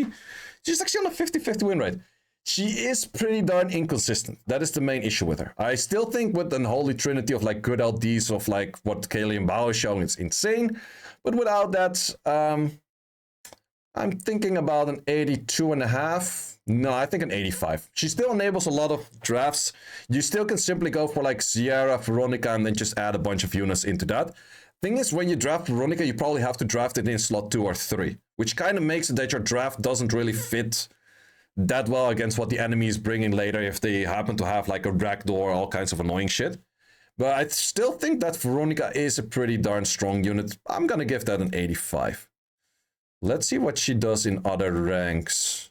She's actually on a 50-50 win rate. She is pretty darn inconsistent. That is the main issue with her. I still think with the Holy Trinity of like good LDs of like what Kaylee and Bao is showing, it's insane. But without that, I'm thinking about an 82.5. No, I think an 85. She still enables a lot of drafts. You still can simply go for like Sierra, Veronica, and then just add a bunch of units into that. Thing is, when you draft Veronica, you probably have to draft it in slot 2 or 3, which kind of makes it that your draft doesn't really fit that well against what the enemy is bringing later if they happen to have like a Ragdoll, all kinds of annoying shit. But I still think that Veronica is a pretty darn strong unit. I'm gonna give that an 85. Let's see what she does in other ranks.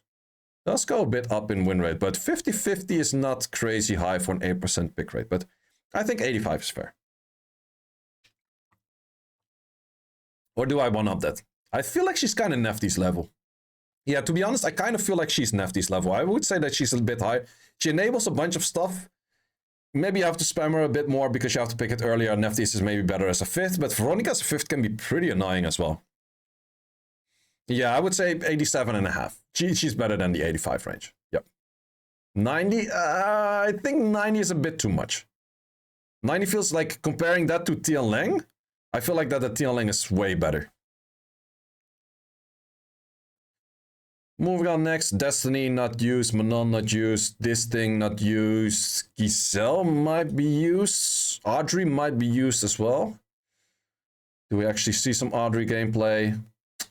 Does go a bit up in win rate, but 50-50 is not crazy high for an 8% pick rate, but I think 85 is fair. Or do I one-up that? I feel like she's kind of Nefty's level. Yeah, to be honest, I kind of feel like she's Nefty's level. I would say that she's a bit high. She enables a bunch of stuff. Maybe you have to spam her a bit more because you have to pick it earlier. Nefty's is maybe better as a 5th, but Veronica as a 5th can be pretty annoying as well. Yeah, I would say 87.5. She's better than the 85 range. Yep. 90, I think 90 is a bit too much. 90 feels like comparing that to Tian Lang. I feel like that the Tian Lang is way better. Moving on next, Destiny not used, Manon not used, this thing not used, Giselle might be used, Audrey might be used as well. Do we actually see some Audrey gameplay?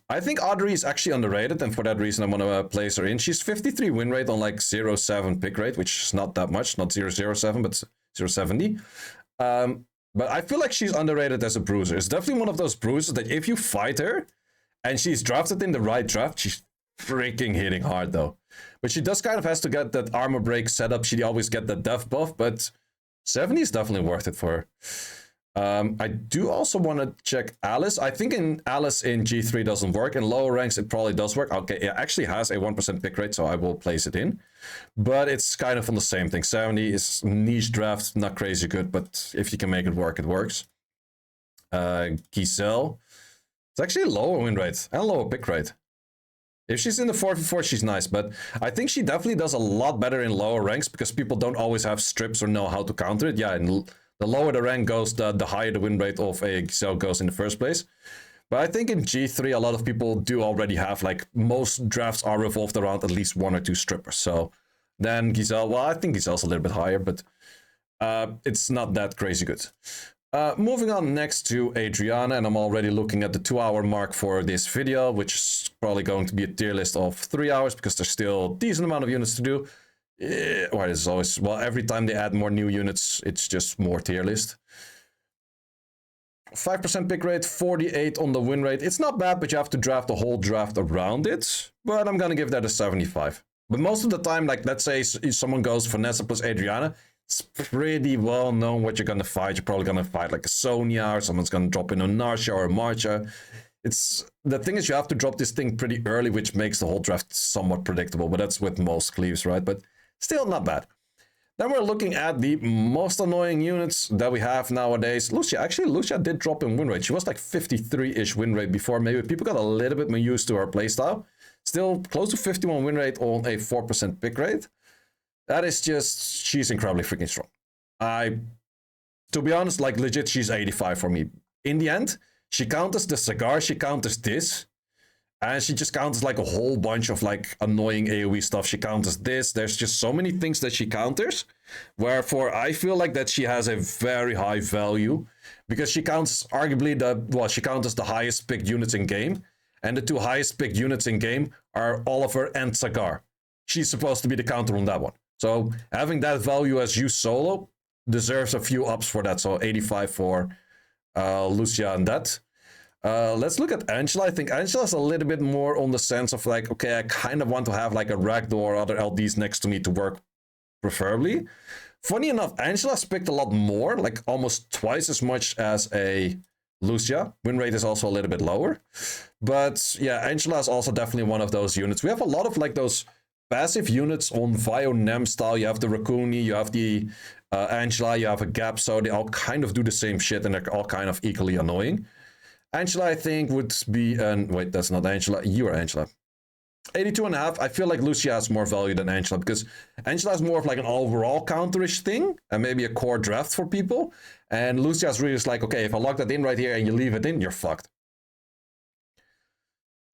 I think Audrey is actually underrated, and for that reason I want to place her in. She's 53 win rate on like 0.7 pick rate, which is not that much, not 0.07, but 0.70. But I feel like she's underrated as a bruiser. It's definitely one of those bruisers that if you fight her, and she's drafted in the right draft, she's freaking hitting hard though. But she does kind of has to get that armor break set up. She always get the death buff, but 70 is definitely worth it for her. I do also want to check Alice. I think in Alice in G3 doesn't work. In lower ranks, it probably does work. Okay, it actually has a 1% pick rate, so I will place it in. But it's kind of on the same thing. 70 is niche draft, not crazy good, but if you can make it work, it works. Giselle. It's actually lower win rate and lower pick rate. If she's in the 4v4, she's nice, but I think she definitely does a lot better in lower ranks because people don't always have strips or know how to counter it. Yeah, and the lower the rank goes, the higher the win rate of a Giselle goes in the first place. But I think in G3, a lot of people do already have, like, most drafts are revolved around at least 1 or 2 strippers. So then Giselle, well, I think Giselle's a little bit higher, but it's not that crazy good. Moving on next to Adriana, and I'm already looking at the 2-hour mark for this video, which is probably going to be a tier list of 3 hours because there's still a decent amount of units to do. Well, it's always, well, every time they add more new units, it's just more tier list. 5% pick rate, 48 on the win rate. It's not bad, but you have to draft the whole draft around it. But I'm gonna give that a 75. But most of the time, like, let's say if someone goes Vanessa plus Adriana, it's pretty well known what you're gonna fight. You're probably gonna fight like a Sonia, or someone's gonna drop in a Narsha or a Marcha. It's the thing is you have to drop this thing pretty early, which makes the whole draft somewhat predictable. But that's with most cleaves, right? But still not bad. Then we're looking at the most annoying units that we have nowadays. Lucia, actually, Lucia did drop in win rate. She was like 53-ish win rate before. Maybe people got a little bit more used to her playstyle. Still close to 51 win rate on a 4% pick rate. That is just, she's incredibly freaking strong. To be honest, like legit, she's 85 for me. In the end, she counters the cigar, she counters this, and she just counters like a whole bunch of like annoying AoE stuff. She counters this. There's just so many things that she counters. Wherefore, I feel like that she has a very high value because she counters arguably she counters the highest picked units in game. And the 2 highest picked units in game are Oliver and Cigar. She's supposed to be the counter on that one. So having that value as you solo deserves a few ups for that. So 85 for Lucia and that. Let's look at Angela. I think Angela's a little bit more on the sense of like, okay, I kind of want to have like a Ragdoll or other LDs next to me to work preferably. Funny enough, Angela's picked a lot more, like almost twice as much as a Lucia. Win rate is also a little bit lower. But yeah, Angela is also definitely one of those units. We have a lot of like those passive units on Vio Nem style. You have the Racuni, you have the Angela, you have a Gap, so they all kind of do the same shit and they're all kind of equally annoying. Angela, I think, would be an... Wait, that's not Angela. You are Angela. 82.5. I feel like Lucia has more value than Angela because Angela is more of like an overall counterish thing and maybe a core draft for people. And Lucia's really just like, okay, if I lock that in right here and you leave it in, you're fucked.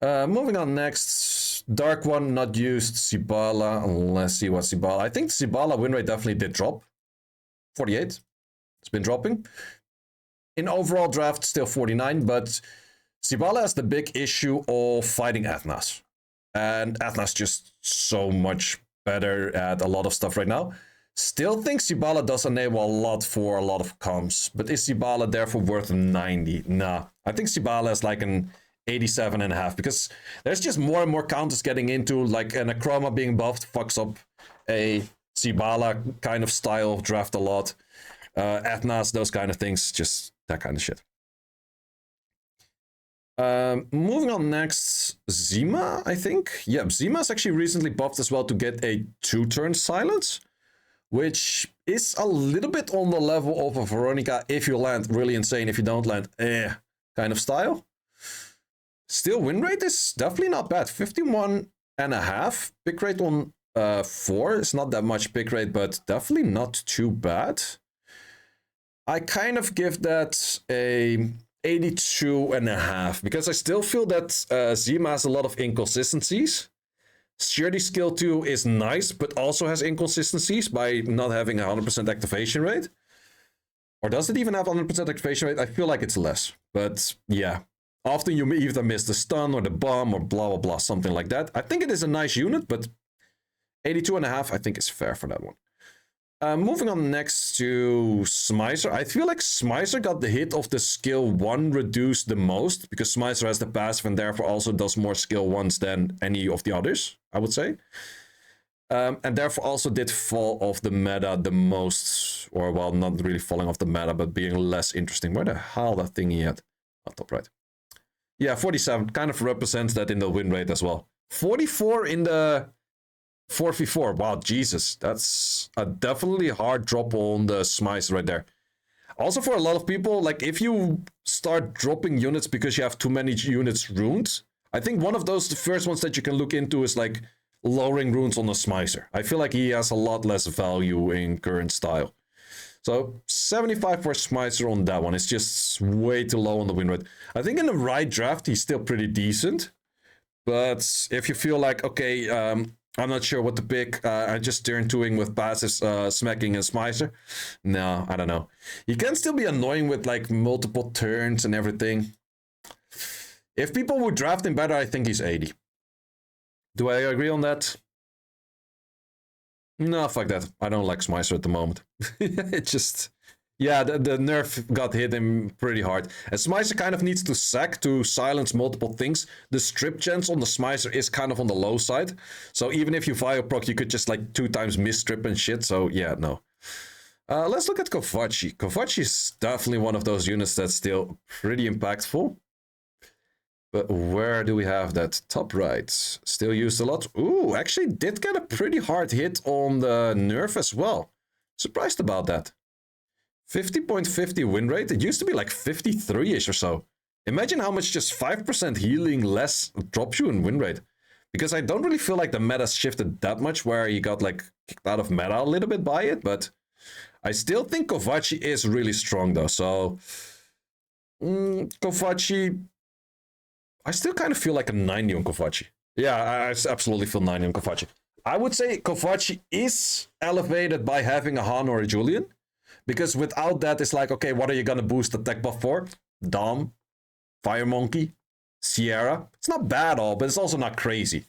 Moving on next. Dark one, not used. Sibala. Let's see what Sibala... I think Sibala win rate definitely did drop. 48. It's been dropping. In overall draft, still 49, but Sibala has the big issue of fighting Athnas. And Athnas just so much better at a lot of stuff right now. Still think Sibala does enable a lot for a lot of comms, but is Sibala therefore worth a 90? Nah, I think Sibala is like an 87.5 because there's just more and more counters getting into, like an Akroma being buffed fucks up a Sibala kind of style of draft a lot. Athnas, those kind of things, just that kind of shit. Moving on next, Zima, I think. Yeah, Zima's actually recently buffed as well to get a 2-turn silence, which is a little bit on the level of a Veronica. If you land, really insane. If you don't land, kind of style. Still, win rate is definitely not bad. 51.5. Pick rate on 4 is not that much pick rate, but definitely not too bad. I kind of give that a 82.5 because I still feel that Zima has a lot of inconsistencies. Sturdy skill 2 is nice, but also has inconsistencies by not having a 100% activation rate. Or does it even have 100% activation rate? I feel like it's less. But yeah, often you either miss the stun or the bomb or blah, blah, blah, something like that. I think it is a nice unit, but 82.5 I think is fair for that one. Moving on next to Smicer. I feel like Smicer got the hit of the skill 1 reduced the most because Smicer has the passive and therefore also does more skill 1s than any of the others, I would say. And therefore also did fall off the meta the most, or well, not really falling off the meta, but being less interesting. Where the hell that thingy at? Oh, top right. Yeah, 47 kind of represents that in the win rate as well. 44 in the 4v4. Wow, Jesus. That's a definitely hard drop on the Smice right there. Also, for a lot of people, like if you start dropping units because you have too many units ruined, I think one of those, the first ones that you can look into is like lowering runes on the Smicer. I feel like he has a lot less value in current style. So 75 for Smicer on that one. It's just way too low on the win rate. I think in the right draft, he's still pretty decent. But if you feel like, okay, I'm not sure what to pick, I just turn 2ing with passives, smacking and Smicer. No, I don't know. He can still be annoying with like multiple turns and everything. If people would draft him better, I think he's 80. Do I agree on that? No, fuck that. I don't like Smicer at the moment. It just... Yeah, the nerf got hit him pretty hard. And Smicer kind of needs to sack to silence multiple things. The strip chance on the Smicer is kind of on the low side. So even if you fire proc, you could just like 2 times miss strip and shit. So yeah, no. Let's look at Kovachi. Kovachi is definitely one of those units that's still pretty impactful. But where do we have that? Top right. Still used a lot. Ooh, actually did get a pretty hard hit on the nerf as well. Surprised about that. 50.50 win rate. It used to be like 53-ish or so. Imagine how much just 5% healing less drops you in win rate. Because I don't really feel like the meta shifted that much where you got like kicked out of meta a little bit by it. But I still think Kovachi is really strong though. So Kovachi... I still kind of feel like a 90 on Kovachi. Yeah, I absolutely feel 90 on Kovachi. I would say Kovachi is elevated by having a Han or a Julian. Because without that, it's like, okay, what are you going to boost attack buff for? Dom, Fire Monkey, Sierra. It's not bad all, but it's also not crazy.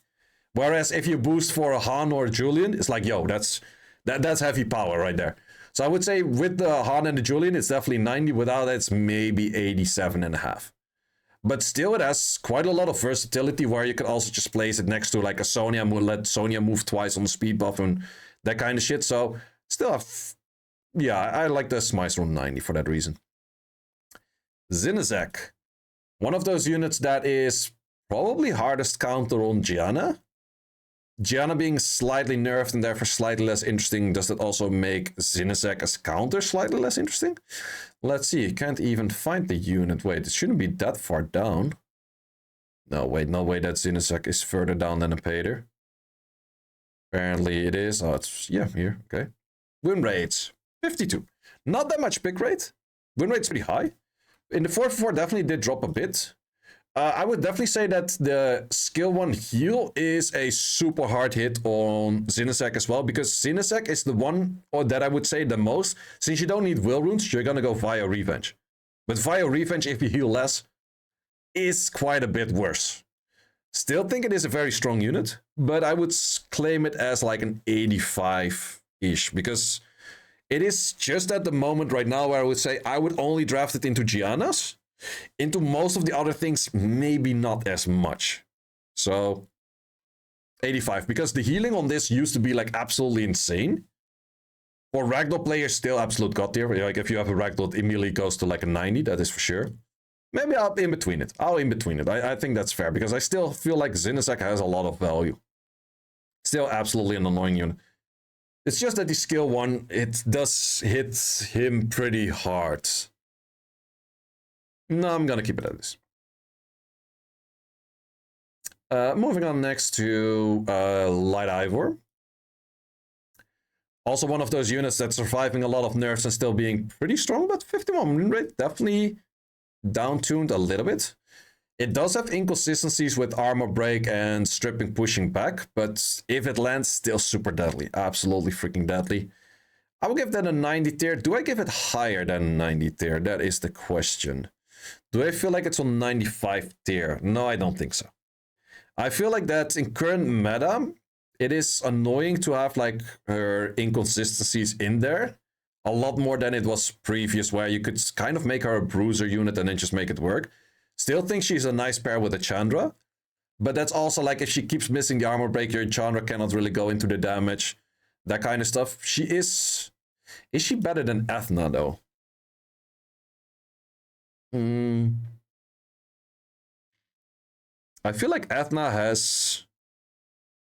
Whereas if you boost for a Han or a Julian, it's like, yo, that's heavy power right there. So I would say with the Han and the Julian, it's definitely 90. Without that, it's maybe 87.5. But still, it has quite a lot of versatility where you can also just place it next to like a Sonya, let Sonya move twice on the speed buff and that kind of shit. So still have... Yeah, I like the Smicer on 90 for that reason. Zinazek. One of those units that is probably hardest counter on Gianna. Gianna being slightly nerfed and therefore slightly less interesting. Does that also make Zinazek as counter slightly less interesting? Let's see. Can't even find the unit. Wait, it shouldn't be that far down. No, wait, no way that Zinazek is further down than a Pater. Apparently it is. Oh, it's... Yeah, here. Okay. Win rates. 52. Not that much pick rate. Win rate's pretty high. In the 4-4 definitely did drop a bit. I would definitely say that the skill 1 heal is a super hard hit on Zinazek as well, because Zinazek is the one that I would say the most. Since you don't need will runes, you're gonna go via revenge. But via revenge, if you heal less, is quite a bit worse. Still think it is a very strong unit, but I would claim it as like an 85-ish, because it is just at the moment right now where I would say I would only draft it into Gianna's. Into most of the other things, maybe not as much. So, 85. Because the healing on this used to be like absolutely insane. For Ragdoll players, still absolute god tier. Like if you have a Ragdoll, it immediately goes to like a 90, that is for sure. Maybe I'll in between it. I think that's fair, because I still feel like Zinazek has a lot of value. Still absolutely an annoying unit. It's just that the skill 1, it does hit him pretty hard. No, I'm gonna keep it at this. Moving on next to Light Ivor. Also one of those units that's surviving a lot of nerfs and still being pretty strong, but 51 win rate, definitely down-tuned a little bit. It does have inconsistencies with armor break and stripping pushing back, but if it lands, still super deadly. Absolutely freaking deadly. I will give that a 90 tier. Do I give it higher than 90 tier? That is the question. Do I feel like it's on 95 tier? No, I don't think so. I feel like that in current meta, it is annoying to have like her inconsistencies in there. A lot more than it was previous, where you could kind of make her a bruiser unit and then just make it work. Still think she's a nice pair with a Chandra. But that's also like if she keeps missing the armor break, your Chandra cannot really go into the damage. That kind of stuff. She is... Is she better than Ethna though? I feel like Ethna has...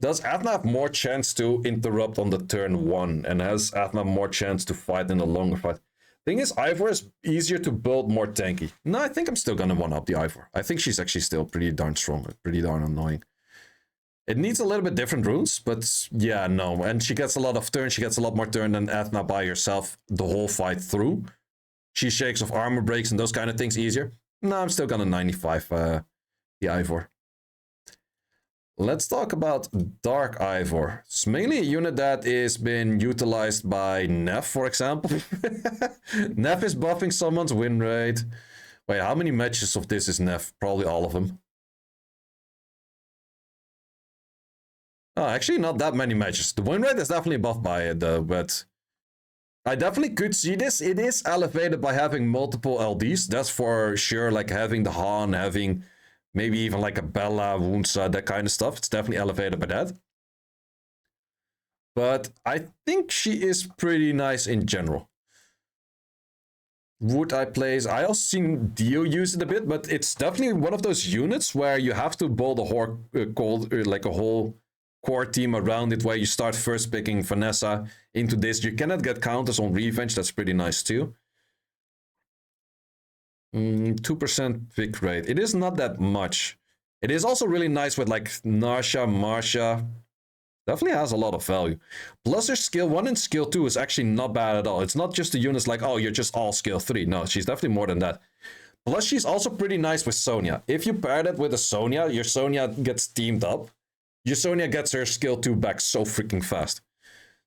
Does Ethna have more chance to interrupt on the turn 1? And has Ethna more chance to fight in a longer fight? Thing is, Ivor is easier to build, more tanky. No, I think I'm still gonna one-up the Ivor. I think she's actually still pretty darn strong, pretty darn annoying. It needs a little bit different runes, but yeah, no. And she gets a lot of turn, she gets a lot more turn than Ethna by herself the whole fight through. She shakes off armor breaks and those kind of things easier. No, I'm still gonna 95 the Ivor. Let's talk about Dark Ivor. It's mainly a unit that is been utilized by Neff, for example. Neff is buffing someone's win rate. Wait, how many matches of this is Neff? Probably all of them. Oh, actually not that many matches. The win rate is definitely buffed by it though, but I definitely could see this. It is elevated by having multiple LDs. That's for sure, like having the Han, having maybe even like a Bella, Wunsa, that kind of stuff. It's definitely elevated by that. But I think she is pretty nice in general. Would I place? I also seen Dio use it a bit, but it's definitely one of those units where you have to build like a whole core team around it, where you start first picking Vanessa into this. You cannot get counters on Revenge. That's pretty nice too. 2% pick rate. It is not that much. It is also really nice with like Narsha, Marsha. Definitely has a lot of value. Plus her skill 1 and skill 2 is actually not bad at all. It's not just the units like, oh, you're just all skill 3. No, she's definitely more than that. Plus she's also pretty nice with Sonya. If you pair that with a Sonya, your Sonya gets teamed up. Your Sonya gets her skill 2 back so freaking fast.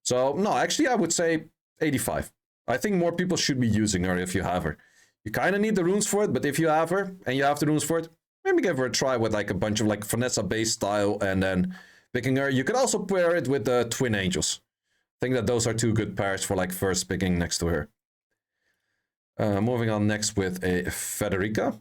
So, no, actually I would say 85. I think more people should be using her if you have her. You kind of need the runes for it, but if you have her and you have the runes for it, maybe give her a try with like a bunch of like Vanessa base style and then picking her. You could also pair it with the Twin Angels. I think that those are two good pairs for like first picking next to her. Moving on next with a Federica.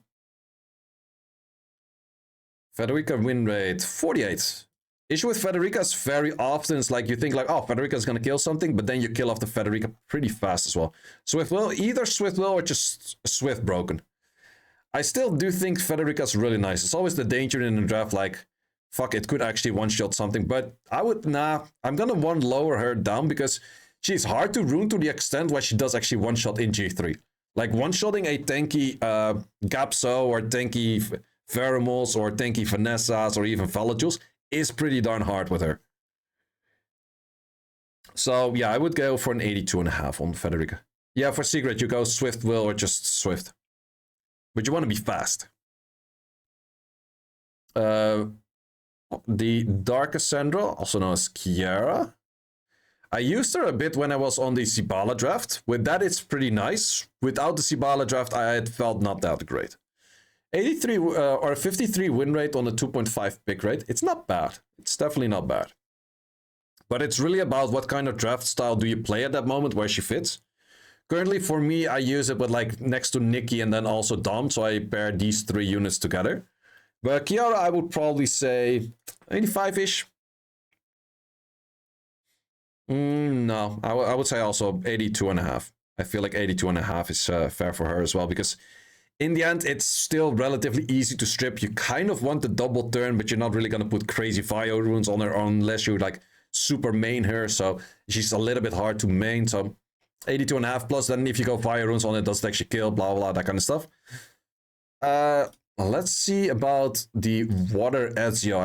Federica win rate 48. Issue with Federica is very often it's like you think like, oh, Federica is going to kill something, but then you kill off the Federica pretty fast as well. Swift Will, either Swift Will or just Swift Broken. I still do think Federica is really nice. It's always the danger in the draft, like, fuck, it could actually one-shot something, but I would, I'm going to lower her down because she's hard to rune to the extent where she does actually one-shot in G3. Like one-shotting a tanky Gapso or tanky Pheromones or tanky Vanessas or even Valajules is pretty darn hard with her. So yeah, I would go for an 82.5 on Federica. Yeah, for Secret, you go Swift Will or just Swift. But you want to be fast. The Dark Cassandra, also known as Kiara. I used her a bit when I was on the Sibala draft. With that, it's pretty nice. Without the Sibala draft, I had felt not that great. 83 or 53 win rate on a 2.5 pick rate. It's not bad. It's definitely not bad. But it's really about what kind of draft style do you play at that moment where she fits. Currently, for me, I use it with like next to Nikki and then also Dom. So I pair these three units together. But Kiara, I would probably say 85-ish. No, I would say also 82.5. I feel like 82.5 is fair for her as well because in the end, it's still relatively easy to strip. You kind of want the double turn, but you're not really going to put crazy fire runes on her unless you like super main her. So she's a little bit hard to main. So 82.5 plus then if you go fire runes on it, does it actually kill, blah, blah, that kind of stuff. Let's see about the Water Ezio.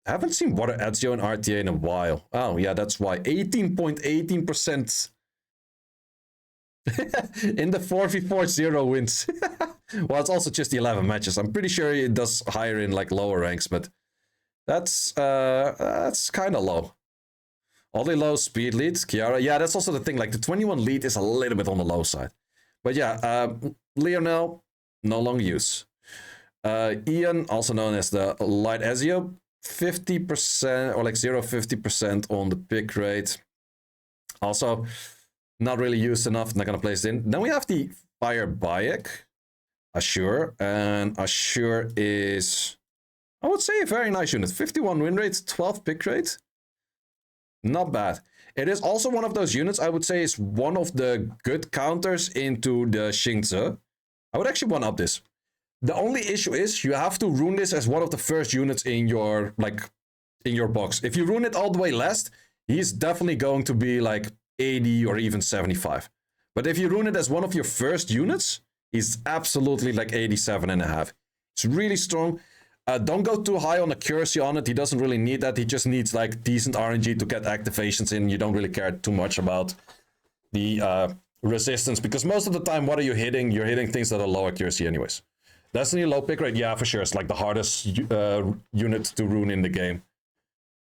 I haven't seen Water Ezio in RTA in a while. Oh, yeah, that's why. 18.18% in the 4v4-0 wins. Well, it's also just 11 matches. I'm pretty sure it does higher in like lower ranks, but that's kind of low. Only low speed lead, Kiara. Yeah, that's also the thing. Like the 21 lead is a little bit on the low side. But yeah, Leonel, no longer use. Ian, also known as the Light Ezio, 50% or like 0.50% on the pick rate. Also, not really used enough. Not gonna place it in. Then we have the Fire Bayek, Eshir, and Eshir is, I would say, a very nice unit. 51 win rate, 12 pick rate. Not bad. It is also one of those units I would say is one of the good counters into the Xingzi. I would actually one up this. The only issue is you have to rune this as one of the first units in your box. If you rune it all the way last, he's definitely going to be like 80 or even 75. But if you rune it as one of your first units, he's absolutely like 87.5. It's really strong. Don't go too high on accuracy on it. He doesn't really need that. He just needs like decent RNG to get activations in. You don't really care too much about the resistance, because most of the time, what are you hitting? You're hitting things that are low accuracy anyways. Destiny low pick rate, yeah, for sure. It's like the hardest unit to rune in the game.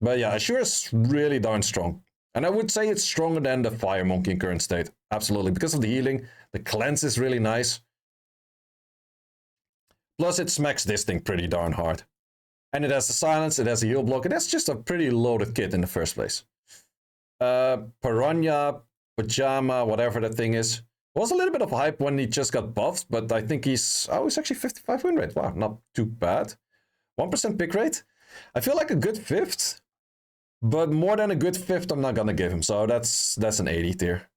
But yeah, Eshir is really darn strong. And I would say it's stronger than the Fire Monkey in current state. Absolutely, because of the healing. The cleanse is really nice. Plus, it smacks this thing pretty darn hard. And it has the silence, it has a heal block. It has just a pretty loaded kit in the first place. Piranha, Pajama, whatever that thing is. Was a little bit of hype when he just got buffed, but I think he's actually 55 win rate. Wow, not too bad. 1% pick rate. I feel like a good 5th, but more than a good 5th I'm not gonna give him, so that's an 80 tier.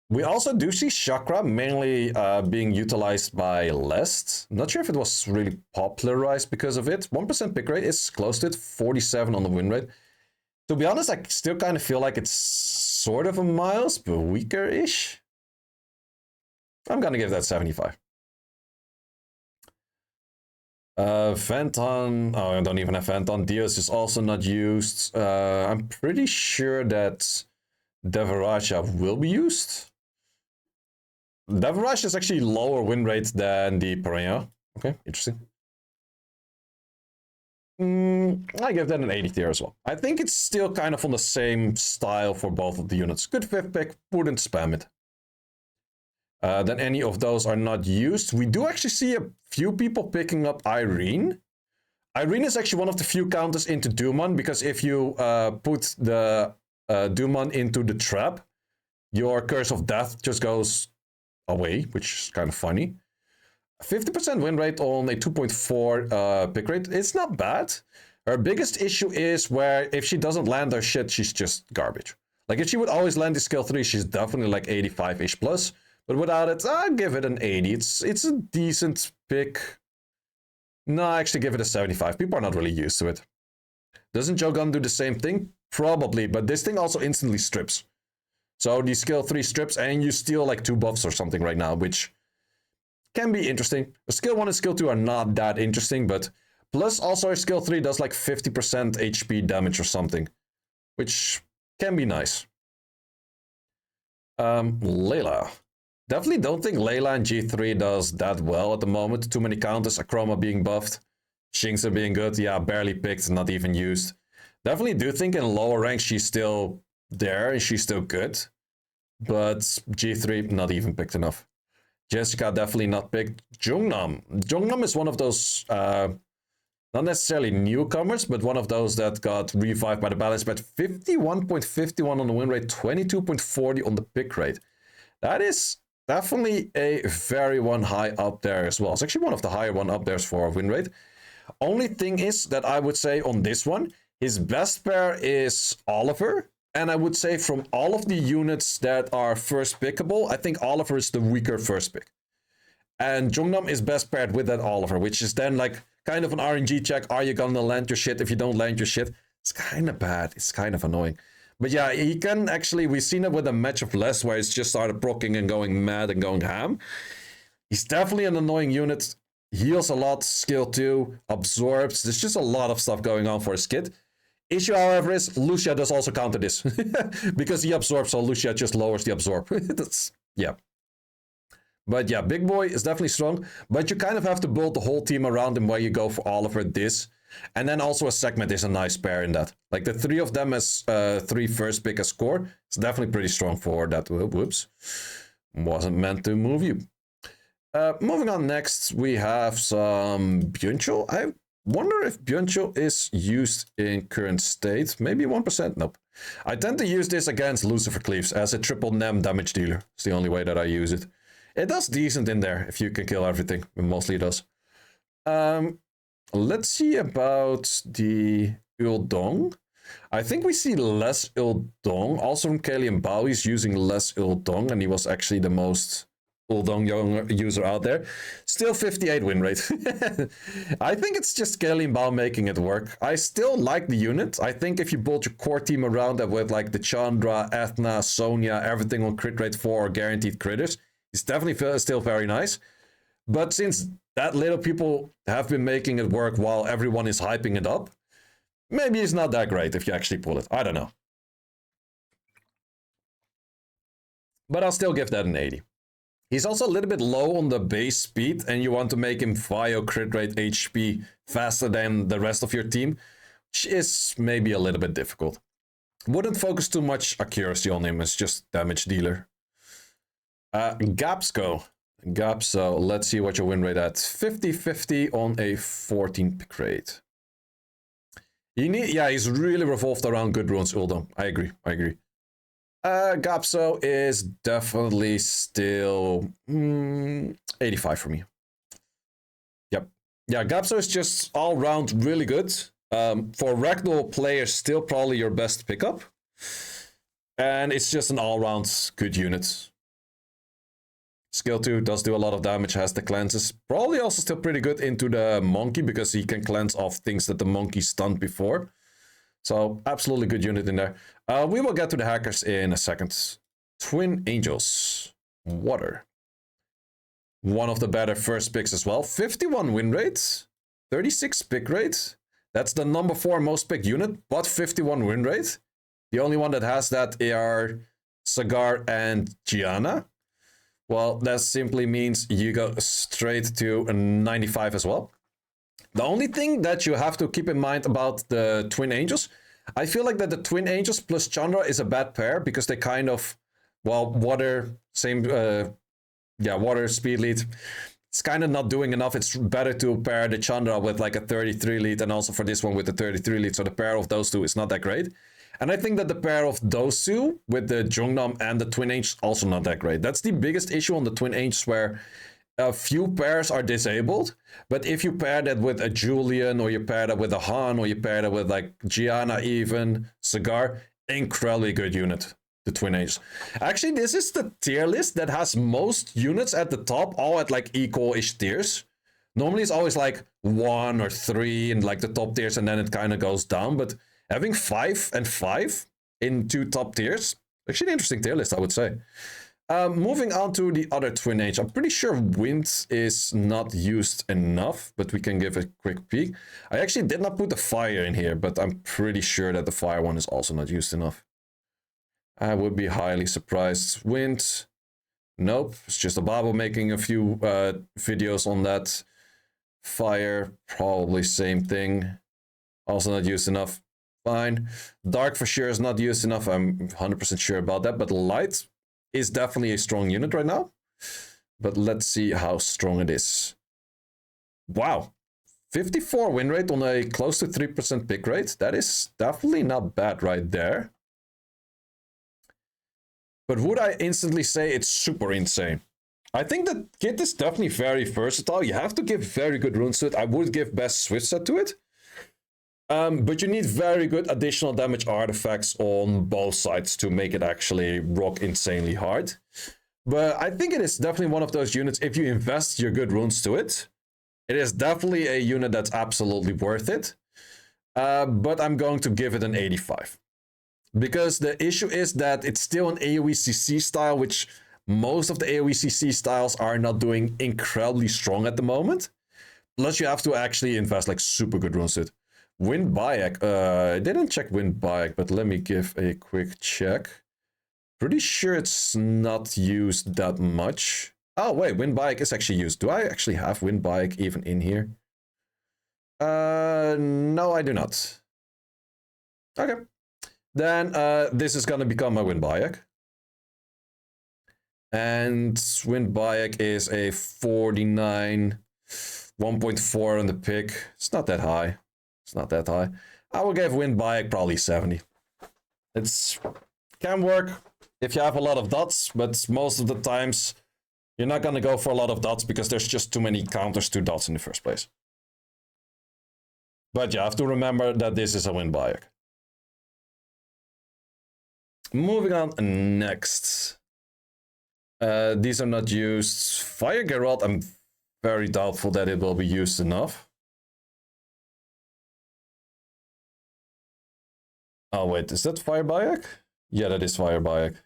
We also do see Chakra mainly being utilized by Lest. Not sure if it was really popularized because of it. 1% pick rate is close to it, 47 on the win rate. To be honest, I still kind of feel like it's sort of a Miles, but weaker-ish. I'm gonna give that 75. Phantom, oh, I don't even have Phantom. Dios is also not used. I'm pretty sure that Devaraja will be used. Devaraja is actually lower win rate than the Piranha. Okay, interesting. I give that an 80 tier as well. I think it's still kind of on the same style for both of the units. Good 5th pick, wouldn't spam it. Then any of those are not used. We do actually see a few people picking up Irene. Irene is actually one of the few counters into Doomon, because if you put the Doomon into the trap, your Curse of Death just goes away, which is kind of funny. 50% win rate on a 2.4 pick rate. It's not bad. Her biggest issue is where if she doesn't land her shit, she's just garbage. Like if she would always land the skill 3, she's definitely like 85-ish plus. But without it, I'll give it an 80. It's a decent pick. No, I actually give it a 75. People are not really used to it. Doesn't Jogun do the same thing? Probably, but this thing also instantly strips. So the skill 3 strips and you steal like 2 buffs or something right now, which can be interesting. Skill 1 and skill 2 are not that interesting, but plus also her skill 3 does like 50% HP damage or something, which can be nice. Layla. Definitely don't think Layla in G3 does that well at the moment. Too many counters, Akroma being buffed, Shinxa being good, yeah, barely picked, not even used. Definitely do think in lower ranks she's still there and she's still good, but G3 not even picked enough. Jessica definitely not picked. Jungnam. Jungnam is one of those, not necessarily newcomers, but one of those that got revived by the balance, but 51.51 on the win rate, 22.40 on the pick rate. That is definitely a very one high up there as well. It's actually one of the higher one up there for win rate. Only thing is that I would say on this one, his best pair is Oliver. And I would say from all of the units that are first pickable, I think Oliver is the weaker first pick. And Jungnam is best paired with that Oliver, which is then like kind of an RNG check. Are you gonna land your shit? If you don't land your shit, it's kind of bad. It's kind of annoying. But yeah, he can actually, we've seen it with a match of less where he's just started proccing and going mad and going ham. He's definitely an annoying unit. Heals a lot, skill 2, absorbs. There's just a lot of stuff going on for his kit. Issue, however, is Lucia does also counter this. Because he absorbs, so Lucia just lowers the absorb. That's, yeah. But yeah, Big Boy is definitely strong. But you kind of have to build the whole team around him where you go for Oliver, this. And then also a segment is a nice pair in that. Like the 3 of them as 3 first pick as core. It's definitely pretty strong for that. Whoops. Wasn't meant to move you. Moving on next, we have some Byuncho. I wonder if Byuncho is used in current state. Maybe 1%? Nope. I tend to use this against Lucifer Cleaves as a triple NEM damage dealer. It's the only way that I use it. It does decent in there if you can kill everything. Mostly it does. Let's see about the Uldong. I think we see less Uldong. Also from Kalian Bao, he's using less Uldong, and he was actually the most Uldong user out there. Still 58 win rate. I think it's just Scaling Bao making it work. I still like the unit. I think if you build your core team around it with like the Chandra, Ethna, Sonya, everything on crit rate 4 or guaranteed critters, it's definitely still very nice. But since that little people have been making it work while everyone is hyping it up, maybe it's not that great if you actually pull it. I don't know. But I'll still give that an 80. He's also a little bit low on the base speed, and you want to make him Vio crit rate HP faster than the rest of your team, which is maybe a little bit difficult. Wouldn't focus too much accuracy on him, it's just damage dealer. Gapsko, let's see what your win rate at. 50-50 on a 14 pick rate. He's really revolved around good runes, Uldum. I agree. Gapso is definitely still 85 for me. Yep. Yeah, Gapso is just all round really good. For Ragdoll players, still probably your best pickup. And it's just an all round good unit. Skill 2 does do a lot of damage, has the cleanses. Probably also still pretty good into the monkey because he can cleanse off things that the monkey stunned before. So absolutely good unit in there. We will get to the hackers in a second. Twin Angels. Water. One of the better first picks as well. 51 win rate. 36 pick rate. That's the number 4 most picked unit, but 51 win rate. The only one that has that are Sagar and Gianna. Well, that simply means you go straight to a 95 as well. The only thing that you have to keep in mind about the Twin Angels, I feel like that the Twin Angels plus Chandra is a bad pair because they kind of, well, water, water speed lead. It's kind of not doing enough. It's better to pair the Chandra with like a 33 lead and also for this one with the 33 lead. So the pair of those two is not that great. And I think that the pair of those two with the Jungnam and the Twin Angels also not that great. That's the biggest issue on the Twin Angels where a few pairs are disabled. But if you pair that with a Julian or you pair that with a Han or you pair that with like Gianna even, Sagar, incredibly good unit, the Twin Angels. Actually, this is the tier list that has most units at the top, all at like equal-ish tiers. Normally it's always like 1 or 3 in like the top tiers and then it kind of goes down. But having 5 and 5 in 2 top tiers, actually an interesting tier list, I would say. Moving on to the other Twin Age. I'm pretty sure Wind is not used enough, but we can give a quick peek. I actually did not put the Fire in here, but I'm pretty sure that the Fire one is also not used enough. I would be highly surprised. Wind, nope. It's just a Babo making a few videos on that. Fire, probably same thing. Also not used enough. Fine. Dark for sure is not used enough. I'm 100% sure about that. But Light is definitely a strong unit right now. But let's see how strong it is. Wow. 54 win rate on a close to 3% pick rate. That is definitely not bad right there. But would I instantly say it's super insane? I think that kit is definitely very versatile. You have to give very good runes to it. I would give best switch set to it. But you need very good additional damage artifacts on both sides to make it actually rock insanely hard. But I think it is definitely one of those units, if you invest your good runes to it, it is definitely a unit that's absolutely worth it. But I'm going to give it an 85. Because the issue is that it's still an AoE CC style, which most of the AoE CC styles are not doing incredibly strong at the moment. Plus you have to actually invest like super good runes to it. Wind Bayek, I didn't check Wind Bayek, but let me give a quick check. Pretty sure it's not used that much. Oh wait, Wind Bayek is actually used. Do I actually have Wind Bayek even in here? No, I do not. Okay. Then this is gonna become my Wind Bayek. And Wind Bayek is a 49, 1.4 on the pick. It's not that high. It's not that high. I will give Wind Bayek probably 70. It's can work if you have a lot of dots, but most of the times you're not gonna go for a lot of dots because there's just too many counters to dots in the first place. But you have to remember that this is a Wind Bayek. Moving on next. These are not used. Fire Geralt, I'm very doubtful that it will be used enough. Oh wait, is that Fire Bayek? Yeah, that is Fire Bayek.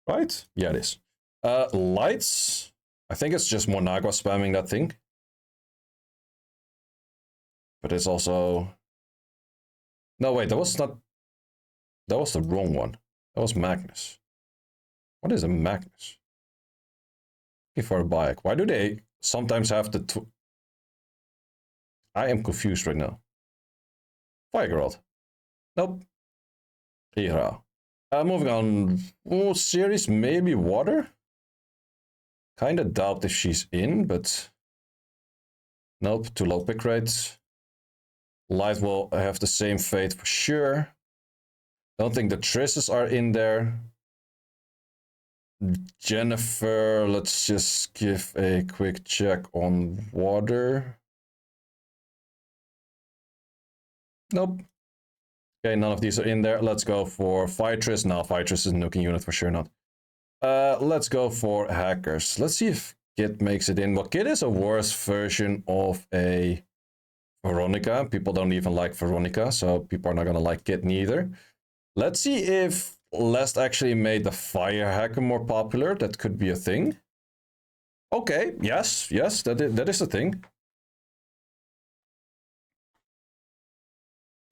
Right? Yeah, it is. Lights. I think it's just Monagua spamming that thing. But it's also... No, wait, that was not... That was the wrong one. That was Magnus. What is a Magnus? For a Bayek. Why do they sometimes have the... I am confused right now. Fire Geralt. Nope. Hira. Moving on. Oh, series, maybe water? Kinda doubt if she's in, but... Nope, too low pick rates. Light will have the same fate for sure. Don't think the Trisses are in there. Jennifer, let's just give a quick check on water. Nope. Okay, none of these are in there. Let's go for Fire Triss. No, Fire Triss is a nuking unit for sure not. Let's go for Hackers. Let's see if Kit makes it in. Well, Kit is a worse version of a Veronica. People don't even like Veronica, so people are not gonna like Kit neither. Let's see if Lest actually made the Fire Hacker more popular. That could be a thing. Okay, yes, that is a thing.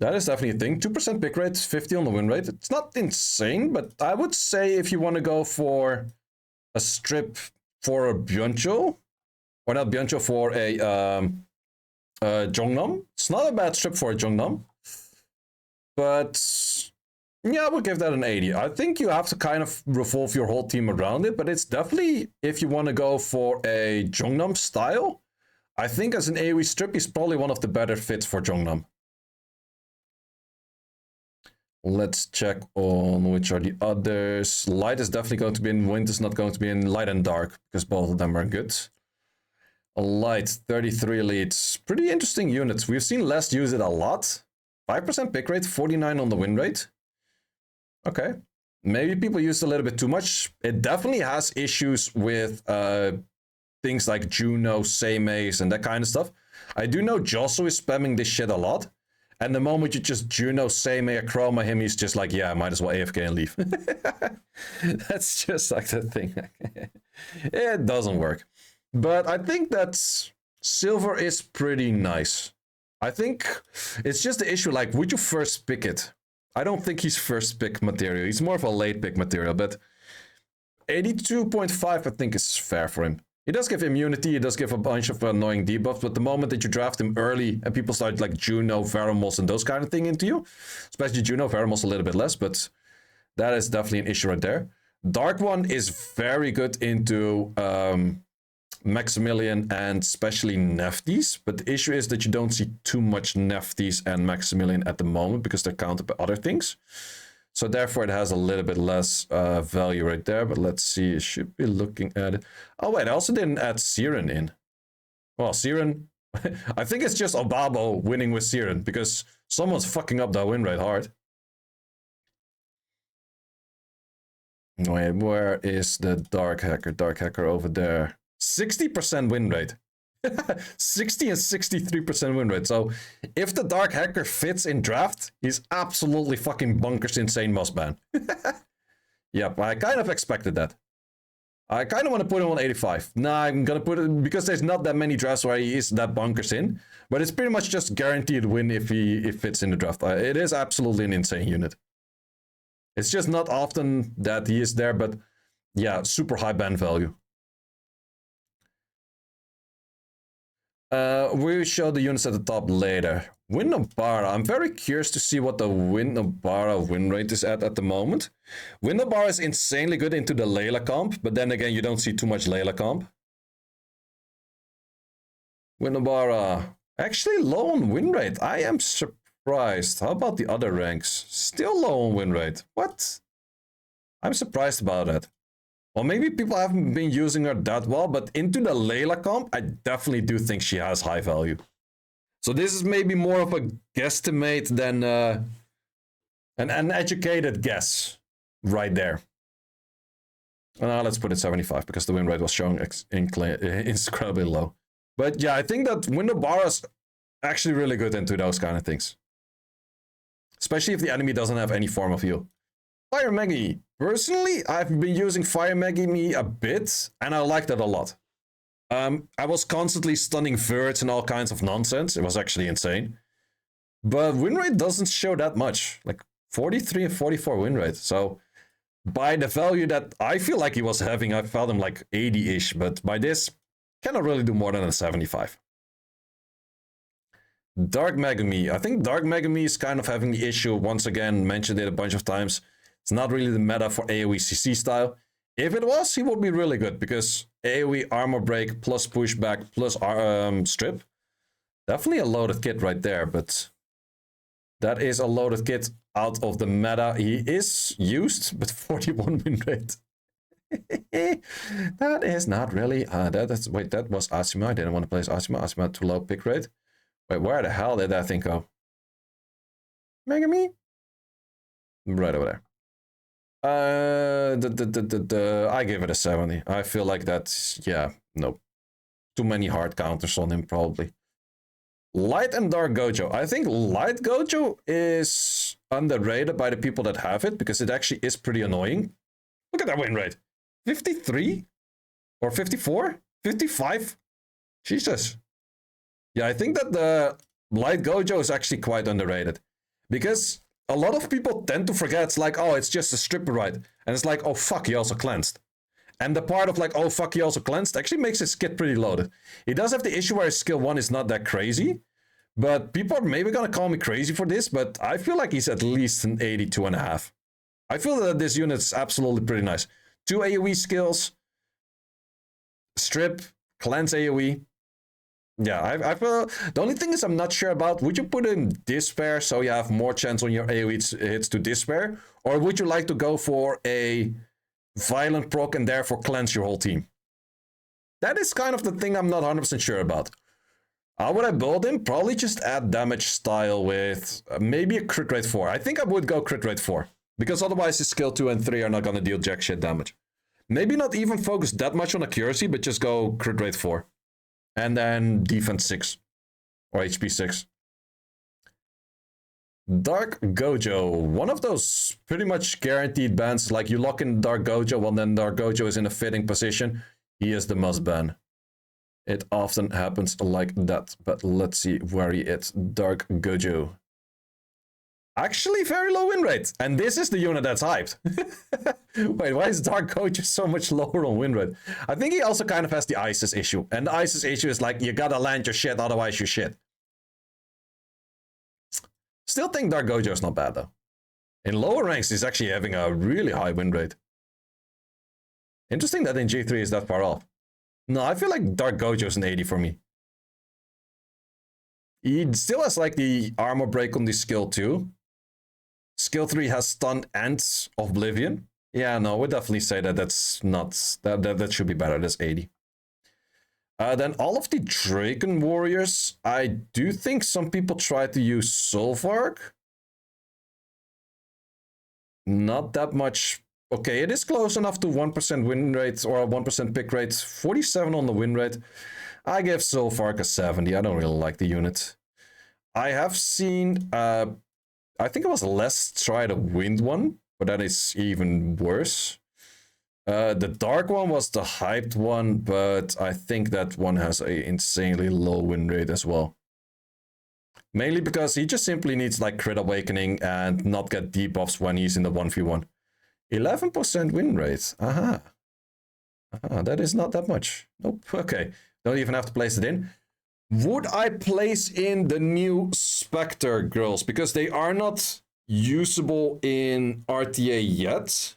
That is definitely a thing. 2% pick rate, 50 on the win rate. It's not insane, but I would say if you want to go for a strip for a Byuncho, or not Byuncho, for a Jongnam, it's not a bad strip for a Jongnam. But yeah, I would give that an 80. I think you have to kind of revolve your whole team around it, but it's definitely, if you want to go for a Jongnam style, I think as an AoE strip, he's probably one of the better fits for Jongnam. Let's check on which are the others. Light is definitely going to be in. Wind is not going to be in. Light and Dark, because both of them are good. A Light, 33 leads. Pretty interesting units. We've seen Less use it a lot. 5% pick rate, 49 on the win rate. Okay. Maybe people use it a little bit too much. It definitely has issues with things like Juno, Seimaze, and that kind of stuff. I do know Josso is spamming this shit a lot. And the moment you just Juno, Seimei, Chroma him, he's just like, yeah, I might as well AFK and leave. That's just like the thing. It doesn't work. But I think that silver is pretty nice. I think it's just the issue, like, would you first pick it? I don't think he's first pick material. He's more of a late pick material, but 82.5 I think is fair for him. He does give immunity, he does give a bunch of annoying debuffs, but the moment that you draft him early and people start like Juno, Veromos, and those kind of thing into you, especially Juno, Veromos a little bit less, but that is definitely an issue right there. Dark One is very good into Maximilian and especially Nefties, but the issue is that you don't see too much Nefties and Maximilian at the moment because they're counted by other things. So therefore it has a little bit less value right there, but let's see, it should be looking at it. Oh wait, I also didn't add Siren in. Well, Siren, I think it's just Obabo winning with Siren because someone's fucking up that win rate hard. Wait, where is the Dark Hacker? Dark Hacker over there. 60% win rate. 60 and 63% win rate. So if the Dark Hacker fits in draft, he's absolutely fucking bonkers insane must ban. Yep, I kind of expected that. I kind of want to put him on 85. Nah, I'm gonna put it because there's not that many drafts where he is that bonkers in, but it's pretty much just guaranteed win if he fits in the draft. It is absolutely an insane unit. It's just not often that he is there, but yeah, super high ban value. We'll show the units at the top later. Windobara, I'm very curious to see what the Windobara win rate is at the moment. Windobara is insanely good into the Layla comp, but then again, you don't see too much Layla comp. Windobara, actually low on win rate. I am surprised. How about the other ranks? Still low on win rate. What? I'm surprised about that. Well, maybe people haven't been using her that well, but into the Layla comp, I definitely do think she has high value. So this is maybe more of a guesstimate than an educated guess right there. Let's put it 75 because the win rate was showing incredibly low. But yeah, I think that Windobara's actually really good into those kind of things. Especially if the enemy doesn't have any form of heal. Fire Magi. Personally, I've been using Fire Magi a bit, and I like that a lot. I was constantly stunning Verts and all kinds of nonsense. It was actually insane. But win rate doesn't show that much. Like 43 and 44 win rate. So by the value that I feel like he was having, I felt him like 80-ish. But by this, cannot really do more than a 75. Dark Megami. I think Dark Megami is kind of having the issue. Once again, mentioned it a bunch of times. It's not really the meta for AoE CC style. If it was, he would be really good because AoE armor break plus pushback plus strip. Definitely a loaded kit right there, but that is a loaded kit out of the meta. He is used, but 41 win rate. That is not really. Wait, that was Asima. I didn't want to place Asima. Asima too low pick rate. Wait, where the hell did that thing go? Megami? Right over there. I give it a 70. I feel like that's, yeah, no. Too many hard counters on him, probably. Light and Dark Gojo. I think Light Gojo is underrated by the people that have it, because it actually is pretty annoying. Look at that win rate. 53? Or 54? 55? Jesus. Yeah, I think that the Light Gojo is actually quite underrated. Because a lot of people tend to forget, it's like, oh, it's just a stripper right? And it's like, oh, fuck, he also cleansed. And the part of like, oh, fuck, he also cleansed actually makes his kit pretty loaded. He does have the issue where his skill 1 is not that crazy. But people are maybe going to call me crazy for this, but I feel like he's at least an 82.5. I feel that this unit is absolutely pretty nice. 2 AoE skills, strip, cleanse AoE. Yeah, I feel the only thing is I'm not sure about, would you put in Despair so you have more chance on your AoE hits to Despair? Or would you like to go for a violent proc and therefore cleanse your whole team? That is kind of the thing I'm not 100% sure about. How would I build him? Probably just add damage style with maybe a crit rate 4. I think I would go crit rate 4. Because otherwise his skill 2 and 3 are not going to deal jack shit damage. Maybe not even focus that much on accuracy, but just go crit rate 4. And then defense 6. Or HP 6. Dark Gojo. One of those pretty much guaranteed bans. Like you lock in Dark Gojo, well then Dark Gojo is in a fitting position. He is the must ban. It often happens like that. But let's see where he is. Dark Gojo. Actually, very low win rate. And this is the unit that's hyped. Wait, why is Dark Gojo so much lower on win rate? I think he also kind of has the ISIS issue. And the ISIS issue is like, you gotta land your shit, otherwise you shit. Still think Dark Gojo is not bad, though. In lower ranks, he's actually having a really high win rate. Interesting that in G3 is that far off. No, I feel like Dark Gojo is an 80 for me. He still has like the armor break on the skill 2. Skill 3 has stun and Oblivion. Yeah, no, we'd definitely say that that's not... That should be better. That's 80. Then all of the Draken Warriors. I do think some people try to use Solvark. Not that much. Okay, it is close enough to 1% win rate or a 1% pick rate. 47 on the win rate. I give Solvark a 70. I don't really like the unit. I have seen... I think it was less try the wind one, but that is even worse. The dark one was the hyped one, but I think that one has a insanely low win rate as well. Mainly because he just simply needs like crit awakening and not get debuffs when he's in the 1v1. 11% win rate. Aha. That is not that much. Nope. Okay. Don't even have to place it in. Would I place in the new Spectre girls? Because they are not usable in RTA yet.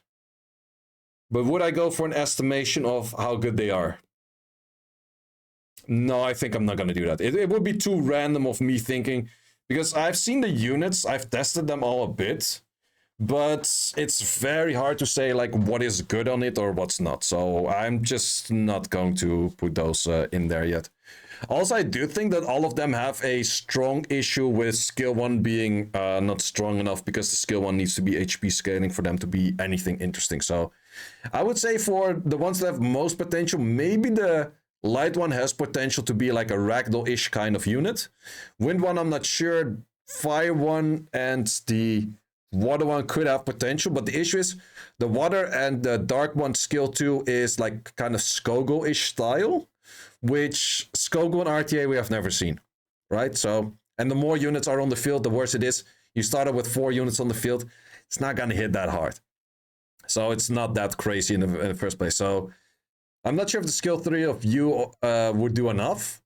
But would I go for an estimation of how good they are? No, I think I'm not going to do that. It would be too random of me thinking. Because I've seen the units, I've tested them all a bit. But it's very hard to say like what is good on it or what's not. So I'm just not going to put those in there yet. Also, I do think that all of them have a strong issue with skill 1 being not strong enough because the skill 1 needs to be HP scaling for them to be anything interesting. So I would say for the ones that have most potential, maybe the light one has potential to be like a ragdoll-ish kind of unit. Wind one, I'm not sure. Fire one and the water one could have potential, but the issue is the water and the dark one skill 2 is like kind of Skogul-ish style, which Skogul and RTA we have never seen, right? So, and the more units are on the field, the worse it is. You started with 4 units on the field, it's not gonna hit that hard. So it's not that crazy in the first place. So I'm not sure if the skill 3 of you would do enough.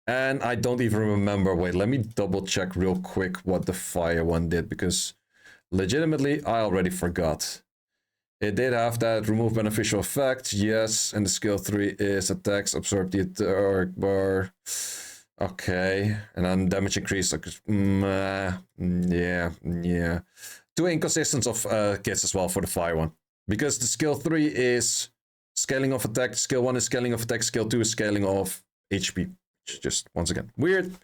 And I don't even remember. Wait, let me double check real quick what the fire one did, because legitimately I already forgot. It did have that remove beneficial effect, yes, and the skill 3 is attacks, absorb the dark bar. Okay, and then damage increase. Yeah. 2 inconsistence of kits as well for the fire one, because the skill 3 is scaling of attack, skill 1 is scaling of attack, skill 2 is scaling of HP. Just once again weird.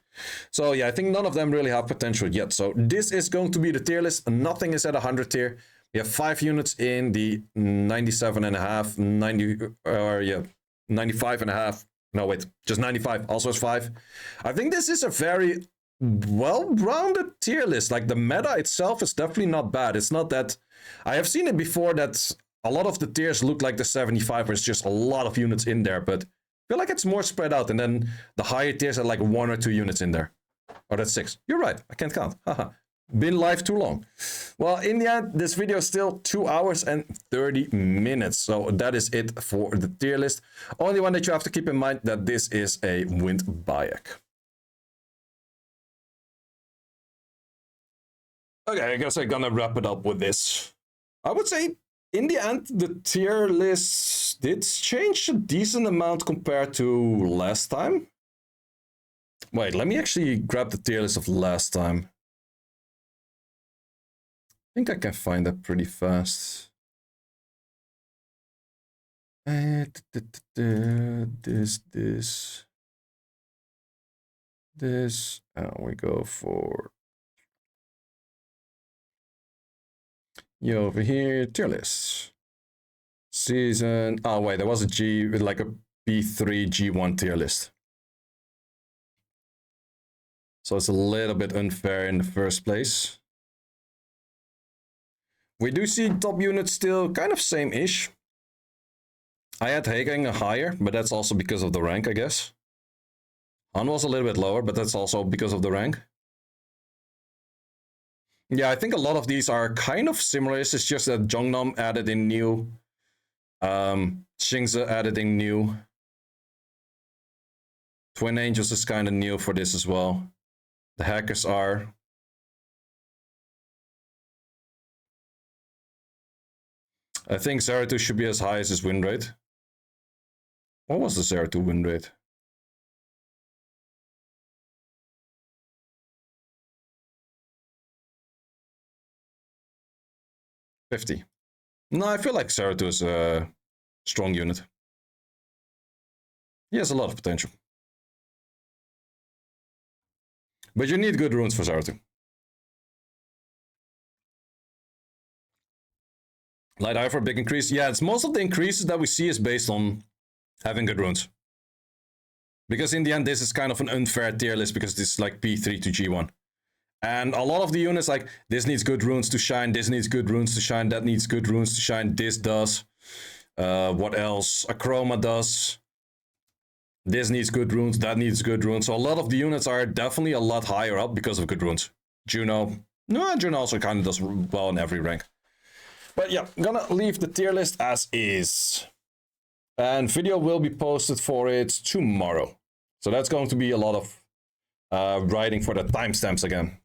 So yeah, I think none of them really have potential yet. So this is going to be the tier list. Nothing is at 100 tier. We have 5 units in the 97.5, 90, or yeah, 95.5. No, wait, just 95. Also is 5. I think this is a very well-rounded tier list. Like the meta itself is definitely not bad. It's not that I have seen it before that a lot of the tiers look like the 75, where it's just a lot of units in there, but I feel like it's more spread out, and then the higher tiers are like 1 or 2 units in there. Oh, that's 6. You're right. I can't count. Haha. Been live too long. Well, in the end, this video is still 2 hours and 30 minutes. So that is it for the tier list. Only one that you have to keep in mind that this is a Wind Bayek. Okay, I guess I'm gonna wrap it up with this. I would say, in the end, the tier list did change a decent amount compared to last time. Wait, let me actually grab the tier list of last time. I think I can find that pretty fast. This, and we go for you over here, tier list. Season, oh wait, there was a G, like a B3 G1 tier list. So it's a little bit unfair in the first place. We do see top units still kind of same-ish. I had Hagang higher, but that's also because of the rank, I guess. Han was a little bit lower, but that's also because of the rank. Yeah, I think a lot of these are kind of similar. It's just that Jongnam added in new. Xingzi added in new. Twin Angels is kind of new for this as well. The hackers are. I think Zeratul should be as high as his win rate. What was the Zeratul win rate? 50. No, I feel like Zeratul is a strong unit. He has a lot of potential. But you need good runes for Zeratul. Light Eye for a big increase. Yeah, it's most of the increases that we see is based on having good runes. Because in the end, this is kind of an unfair tier list because this is like P3 to G1. And a lot of the units, like, this needs good runes to shine, this needs good runes to shine, that needs good runes to shine, this does. What else? Acroma does. This needs good runes, that needs good runes. So a lot of the units are definitely a lot higher up because of good runes. Juno. No, Juno also kind of does well in every rank. But yeah, I'm gonna leave the tier list as is. And video will be posted for it tomorrow. So that's going to be a lot of writing for the timestamps again.